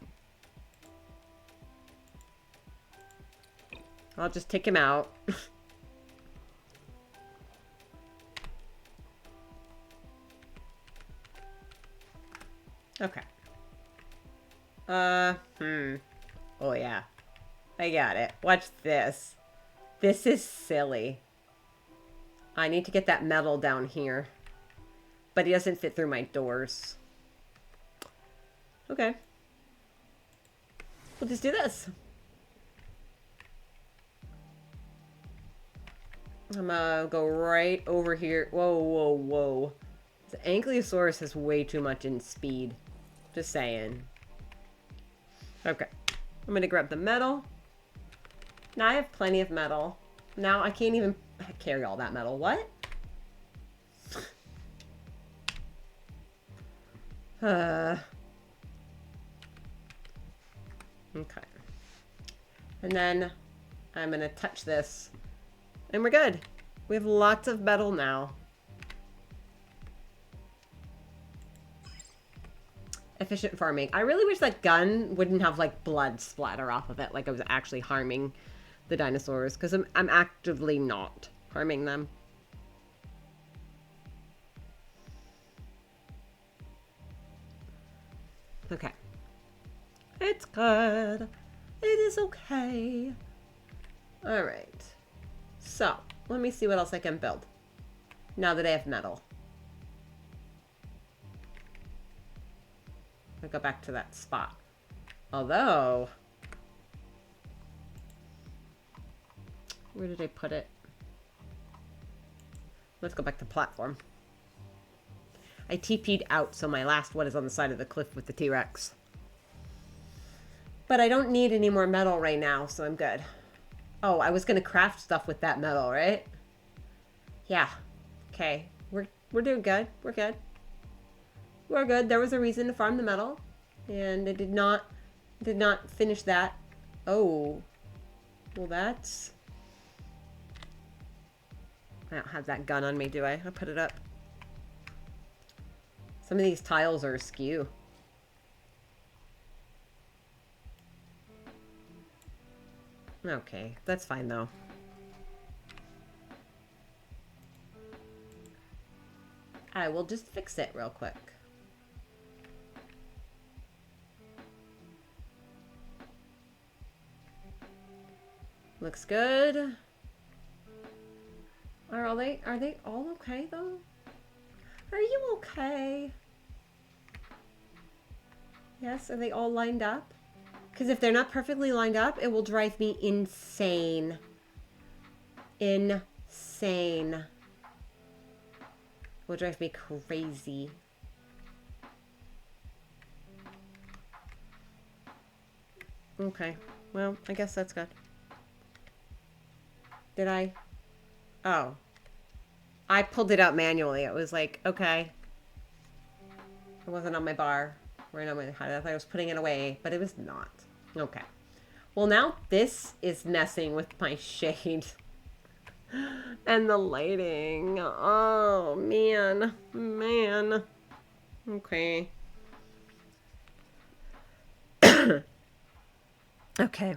I'll just take him out. Okay. Oh, yeah. I got it. Watch this. This is silly. I need to get that metal down here. But he doesn't fit through my doors. Okay. We'll just do this. I'm gonna go right over here. Whoa, whoa, whoa. The Ankylosaurus has way too much in speed. Just saying. Okay. I'm gonna grab the metal. Now I have plenty of metal. Now I can't even carry all that metal. What? Okay. And then I'm gonna touch this. And we're good. We have lots of metal now. Efficient farming. I really wish that gun wouldn't have like blood splatter off of it, like I was actually harming the dinosaurs, because I'm actively not harming them. Okay. It's good. It is okay. Alright. So, let me see what else I can build. Now that I have metal. I'll go back to that spot. Although... where did I put it? Let's go back to platform. I TP'd out, so my last one is on the side of the cliff with the T-Rex. But I don't need any more metal right now, so I'm good. Oh, I was gonna craft stuff with that metal, right? Yeah. Okay. We're doing good. We're good. We're good. There was a reason to farm the metal. And I did not finish that. Oh. Well, that's... I don't have that gun on me, do I? I'll put it up. Some of these tiles are askew. Okay, that's fine though. I will just fix it real quick. Looks good. Are they all okay though? Are you okay? Yes, are they all lined up? Because if they're not perfectly lined up, it will drive me insane. Insane. It will drive me crazy. Okay. Well, I guess that's good. Did I? Oh. I pulled it out manually. It was like, okay. It wasn't on my bar. Right on my head. I thought I was putting it away, but it was not. Okay. Well, now this is messing with my shade. And the lighting. Oh, man. Man. Okay. Okay.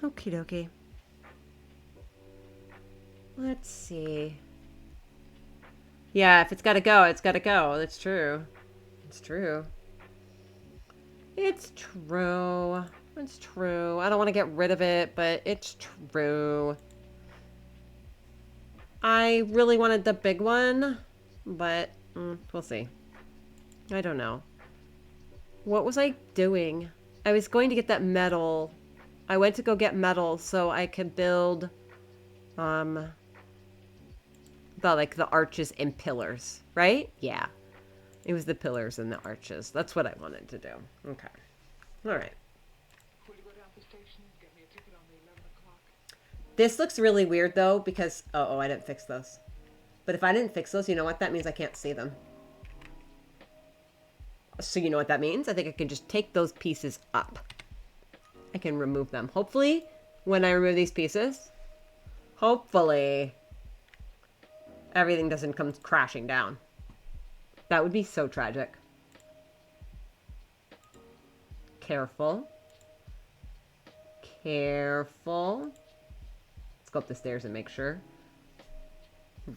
Okie dokie. Let's see. Yeah, if it's gotta go, it's gotta go. That's true. It's true. It's true. It's true. I don't want to get rid of it, but it's true. I really wanted the big one, but we'll see. I don't know. What was I doing? I was going to get that metal. I went to go get metal so I could build the arches and pillars, right? Yeah. It was the pillars and the arches. That's what I wanted to do. Okay. All right. Will you go down to the station and get me a ticket on the 11 o'clock? This looks really weird though because I didn't fix those. But if I didn't fix those, you know what that means? I can't see them. So you know what that means? I think I can just take those pieces up. I can remove them. Hopefully, when I remove these pieces, hopefully everything doesn't come crashing down. That would be so tragic. Careful. Careful. Let's go up the stairs and make sure.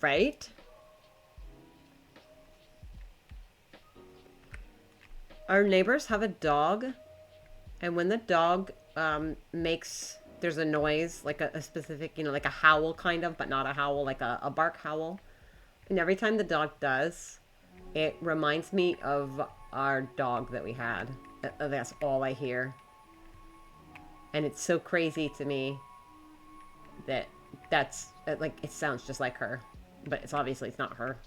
Right? Our neighbors have a dog. And when the dog there's a noise, like a specific, like a howl kind of, but not a howl, like a bark howl. And every time the dog does, it reminds me of our dog that we had. That's all I hear. And it's so crazy to me that's like, it sounds just like her. But it's not her,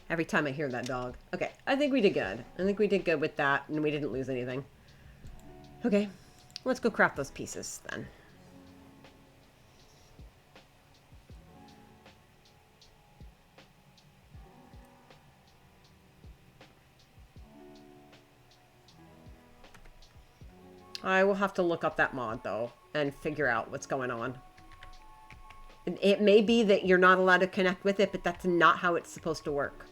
Every time I hear that dog. Okay, I think we did good. I think we did good with that, and we didn't lose anything. Okay, let's go craft those pieces then. I will have to look up that mod, though, and figure out what's going on. It may be that you're not allowed to connect with it, but that's not how it's supposed to work.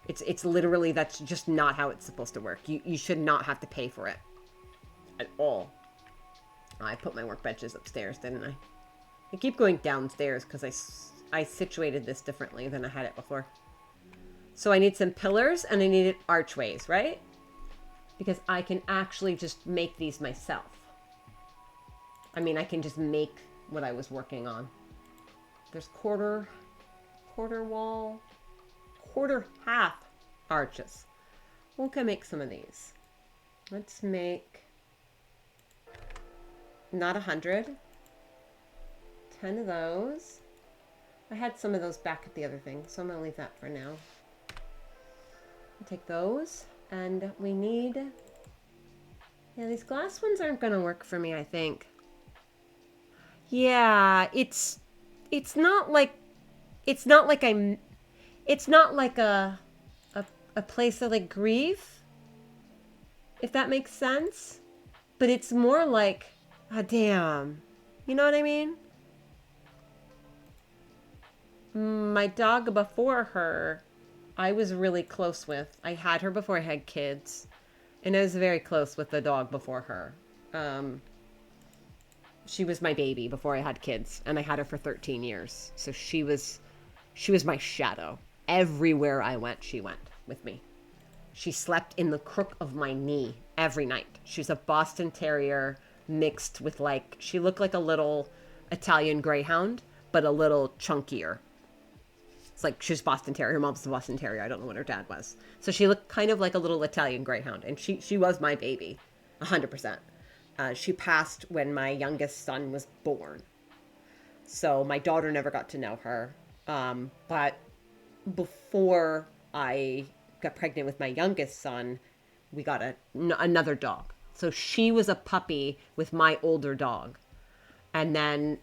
It's literally, that's just not how it's supposed to work. You should not have to pay for it. At all. I put my workbenches upstairs, didn't I? I keep going downstairs because I situated this differently than I had it before. So I need some pillars and I needed archways, right? Because I can actually just make these myself. I mean, I can just make what I was working on. There's quarter wall, quarter half arches. We can make some of these. Let's make not 100. 10 of those. I had some of those back at the other thing, so I'm gonna leave that for now. I'll take those, and we need. Yeah, these glass ones aren't gonna work for me, I think. Yeah, it's not like a place of like grief, if that makes sense. But it's more like, ah, damn, you know what I mean? My dog before her, I was really close with. I had her before I had kids, and I was very close with the dog before her. She was my baby before I had kids, and I had her for 13 years. So she was my shadow. Everywhere I went, she went with me. She slept in the crook of my knee every night. She was a Boston Terrier mixed with she looked like a little Italian Greyhound, but a little chunkier. It's like she's Boston Terrier. Her mom's a Boston Terrier. I don't know what her dad was. So she looked kind of like a little Italian Greyhound, and she was my baby, 100%. She passed when my youngest son was born. So my daughter never got to know her. But before I got pregnant with my youngest son, we got another dog. So she was a puppy with my older dog. And then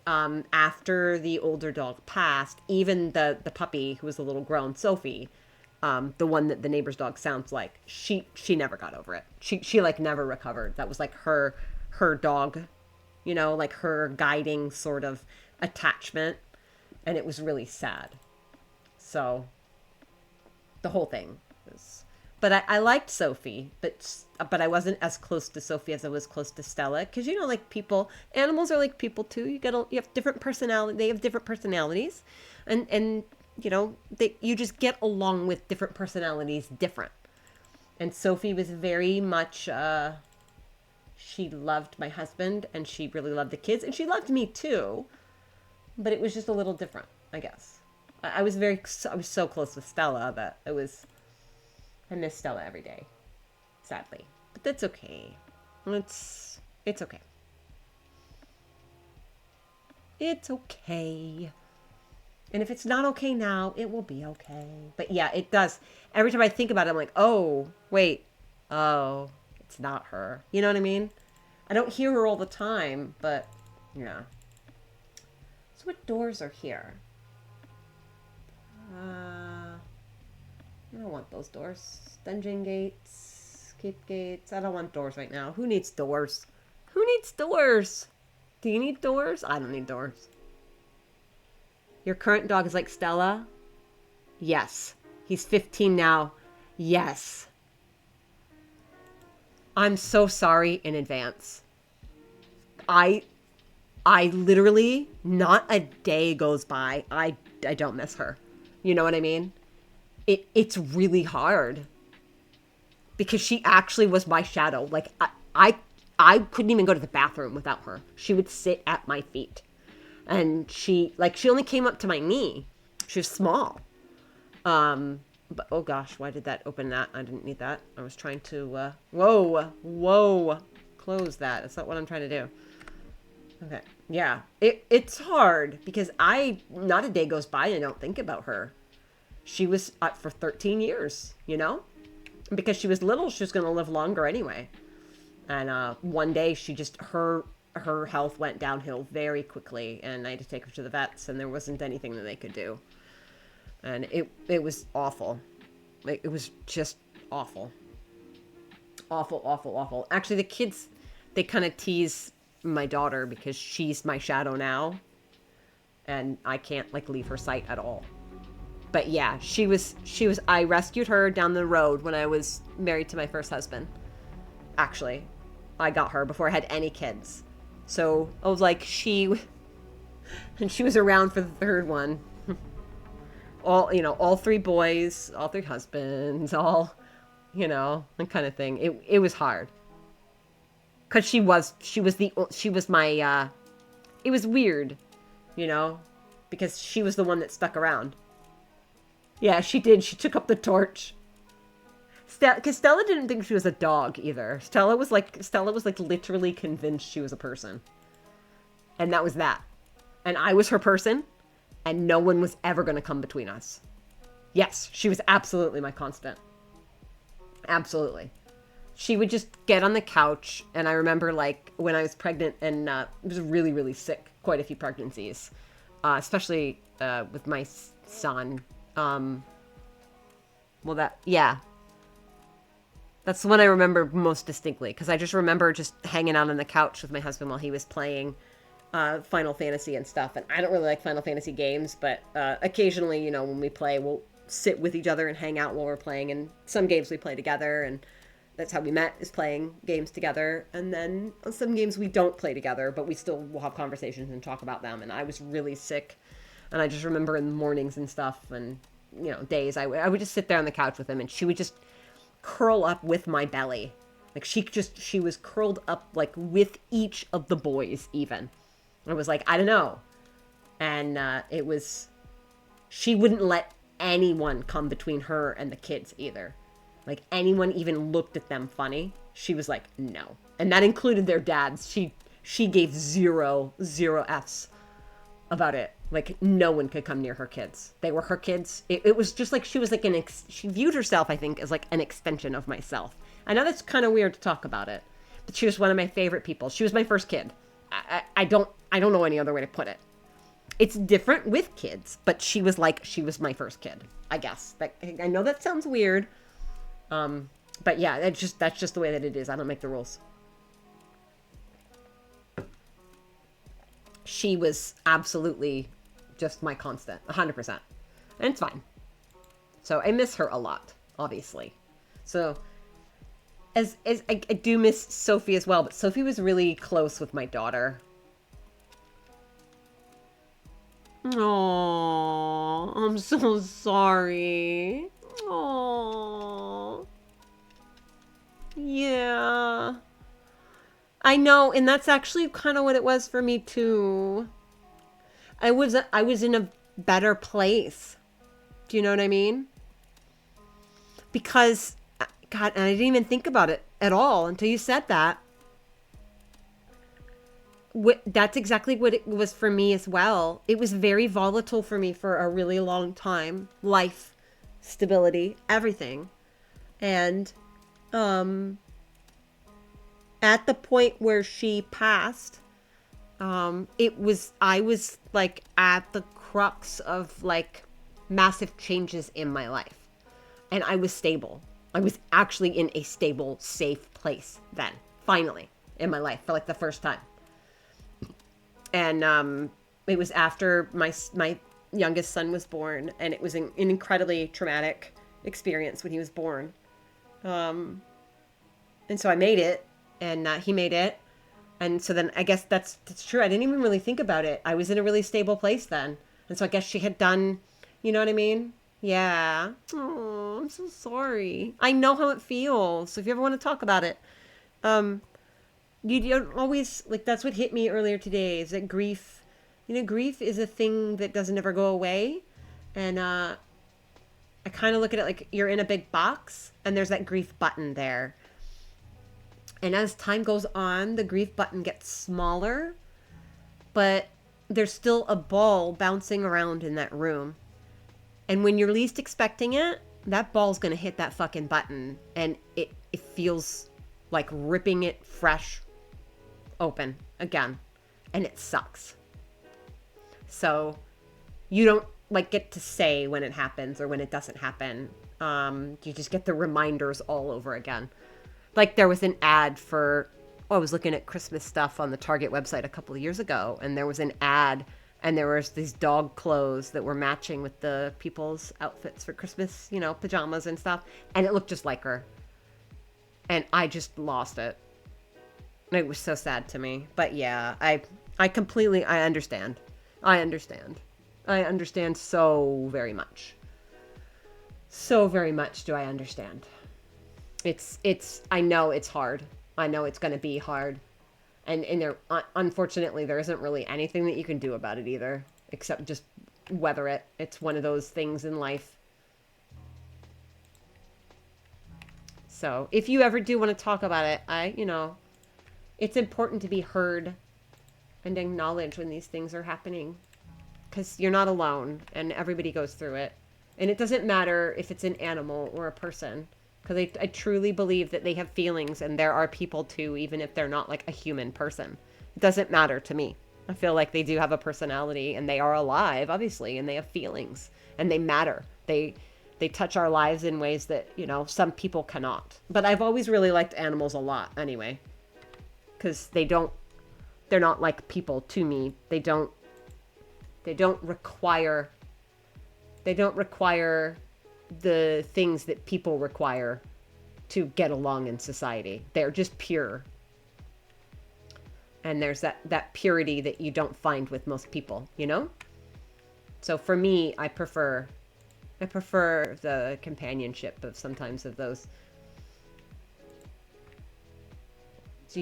after the older dog passed, even the puppy who was a little grown, Sophie, the one that the neighbor's dog sounds like, she never got over it. She never recovered. That was her dog, her guiding sort of attachment. And it was really sad. So the whole thing was, but I liked Sophie, but I wasn't as close to Sophie as I was close to Stella. Cause animals are like people too. You have different personality. They have different personalities, and you just get along with different personalities different. And Sophie was very much, she loved my husband and she really loved the kids and she loved me too. But it was just a little different, I guess. I was so close with Stella that I miss Stella every day, sadly. But that's okay. It's okay. It's okay. And if it's not okay now, it will be okay. But yeah, it does. Every time I think about it, I'm like, oh, wait. Oh, it's not her. You know what I mean? I don't hear her all the time, but yeah. So what doors are here? I don't want those doors. Dungeon gates, keep gates. I don't want doors right now. Who needs doors? Who needs doors? Do you need doors? I don't need doors. Your current dog is like Stella? Yes. He's 15 now. Yes. I'm so sorry in advance. I literally, not a day goes by, I don't miss her. You know what I mean? It's really hard. Because she actually was my shadow. Like, I couldn't even go to the bathroom without her. She would sit at my feet. And she only came up to my knee. She was small. But oh gosh, why did that open that? I didn't need that. I was trying to, whoa. Close that. That's not what I'm trying to do. Okay. Yeah. It's hard because not a day goes by and I don't think about her. She was up for 13 years, you know? Because she was little, she was going to live longer anyway. And one day she just, her health went downhill very quickly and I had to take her to the vets and there wasn't anything that they could do. And it was awful. Like, it was just awful. Awful. Actually, the kids, they kind of tease my daughter because she's my shadow now. And I can't, like, leave her sight at all. But yeah, I rescued her down the road when I was married to my first husband. Actually, I got her before I had any kids. So I was like, and she was around for the third one. All three boys, all three husbands, all, that kind of thing. It was hard. Cause she was my, it was weird, because she was the one that stuck around. Yeah, she did. She took up the torch. Because Stella didn't think she was a dog either. Stella was like literally convinced she was a person. And that was that. And I was her person. And no one was ever going to come between us. Yes, she was absolutely my constant. Absolutely. She would just get on the couch. And I remember, like, when I was pregnant and was really, really sick. Quite a few pregnancies. Especially with my son. That's the one I remember most distinctly, because I just remember just hanging out on the couch with my husband while he was playing Final Fantasy and stuff. And I don't really like Final Fantasy games, but occasionally, when we play, we'll sit with each other and hang out while we're playing. And some games we play together, and that's how we met, is playing games together. And then some games we don't play together, but we still will have conversations and talk about them. And I was really sick, and I just remember in the mornings and stuff, and days, I would just sit there on the couch with him, and she would just curl up with my belly. Like, she was curled up, like, with each of the boys, even. It was like, I don't know. And she wouldn't let anyone come between her and the kids either. Like, anyone even looked at them funny, she was like, no. And that included their dads. She gave zero Fs about it. Like, no one could come near her kids. They were her kids. It was just like she was like she viewed herself, I think, as like an extension of myself. I know that's kind of weird to talk about it, but she was one of my favorite people. She was my first kid. I don't know any other way to put it. It's different with kids, but she was my first kid, I guess. I know that sounds weird, but yeah, that's just the way that it is. I don't make the rules. She was absolutely just my constant, 100%. And it's fine. So I miss her a lot, obviously. So as I do miss Sophie as well, but Sophie was really close with my daughter. Oh, I'm so sorry. Oh. Yeah. I know, and that's actually kind of what it was for me too. I was in a better place. Do you know what I mean? Because God, and I didn't even think about it at all until you said that. That's exactly what it was for me as well. It was very volatile for me for a really long time. Life, stability, everything. And at the point where she passed, I was like at the crux of like massive changes in my life. And I was stable. I was actually in a stable, safe place then, finally, in my life for like the first time. And it was after my youngest son was born, and it was an incredibly traumatic experience when he was born. And so I made it, and he made it, and so then I guess that's true. I didn't even really think about it. I was in a really stable place then, and so I guess she had done, you know what I mean? Yeah. Oh, I'm so sorry. I know how it feels. So if you ever want to talk about it, you don't always like. That's what hit me earlier today. Is that grief? You know, grief is a thing that doesn't ever go away, and I kind of look at it like you're in a big box, and there's that grief button there. And as time goes on, the grief button gets smaller, but there's still a ball bouncing around in that room. And when you're least expecting it, that ball's going to hit that fucking button, and it feels like ripping it fresh open again, and it sucks. So you don't like get to say when it happens or when it doesn't happen. You just get the reminders all over again. Like there was an ad for, I was looking at Christmas stuff on the Target website a couple of years ago, and there was an ad, and there was these dog clothes that were matching with the people's outfits for Christmas, you know, pajamas and stuff, and it looked just like her. And I just lost it. It was so sad to me. But yeah, I completely, I understand. I understand so very much. So very much do I understand. I know it's hard. I know it's going to be hard. And there, unfortunately, there isn't really anything that you can do about it either, except just weather it. It's one of those things in life. So if you ever do want to talk about it, it's important to be heard and acknowledge when these things are happening, because you're not alone and everybody goes through it. And it doesn't matter if it's an animal or a person, because I truly believe that they have feelings, and there are people too, even if they're not like a human person. It doesn't matter to me. I feel like they do have a personality, and they are alive, obviously, and they have feelings, and they matter. They touch our lives in ways that, you know, some people cannot. But I've always really liked animals a lot anyway, because they're not like people to me. They don't require the things that people require to get along in society. They're just pure. And there's that purity that you don't find with most people, you know? So for me, I prefer the companionship of sometimes of those. So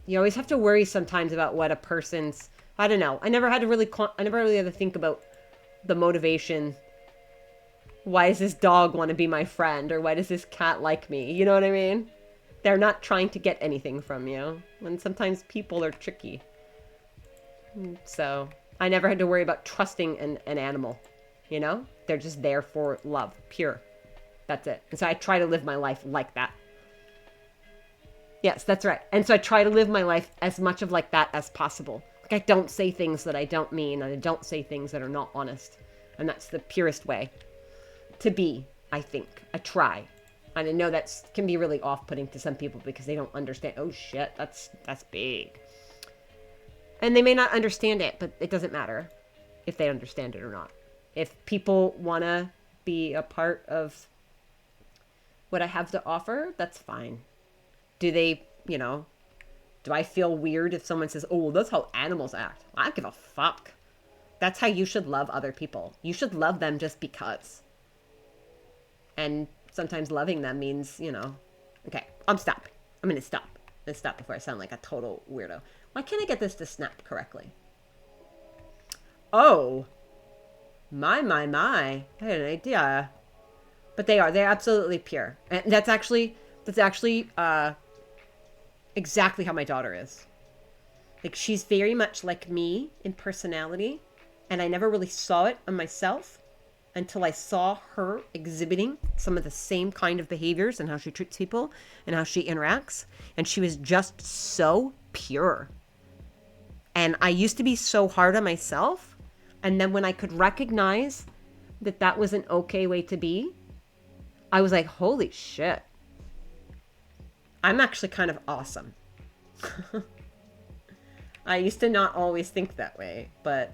you always have to worry sometimes about what a person's, I don't know. I never really had to think about the motivation. Why does this dog want to be my friend? Or why does this cat like me? You know what I mean? They're not trying to get anything from you. And sometimes people are tricky. So I never had to worry about trusting an animal. You know? They're just there for love. Pure. That's it. And so I try to live my life like that. Yes, that's right. And so I try to live my life as much of like that as possible. Like I don't say things that I don't mean, and I don't say things that are not honest. And that's the purest way to be, I think. I try. And I know that can be really off-putting to some people because they don't understand. Oh shit, that's big. And they may not understand it, but it doesn't matter if they understand it or not. If people want to be a part of what I have to offer, that's fine. Do they, do I feel weird if someone says, oh, well, that's how animals act? I don't give a fuck. That's how you should love other people. You should love them just because. And sometimes loving them means, Okay, I'm stopping. I'm gonna stop. I'm gonna stop before I sound like a total weirdo. Why can't I get this to snap correctly? Oh. My. I had an idea. But they're absolutely pure. And that's actually exactly how my daughter is. Like, she's very much like me in personality, and I never really saw it on myself until I saw her exhibiting some of the same kind of behaviors and how she treats people and how she interacts. And she was just so pure. And I used to be so hard on myself. And then when I could recognize that that was an okay way to be, I was like, holy shit. I'm actually kind of awesome. I used to not always think that way, but...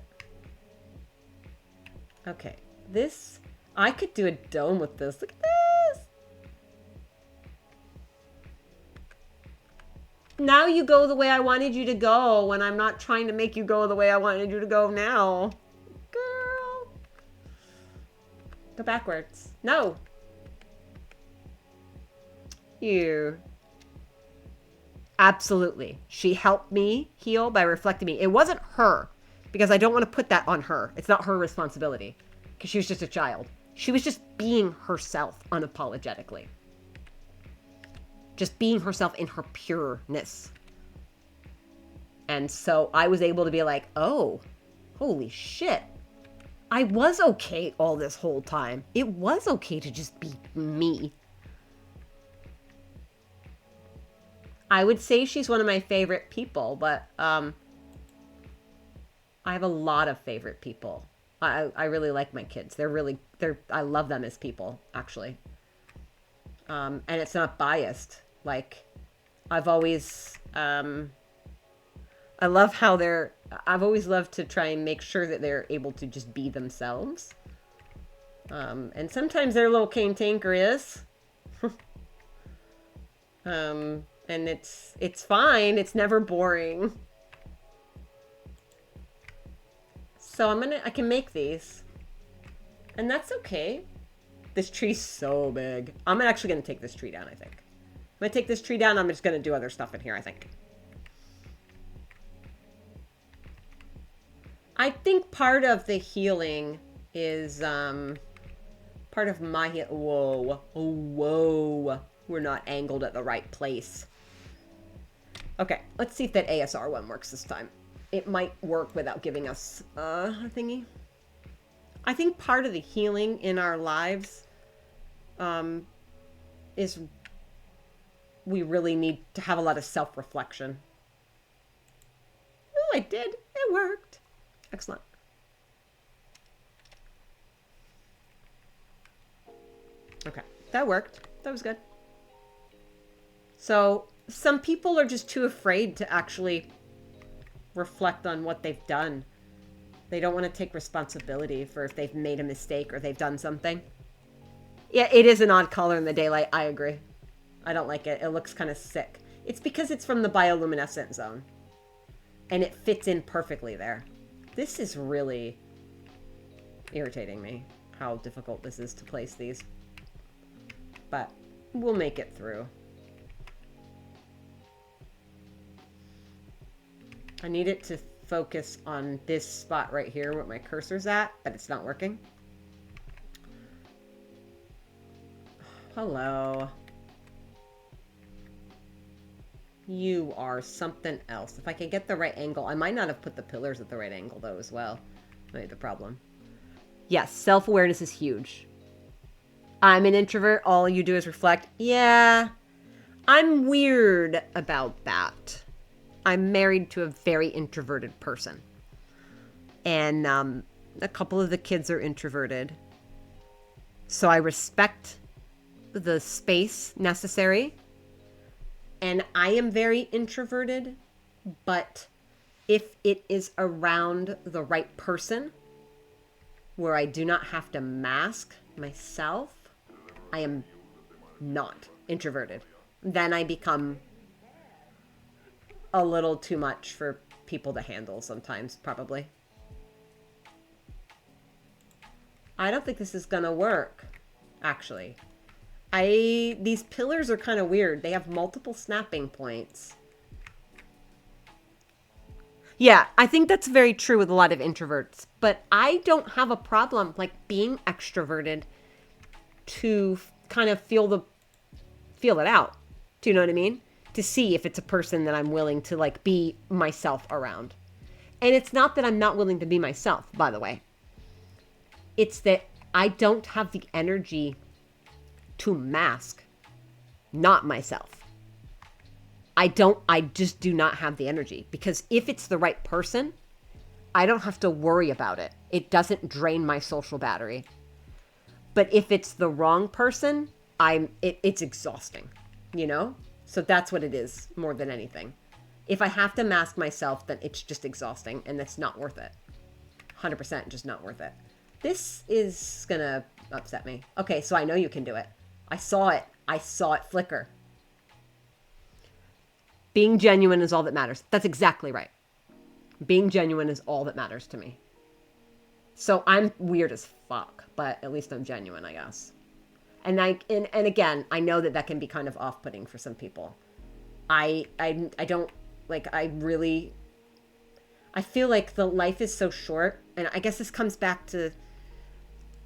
Okay, this... I could do a dome with this. Look at this! Now you go the way I wanted you to go when I'm not trying to make you go the way I wanted you to go now. Girl. Go backwards. No. You. Absolutely. She helped me heal by reflecting me. It wasn't her, because I don't want to put that on her. It's not her responsibility, because she was just a child. She was just being herself unapologetically. Just being herself in her pureness. And so I was able to be like, oh, holy shit. I was okay all this whole time. It was okay to just be me. I would say she's one of my favorite people, but I have a lot of favorite people. I really like my kids. I love them as people, actually. And it's not biased. Like, I've always, I love how I've always loved to try and make sure that they're able to just be themselves. And sometimes they're a little cantankerous. And it's fine. It's never boring. So I can make these. And that's okay. This tree's so big. I'm actually going to take this tree down, I think. I'm going to take this tree down. I'm just going to do other stuff in here, I think. I think part of the healing is, part of my whoa. Oh, whoa. We're not angled at the right place. Okay, let's see if that ASR one works this time. It might work without giving us a thingy. I think part of the healing in our lives is we really need to have a lot of self-reflection. Oh, I did. It worked. Excellent. Okay, that worked. That was good. So, some people are just too afraid to actually reflect on what they've done. They don't want to take responsibility for if they've made a mistake or they've done something. Yeah, it is an odd color in the daylight. I agree. I don't like it. It looks kind of sick. It's because it's from the bioluminescent zone. And it fits in perfectly there. This is really irritating me, how difficult this is to place these. But we'll make it through. I need it to focus on this spot right here where my cursor's at, but it's not working. Hello. You are something else. If I can get the right angle. I might not have put the pillars at the right angle, though, as well. Might be the problem. Yes, self-awareness is huge. I'm an introvert. All you do is reflect. Yeah, I'm weird about that. I'm married to a very introverted person. And a couple of the kids are introverted. So I respect the space necessary. And I am very introverted. But if it is around the right person, where I do not have to mask myself, I am not introverted. Then I become a little too much for people to handle sometimes, probably. I don't think this is gonna work, actually. These pillars are kind of weird. They have multiple snapping points. Yeah, I think that's very true with a lot of introverts, but I don't have a problem like being extroverted to kind of feel it out. Do you know what I mean? To see if it's a person that I'm willing to like be myself around. And it's not that I'm not willing to be myself, by the way. It's that I don't have the energy to mask not myself. I just do not have the energy, because if it's the right person, I don't have to worry about it. It doesn't drain my social battery. But if it's the wrong person, it's exhausting, you know? So that's what it is more than anything. If I have to mask myself, then it's just exhausting and it's not worth it. 100% just not worth it. This is gonna upset me. Okay, so I know you can do it. I saw it. I saw it flicker. Being genuine is all that matters. That's exactly right. Being genuine is all that matters to me. So I'm weird as fuck, but at least I'm genuine, I guess. And again, I know that can be kind of off-putting for some people. I don't like. I feel like the life is so short, and I guess this comes back to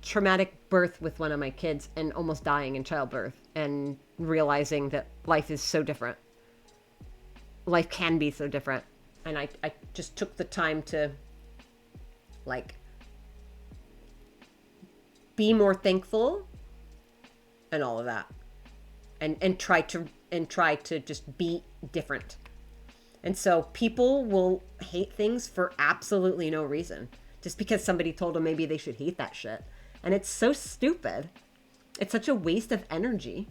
traumatic birth with one of my kids and almost dying in childbirth and realizing that life is so different. Life can be so different. And I just took the time to like be more thankful and all of that. And try to just be different. And so people will hate things for absolutely no reason. Just because somebody told them maybe they should hate that shit. And it's so stupid. It's such a waste of energy.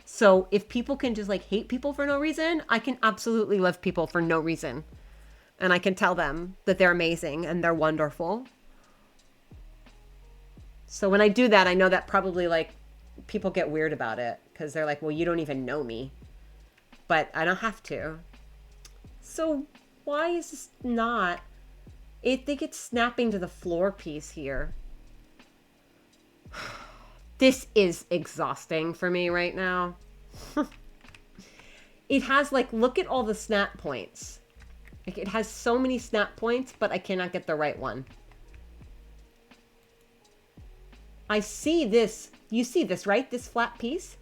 So if people can just like hate people for no reason, I can absolutely love people for no reason. And I can tell them that they're amazing and they're wonderful. So when I do that, I know that probably like people get weird about it because they're like, well, you don't even know me. But I don't have to. So why is this not? I think it's snapping to the floor piece here. This is exhausting for me right now. It has like, look at all the snap points. Like it has so many snap points, but I cannot get the right one. I see this. You see this, right? This flat piece?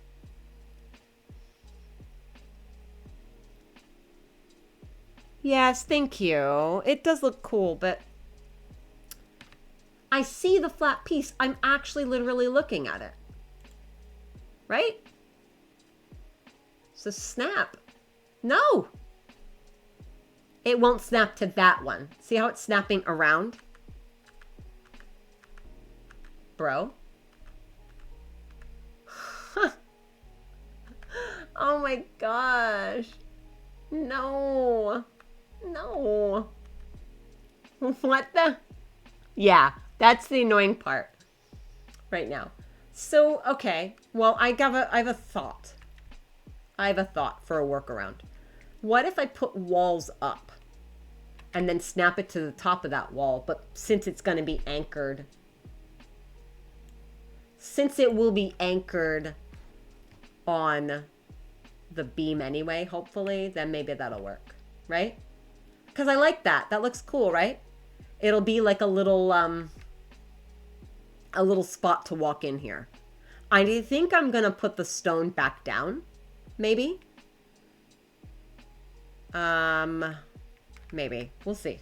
Yes, thank you. It does look cool, but I see the flat piece. I'm actually literally looking at it. Right? So snap. No. It won't snap to that one. See how it's snapping around? Bro. Oh my gosh. No. No. What the? Yeah, that's the annoying part right now. So, okay. Well, I have a thought. I have a thought for a workaround. What if I put walls up and then snap it to the top of that wall? But since it's going to be anchored, since it will be anchored on the beam anyway, hopefully, then maybe that'll work, right? Because I like that. That looks cool, right? It'll be like a little spot to walk in here. I think I'm going to put the stone back down, maybe. Maybe. We'll see.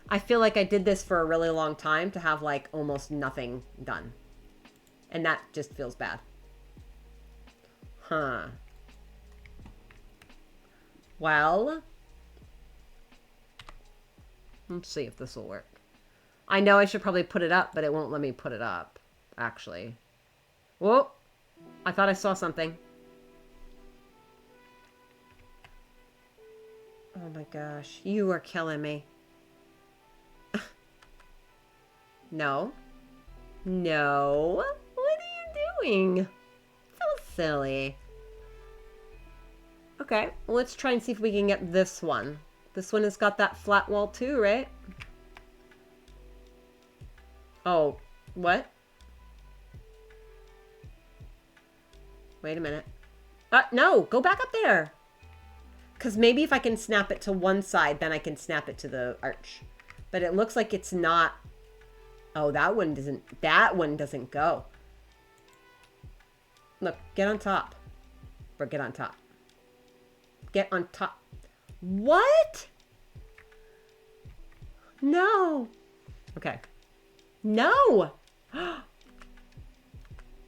I feel like I did this for a really long time to have like almost nothing done. And that just feels bad. Huh. Well, let's see if this will work. I know I should probably put it up, but it won't let me put it up, actually. Whoa! I thought I saw something. Oh my gosh, you are killing me. No. No. What are you doing? So silly. Okay, well, let's try and see if we can get this one. This one has got that flat wall too, right? Oh, what? Wait a minute. No, go back up there. Because maybe if I can snap it to one side, then I can snap it to the arch. But it looks like it's not. Oh, that one doesn't go. Look, get on top. Or get on top. Get on top. What? No. Okay. No.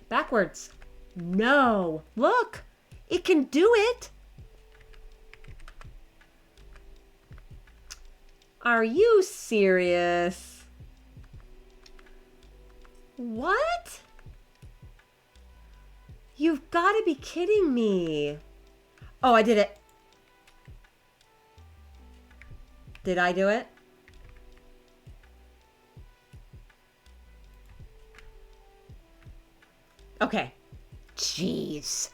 Backwards. No. Look. It can do it. Are you serious? What? You've got to be kidding me. Oh, I did it. Did I do it? Okay. Jeez.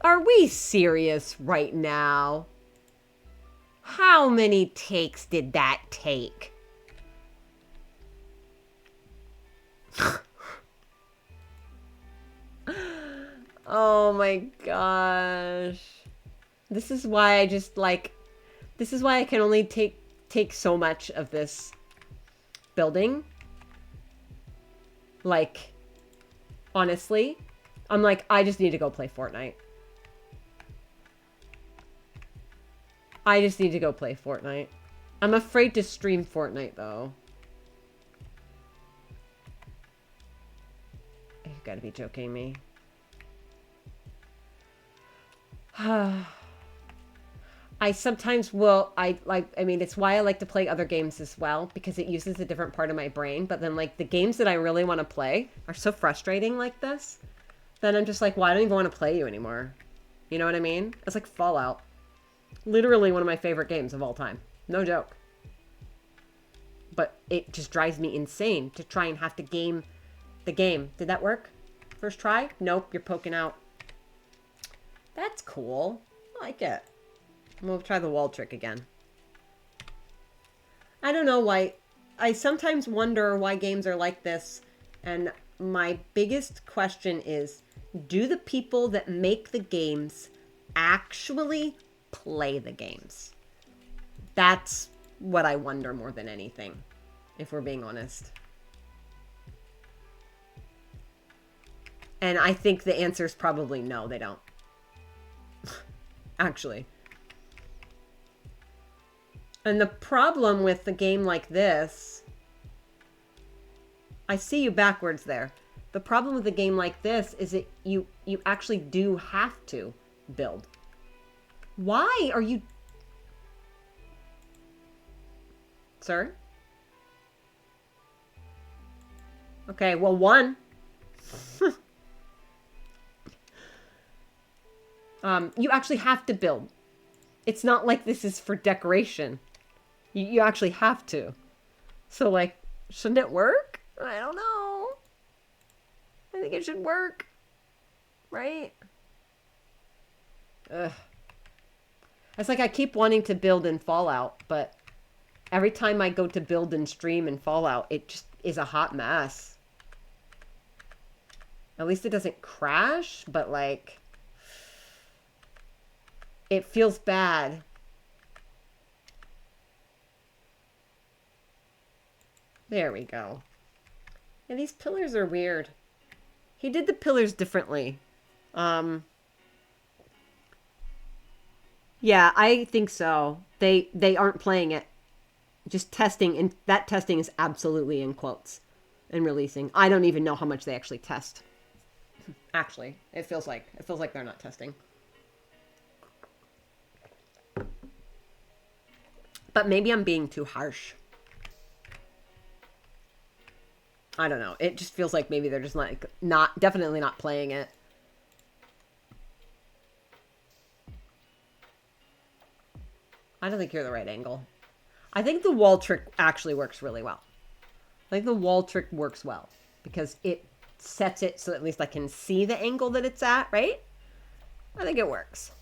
Are we serious right now? How many takes did that take? Oh my gosh. This is why I just like... This is why I can only take so much of this building. Like, honestly, I'm like, I just need to go play Fortnite. I just need to go play Fortnite. I'm afraid to stream Fortnite, though. You gotta be joking me. I sometimes will, I mean, it's why I like to play other games as well, because it uses a different part of my brain. But then, like, the games that I really want to play are so frustrating like this. Then I'm just like, well, I don't even want to play you anymore. You know what I mean? It's like Fallout. Literally one of my favorite games of all time. No joke. But it just drives me insane to try and have to game the game. Did that work? First try? Nope, you're poking out. That's cool. I like it. We'll try the wall trick again. I don't know why. I sometimes wonder why games are like this. And my biggest question is, do the people that make the games actually play the games? That's what I wonder more than anything, if we're being honest. And I think the answer is probably no, they don't. Actually. And the problem with a game like this... I see you backwards there. The problem with a game like this is that you actually do have to build. Why are you... Sir? Okay, well, one. You actually have to build. It's not like this is for decoration. You actually have to. So, like, shouldn't it work? I don't know. I think it should work. Right? Ugh. It's like I keep wanting to build in Fallout, but every time I go to build and stream in Fallout, it just is a hot mess. At least it doesn't crash, but, like... It feels bad. There we go. Yeah, these pillars are weird. He did the pillars differently. Yeah, I think so. They aren't playing it. Just testing, and that testing is absolutely in quotes and releasing. I don't even know how much they actually test. Actually, it feels like they're not testing. But maybe I'm being too harsh. I don't know. It just feels like maybe they're just like definitely not playing it. I don't think you're the right angle. I think the wall trick actually works really well. I think the wall trick works well because it sets it so at least I can see the angle that it's at, right? I think it works.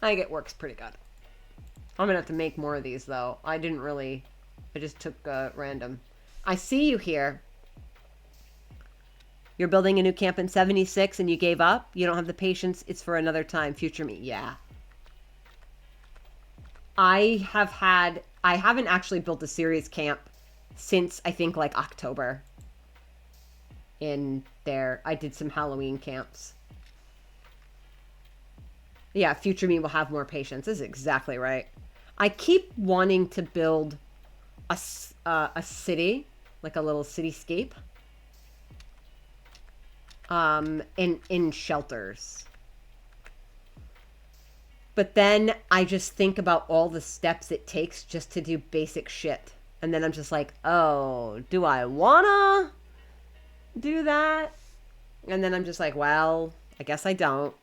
I think it works pretty good. I'm gonna have to make more of these though. I just took random. I see you here. You're building a new camp in 76 and you gave up? You don't have the patience? It's for another time. Future me. Yeah. I haven't actually built a serious camp since I think like October. In there, I did some Halloween camps. Yeah, future me will have more patience. This is exactly right. I keep wanting to build a city, like a little cityscape. In shelters. But then I just think about all the steps it takes just to do basic shit. And then I'm just like, oh, do I wanna do that? And then I'm just like, well, I guess I don't.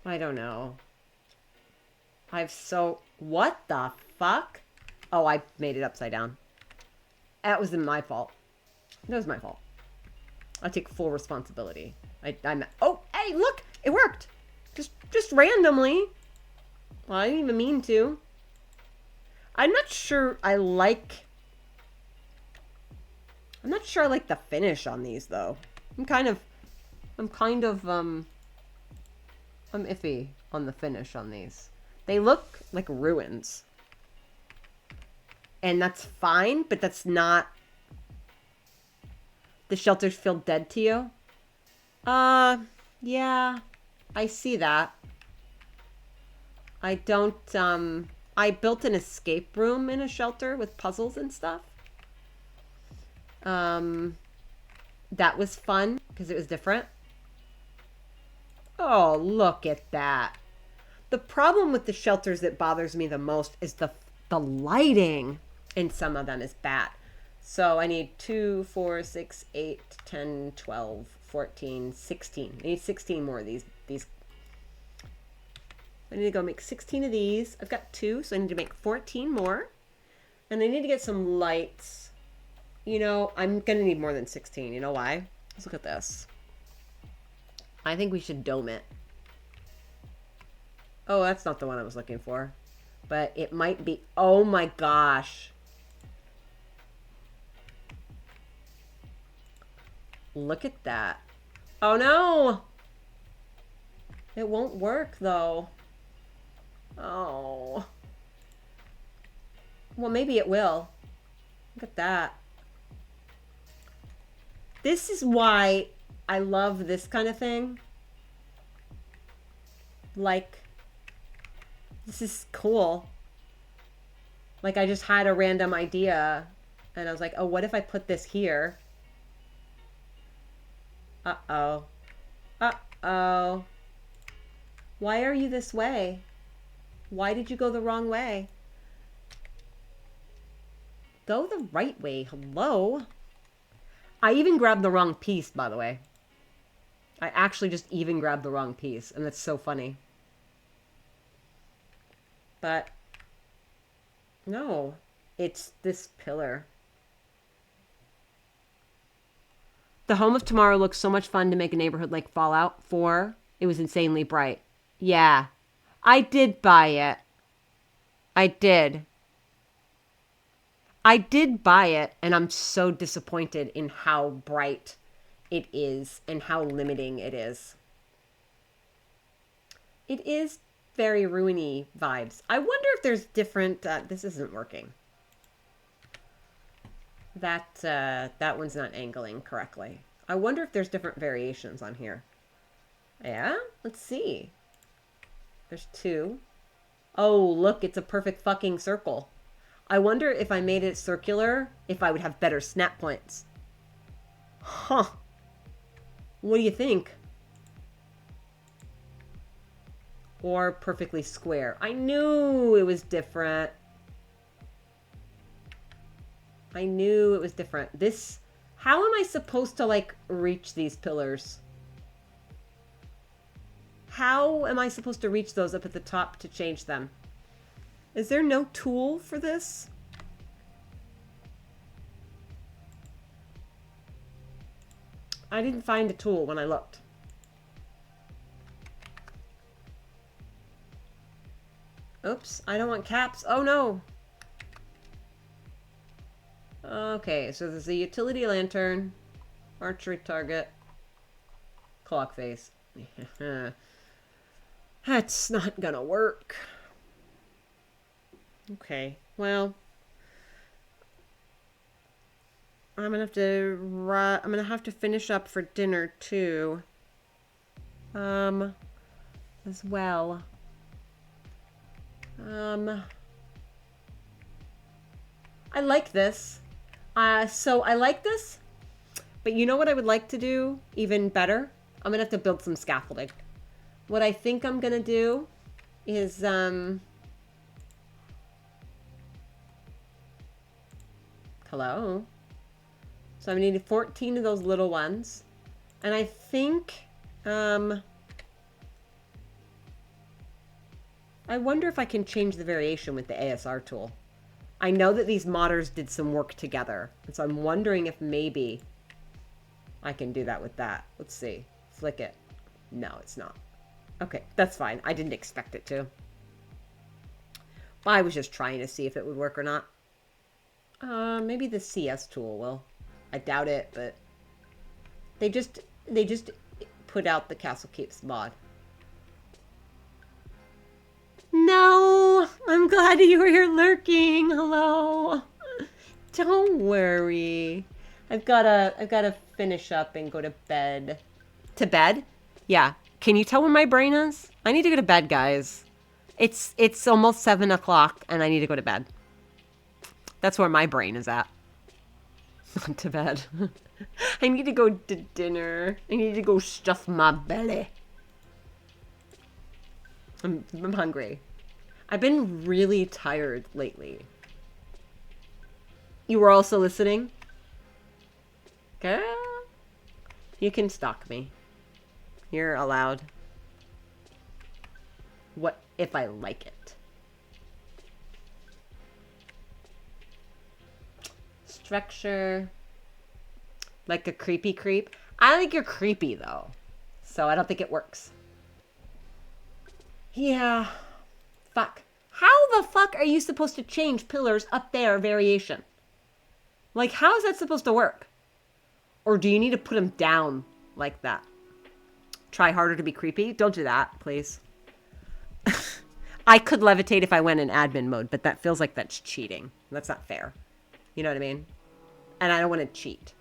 I don't know. What the fuck? Oh, I made it upside down. That wasn't my fault. That was my fault. I take full responsibility. Oh, hey, look! It worked! Just randomly. Well, I didn't even mean to. I'm not sure I like the finish on these, though. I'm iffy on the finish on these. They look like ruins. And that's fine, but that's not... The shelters feel dead to you? Yeah. I see that. I don't, I built an escape room in a shelter with puzzles and stuff. That was fun, because it was different. Oh, look at that. The problem with the shelters that bothers me the most is the lighting in some of them is bad. So I need 2, 4, 6, 8, 10, 12, 14, 16. I need 16 more of these. I need to go make 16 of these. I've got 2, so I need to make 14 more. And I need to get some lights. You know, I'm going to need more than 16. You know why? Let's look at this. I think we should dome it. Oh, that's not the one I was looking for. But it might be. Oh my gosh. Look at that. Oh no! It won't work though. Oh. Well, maybe it will. Look at that. This is why I love this kind of thing. Like, this is cool. Like, I just had a random idea and I was like, oh, what if I put this here? Uh-oh. Uh-oh. Why are you this way? Why did you go the wrong way? Go the right way. Hello? I even grabbed the wrong piece, by the way. I actually just even grabbed the wrong piece, and that's so funny. But no, it's this pillar. The Home of Tomorrow looks so much fun to make a neighborhood like Fallout 4. It was insanely bright. Yeah, I did buy it. I did. I did buy it, and I'm so disappointed in how bright it is and how limiting it is. It is very ruiny vibes. I wonder if there's different... this isn't working. That one's not angling correctly. I wonder if there's different variations on here. Yeah? Let's see. There's 2. Oh, look, it's a perfect fucking circle. I wonder if I made it circular, if I would have better snap points. Huh. What do you think? Or perfectly square. I knew it was different. I knew it was different. This... How am I supposed to, like, reach these pillars? How am I supposed to reach those up at the top to change them? Is there no tool for this? I didn't find a tool when I looked. Oops, I don't want caps. Oh no! Okay, so there's a utility lantern. Archery target. Clock face. That's not gonna work. Okay, well, I'm gonna have to finish up for dinner too. As well. I like this. So I like this, but you know what I would like to do even better? I'm gonna have to build some scaffolding. What I think I'm gonna do is, hello? So I'm gonna need 14 of those little ones. And I think, I wonder if I can change the variation with the ASR tool. I know that these modders did some work together, and so I'm wondering if maybe I can do that with that. Let's see. Flick it. No, it's not. Okay, that's fine. I didn't expect it to. I was just trying to see if it would work or not. Maybe the CS tool will. I doubt it, but they just put out the Castle Keeps mod. No, I'm glad you were here lurking. Hello. Don't worry. I've gotta finish up and go to bed. To bed? Yeah. Can you tell where my brain is? I need to go to bed, guys. It's almost 7 o'clock and I need to go to bed. That's where my brain is at. Not to bed. I need to go to dinner. I need to go stuff my belly. I'm hungry. I've been really tired lately. You were also listening? Girl, you can stalk me. You're allowed. What if I like it? Structure. Like a creepy creep. I think you're creepy though. So I don't think it works. Yeah. Fuck. How the fuck are you supposed to change pillars up there variation? Like, how is that supposed to work? Or do you need to put them down like that? Try harder to be creepy? Don't do that, please. I could levitate if I went in admin mode, but that feels like that's cheating. That's not fair. You know what I mean? And I don't want to cheat.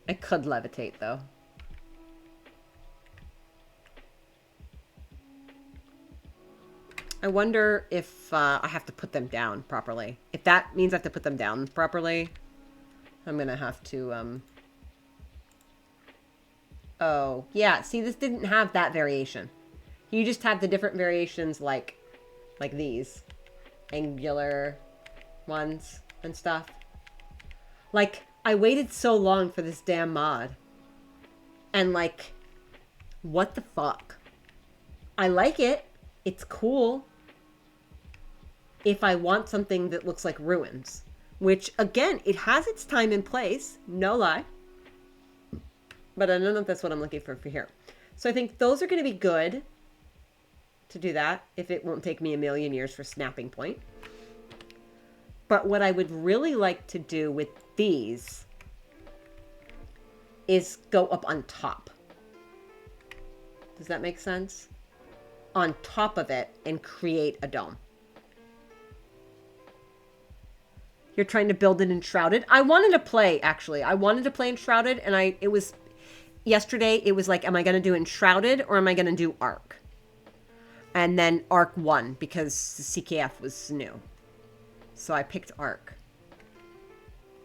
I could levitate, though. I wonder if I have to put them down properly. If that means I have to put them down properly, I'm going to have to... Oh, yeah. See, this didn't have that variation. You just have the different variations like these. Angular ones and stuff. Like, I waited so long for this damn mod. And, like, what the fuck? I like it. It's cool. If I want something that looks like ruins. Which, again, it has its time and place. No lie. But I don't know if that's what I'm looking for here. So I think those are going to be good to do that. If it won't take me a million years for snapping point. But what I would really like to do with these is go up on top. Does that make sense? On top of it and create a dome. You're trying to build it Enshrouded? I wanted to play, actually. I wanted to play Enshrouded, and yesterday, it was like, am I going to do Enshrouded or am I going to do Ark? And then Ark won because the CKF was new. So I picked Ark.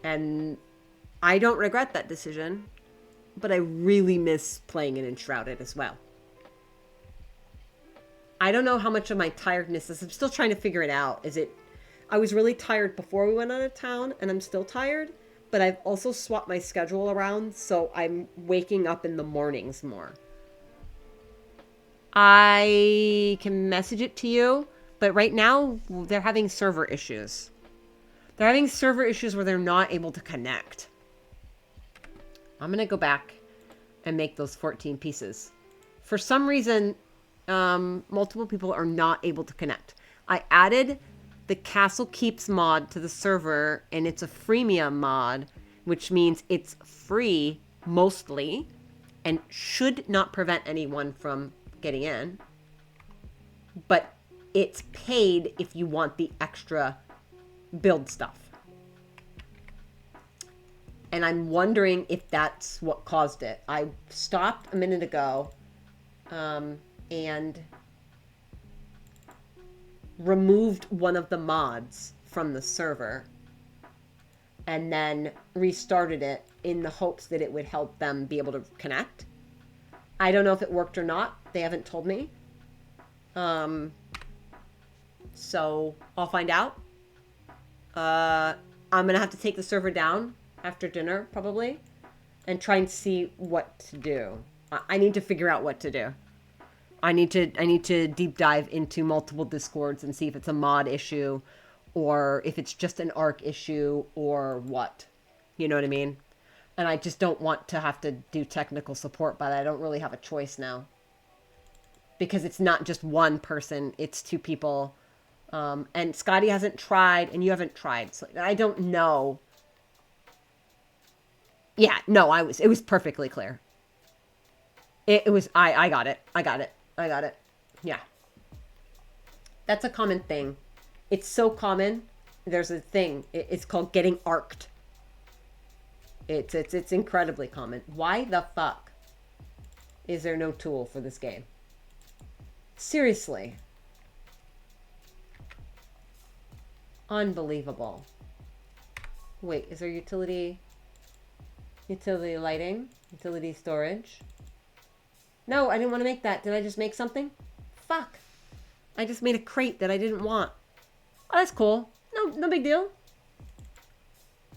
And I don't regret that decision, but I really miss playing it Enshrouded as well. I don't know how much of my tiredness is. I'm still trying to figure it out. I was really tired before we went out of town, and I'm still tired, but I've also swapped my schedule around, so I'm waking up in the mornings more. I can message it to you, but right now, they're having server issues. They're having server issues where they're not able to connect. I'm going to go back and make those 14 pieces. For some reason, multiple people are not able to connect. I added the Castle Keeps mod to the server, and it's a freemium mod, which means it's free mostly and should not prevent anyone from getting in. But it's paid if you want the extra build stuff. And I'm wondering if that's what caused it. I stopped a minute ago and removed one of the mods from the server and then restarted it in the hopes that it would help them be able to connect. I don't know if it worked or not. They haven't told me. So I'll find out. I'm going to have to take the server down after dinner, probably, and try and see what to do. I need to figure out what to do. I need to deep dive into multiple Discords and see if it's a mod issue or if it's just an ARC issue or what. You know what I mean? And I just don't want to have to do technical support, but I don't really have a choice now. Because it's not just one person, it's two people. And Scotty hasn't tried, and you haven't tried. So I don't know. Yeah, no, it was perfectly clear. It was, I got it. I got it. Yeah. That's a common thing. It's so common. There's a thing. It's called getting arced. It's incredibly common. Why the fuck is there no tool for this game? Seriously. Unbelievable. Wait, is there utility lighting? Utility storage? No, I didn't want to make that. Did I just make something? Fuck. I just made a crate that I didn't want. Oh, that's cool. No big deal.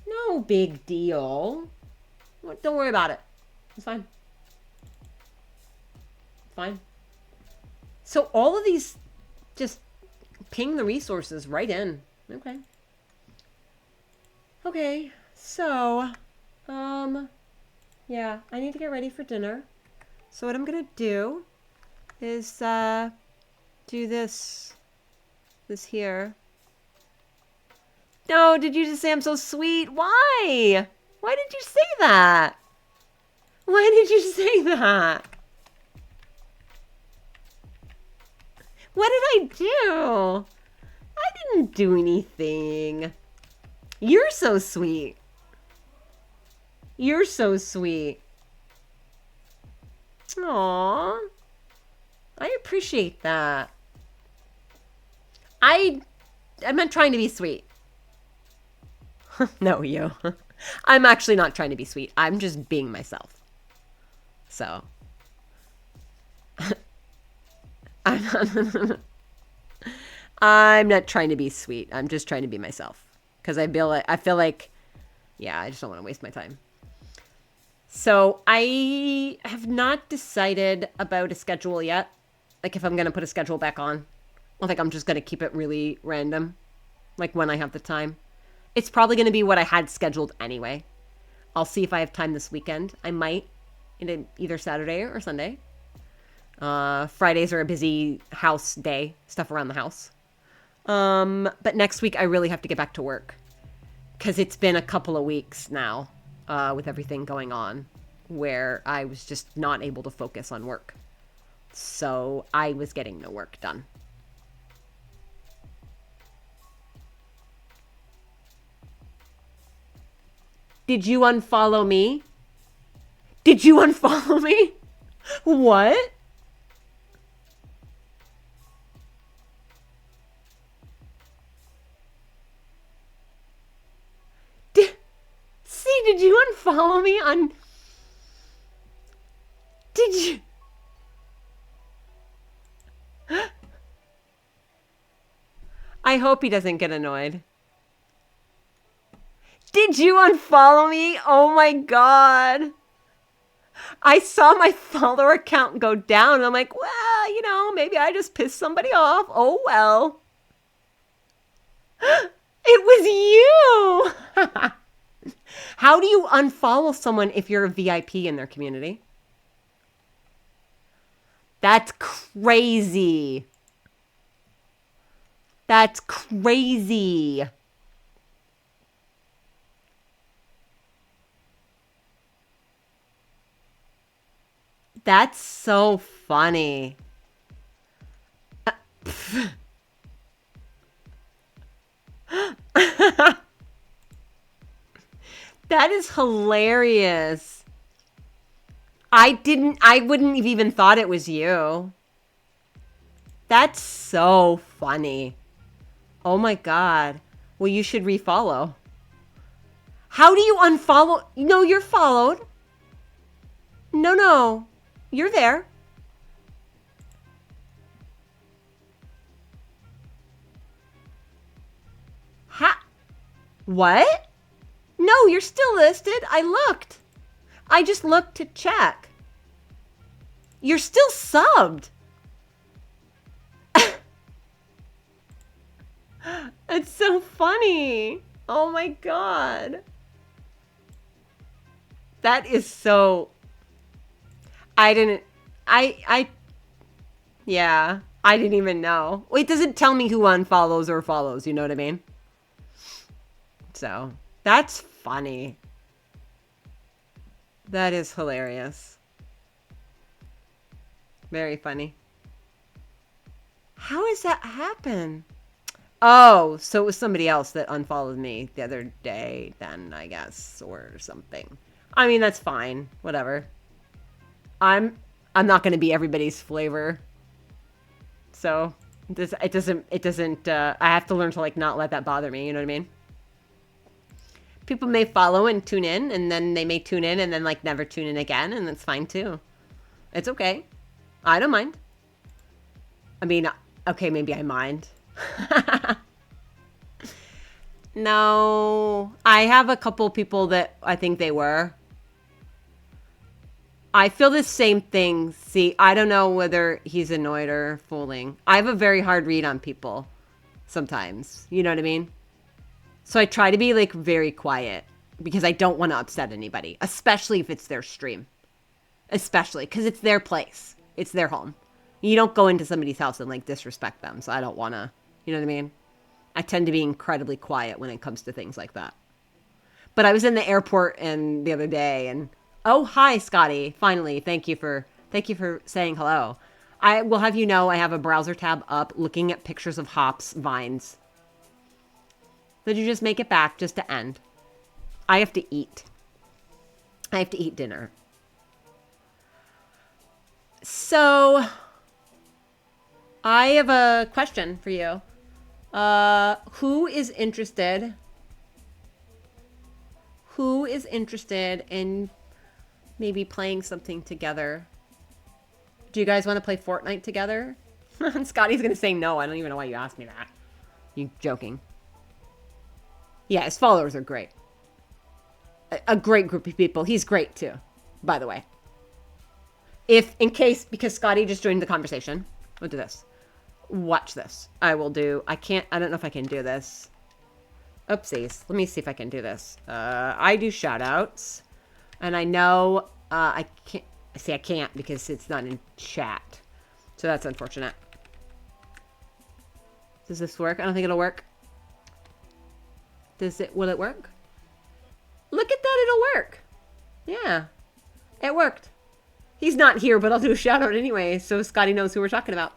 No big deal. Don't worry about it. It's fine. Fine. So all of these just ping the resources right in. Okay. Okay. So, yeah, I need to get ready for dinner. So what I'm going to do is do this here. No, did you just say I'm so sweet? Why? Why did you say that? Why did you say that? What did I do? I didn't do anything. You're so sweet. You're so sweet. Aww. I appreciate that. I'm not trying to be sweet. No, you. I'm actually not trying to be sweet. I'm just being myself. So. I'm not trying to be sweet. I'm just trying to be myself. Because I feel like, yeah, I just don't want to waste my time. So I have not decided about a schedule yet. Like if I'm going to put a schedule back on. I think I'm just going to keep it really random. Like when I have the time. It's probably going to be what I had scheduled anyway. I'll see if I have time this weekend. I might. Either Saturday or Sunday. Fridays are a busy house day. Stuff around the house. But next week I really have to get back to work. Because it's been a couple of weeks now. With everything going on. Where I was just not able to focus on work. So I was getting no work done. Did you unfollow me? Did you unfollow me? What? Did you unfollow me on... Did you... I hope he doesn't get annoyed. Did you unfollow me? Oh my god. I saw my follower count go down. And I'm like, well, maybe I just pissed somebody off. Oh well. It was you. How do you unfollow someone if you're a VIP in their community? That's crazy. That's crazy. That's so funny. That is hilarious. I wouldn't have even thought it was you. That's so funny. Oh my God. Well, you should refollow. How do you unfollow? No, you're followed. No. You're there. What? No, you're still listed. I looked. I just looked to check. You're still subbed. It's so funny. Oh my God. That is so... Yeah, I didn't even know. It doesn't tell me who unfollows or follows, you know what I mean? So, that's funny. That is hilarious. Very funny. How does that happen? Oh, so it was somebody else that unfollowed me the other day then, I guess, or something. I mean, that's fine. Whatever. I'm not going to be everybody's flavor. So, it doesn't I have to learn to like not let that bother me, you know what I mean? People may follow and tune in, and then they may tune in and then like never tune in again, and that's fine too. It's okay. I don't mind. I mean, okay, maybe I mind. No, I have a couple people that I think they were. I feel the same thing. See, I don't know whether he's annoyed or fooling. I have a very hard read on people sometimes. You know what I mean? So I try to be like very quiet because I don't want to upset anybody, especially if it's their stream. Especially because it's their place. It's their home. You don't go into somebody's house and like disrespect them. So I don't want to, you know what I mean? I tend to be incredibly quiet when it comes to things like that. But I was in the airport the other day and oh, hi, Scotty. Finally, thank you for saying hello. I will have you know I have a browser tab up looking at pictures of Hops vines. Did you just make it back just to end? I have to eat. I have to eat dinner. So, I have a question for you. Who is interested in maybe playing something together? Do you guys want to play Fortnite together? Scotty's going to say no. I don't even know why you asked me that. You joking. Yeah, his followers are great. A great group of people. He's great too, by the way. Because Scotty just joined the conversation. We'll do this. Watch this. I don't know if I can do this. Oopsies. Let me see if I can do this. I do shout outs. And I know I can't. See, I can't because it's not in chat. So that's unfortunate. Does this work? I don't think it'll work. Will it work? Look at that, it'll work. Yeah. It worked. He's not here, but I'll do a shout out anyway, so Scotty knows who we're talking about.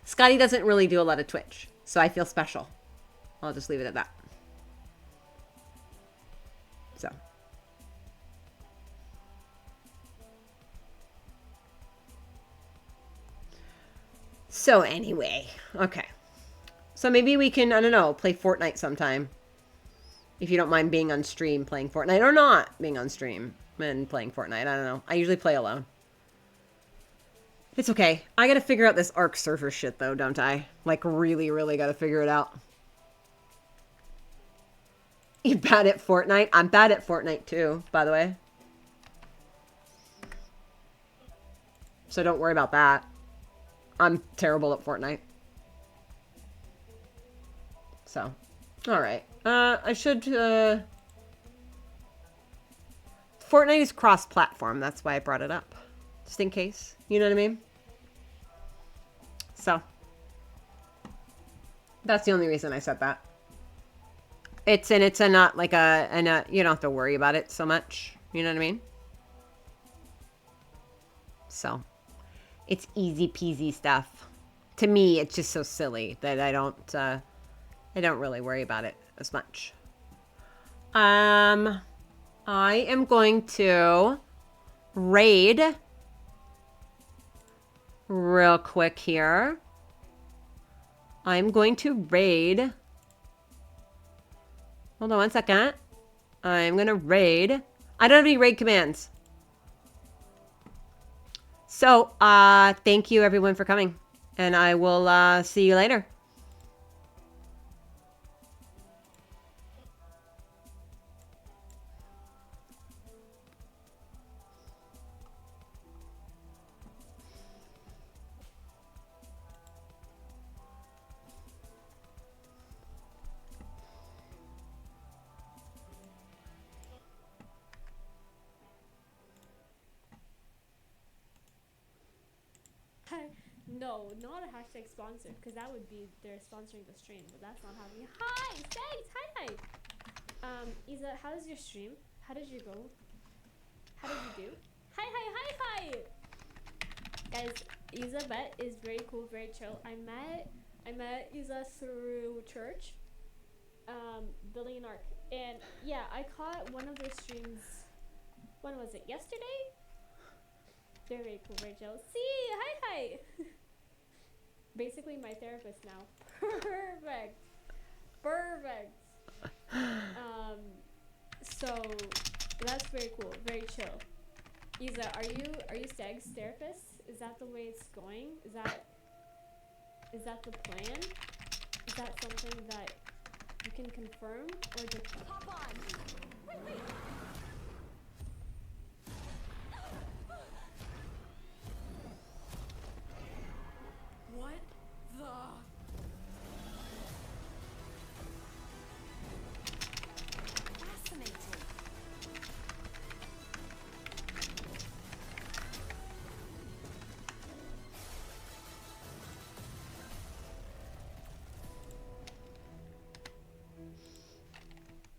Scotty doesn't really do a lot of Twitch, so I feel special. I'll just leave it at that. So anyway, okay. So maybe we can, I don't know, play Fortnite sometime. If you don't mind being on stream playing Fortnite or not being on stream and playing Fortnite. I don't know. I usually play alone. It's okay. I gotta figure out this Ark server shit though, don't I? Like really, really gotta figure it out. You bad at Fortnite? I'm bad at Fortnite too, by the way. So don't worry about that. I'm terrible at Fortnite. So, alright. I should, Fortnite is cross-platform. That's why I brought it up. Just in case. You know what I mean? So, That's the only reason I said that. It's a not like a you don't have to worry about it so much. You know what I mean? So, it's easy peasy stuff. To me, it's just so silly that I don't really worry about it as much. I am going to raid real quick here. I'm going to raid. Hold on one second. I'm going to raid. I don't have any raid commands. So, thank you everyone for coming. And I will see you later. No, not a hashtag sponsored, because that would be they're sponsoring the stream, but that's not happening. Hi, thanks, hi. Isa, how's your stream? How did you go? How did you do? Hi. Guys, Isa Bet is very cool, very chill. I met Isa through church, building an arc, and yeah, I caught one of their streams. When was it? Yesterday? Very, very cool, very chill. See, hi. Basically my therapist now. Perfect. So that's very cool, very chill. Isa, are you Stag's therapist? Is that the way it's going? Is that the plan? Is that something that you can confirm or just hop on? Wait. What the? Fascinating.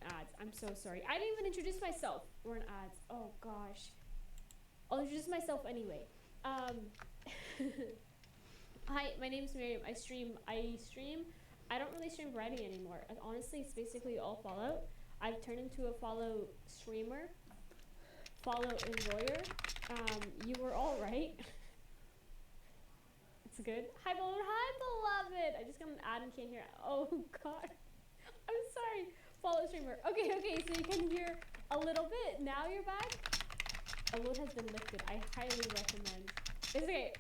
Ads. I'm so sorry. I didn't even introduce myself. We're in ads. Oh gosh. I'll introduce myself anyway. Hi, my name is Miriam. I stream. I don't really stream variety anymore. Honestly, it's basically all Fallout. I've turned into a follow streamer. Follow enjoyer. You were all right. It's good. Hi, beloved. I just got an ad and can't hear. Oh God. I'm sorry. Follow streamer. Okay. So you can hear a little bit. Now you're back. A load has been lifted. I highly recommend. It's okay.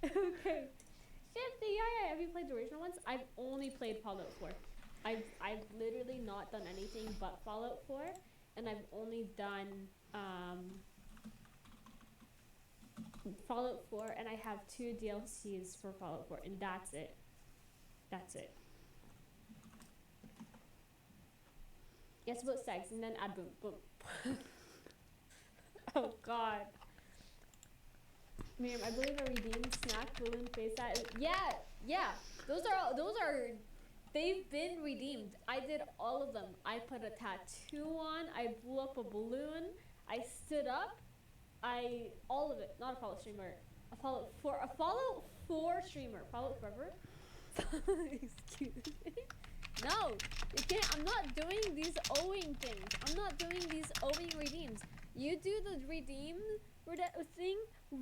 Okay. Shifty, yeah. Have you played the original ones? I've only played Fallout 4. I've literally not done anything but Fallout 4, and I've only done Fallout 4, and I have 2 DLCs for Fallout 4, and that's it. Yes, about sex, and then add boom. Oh God. Miriam, I believe I redeemed snack, balloon, face that. Yeah. Those are. They've been redeemed. I did all of them. I put a tattoo on. I blew up a balloon. I stood up. All of it. Not a Fallout streamer. A Fallout 4 streamer. Fallout Forever. Excuse me. No, you can't. I'm not doing these owing things. I'm not doing these owing redeems. You do the redeem thing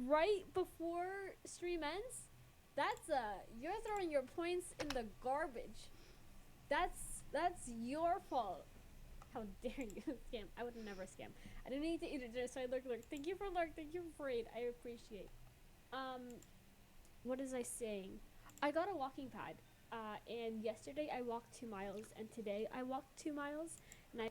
right before stream ends. You're throwing your points in the garbage. That's your fault. How dare you scam? I would never scam. I didn't need to eat it, so I lurk. Thank you for lurk. Thank you for raid. I appreciate. What was I saying? I got a walking pad. And yesterday I walked 2 miles, and today I walked 2 miles, and I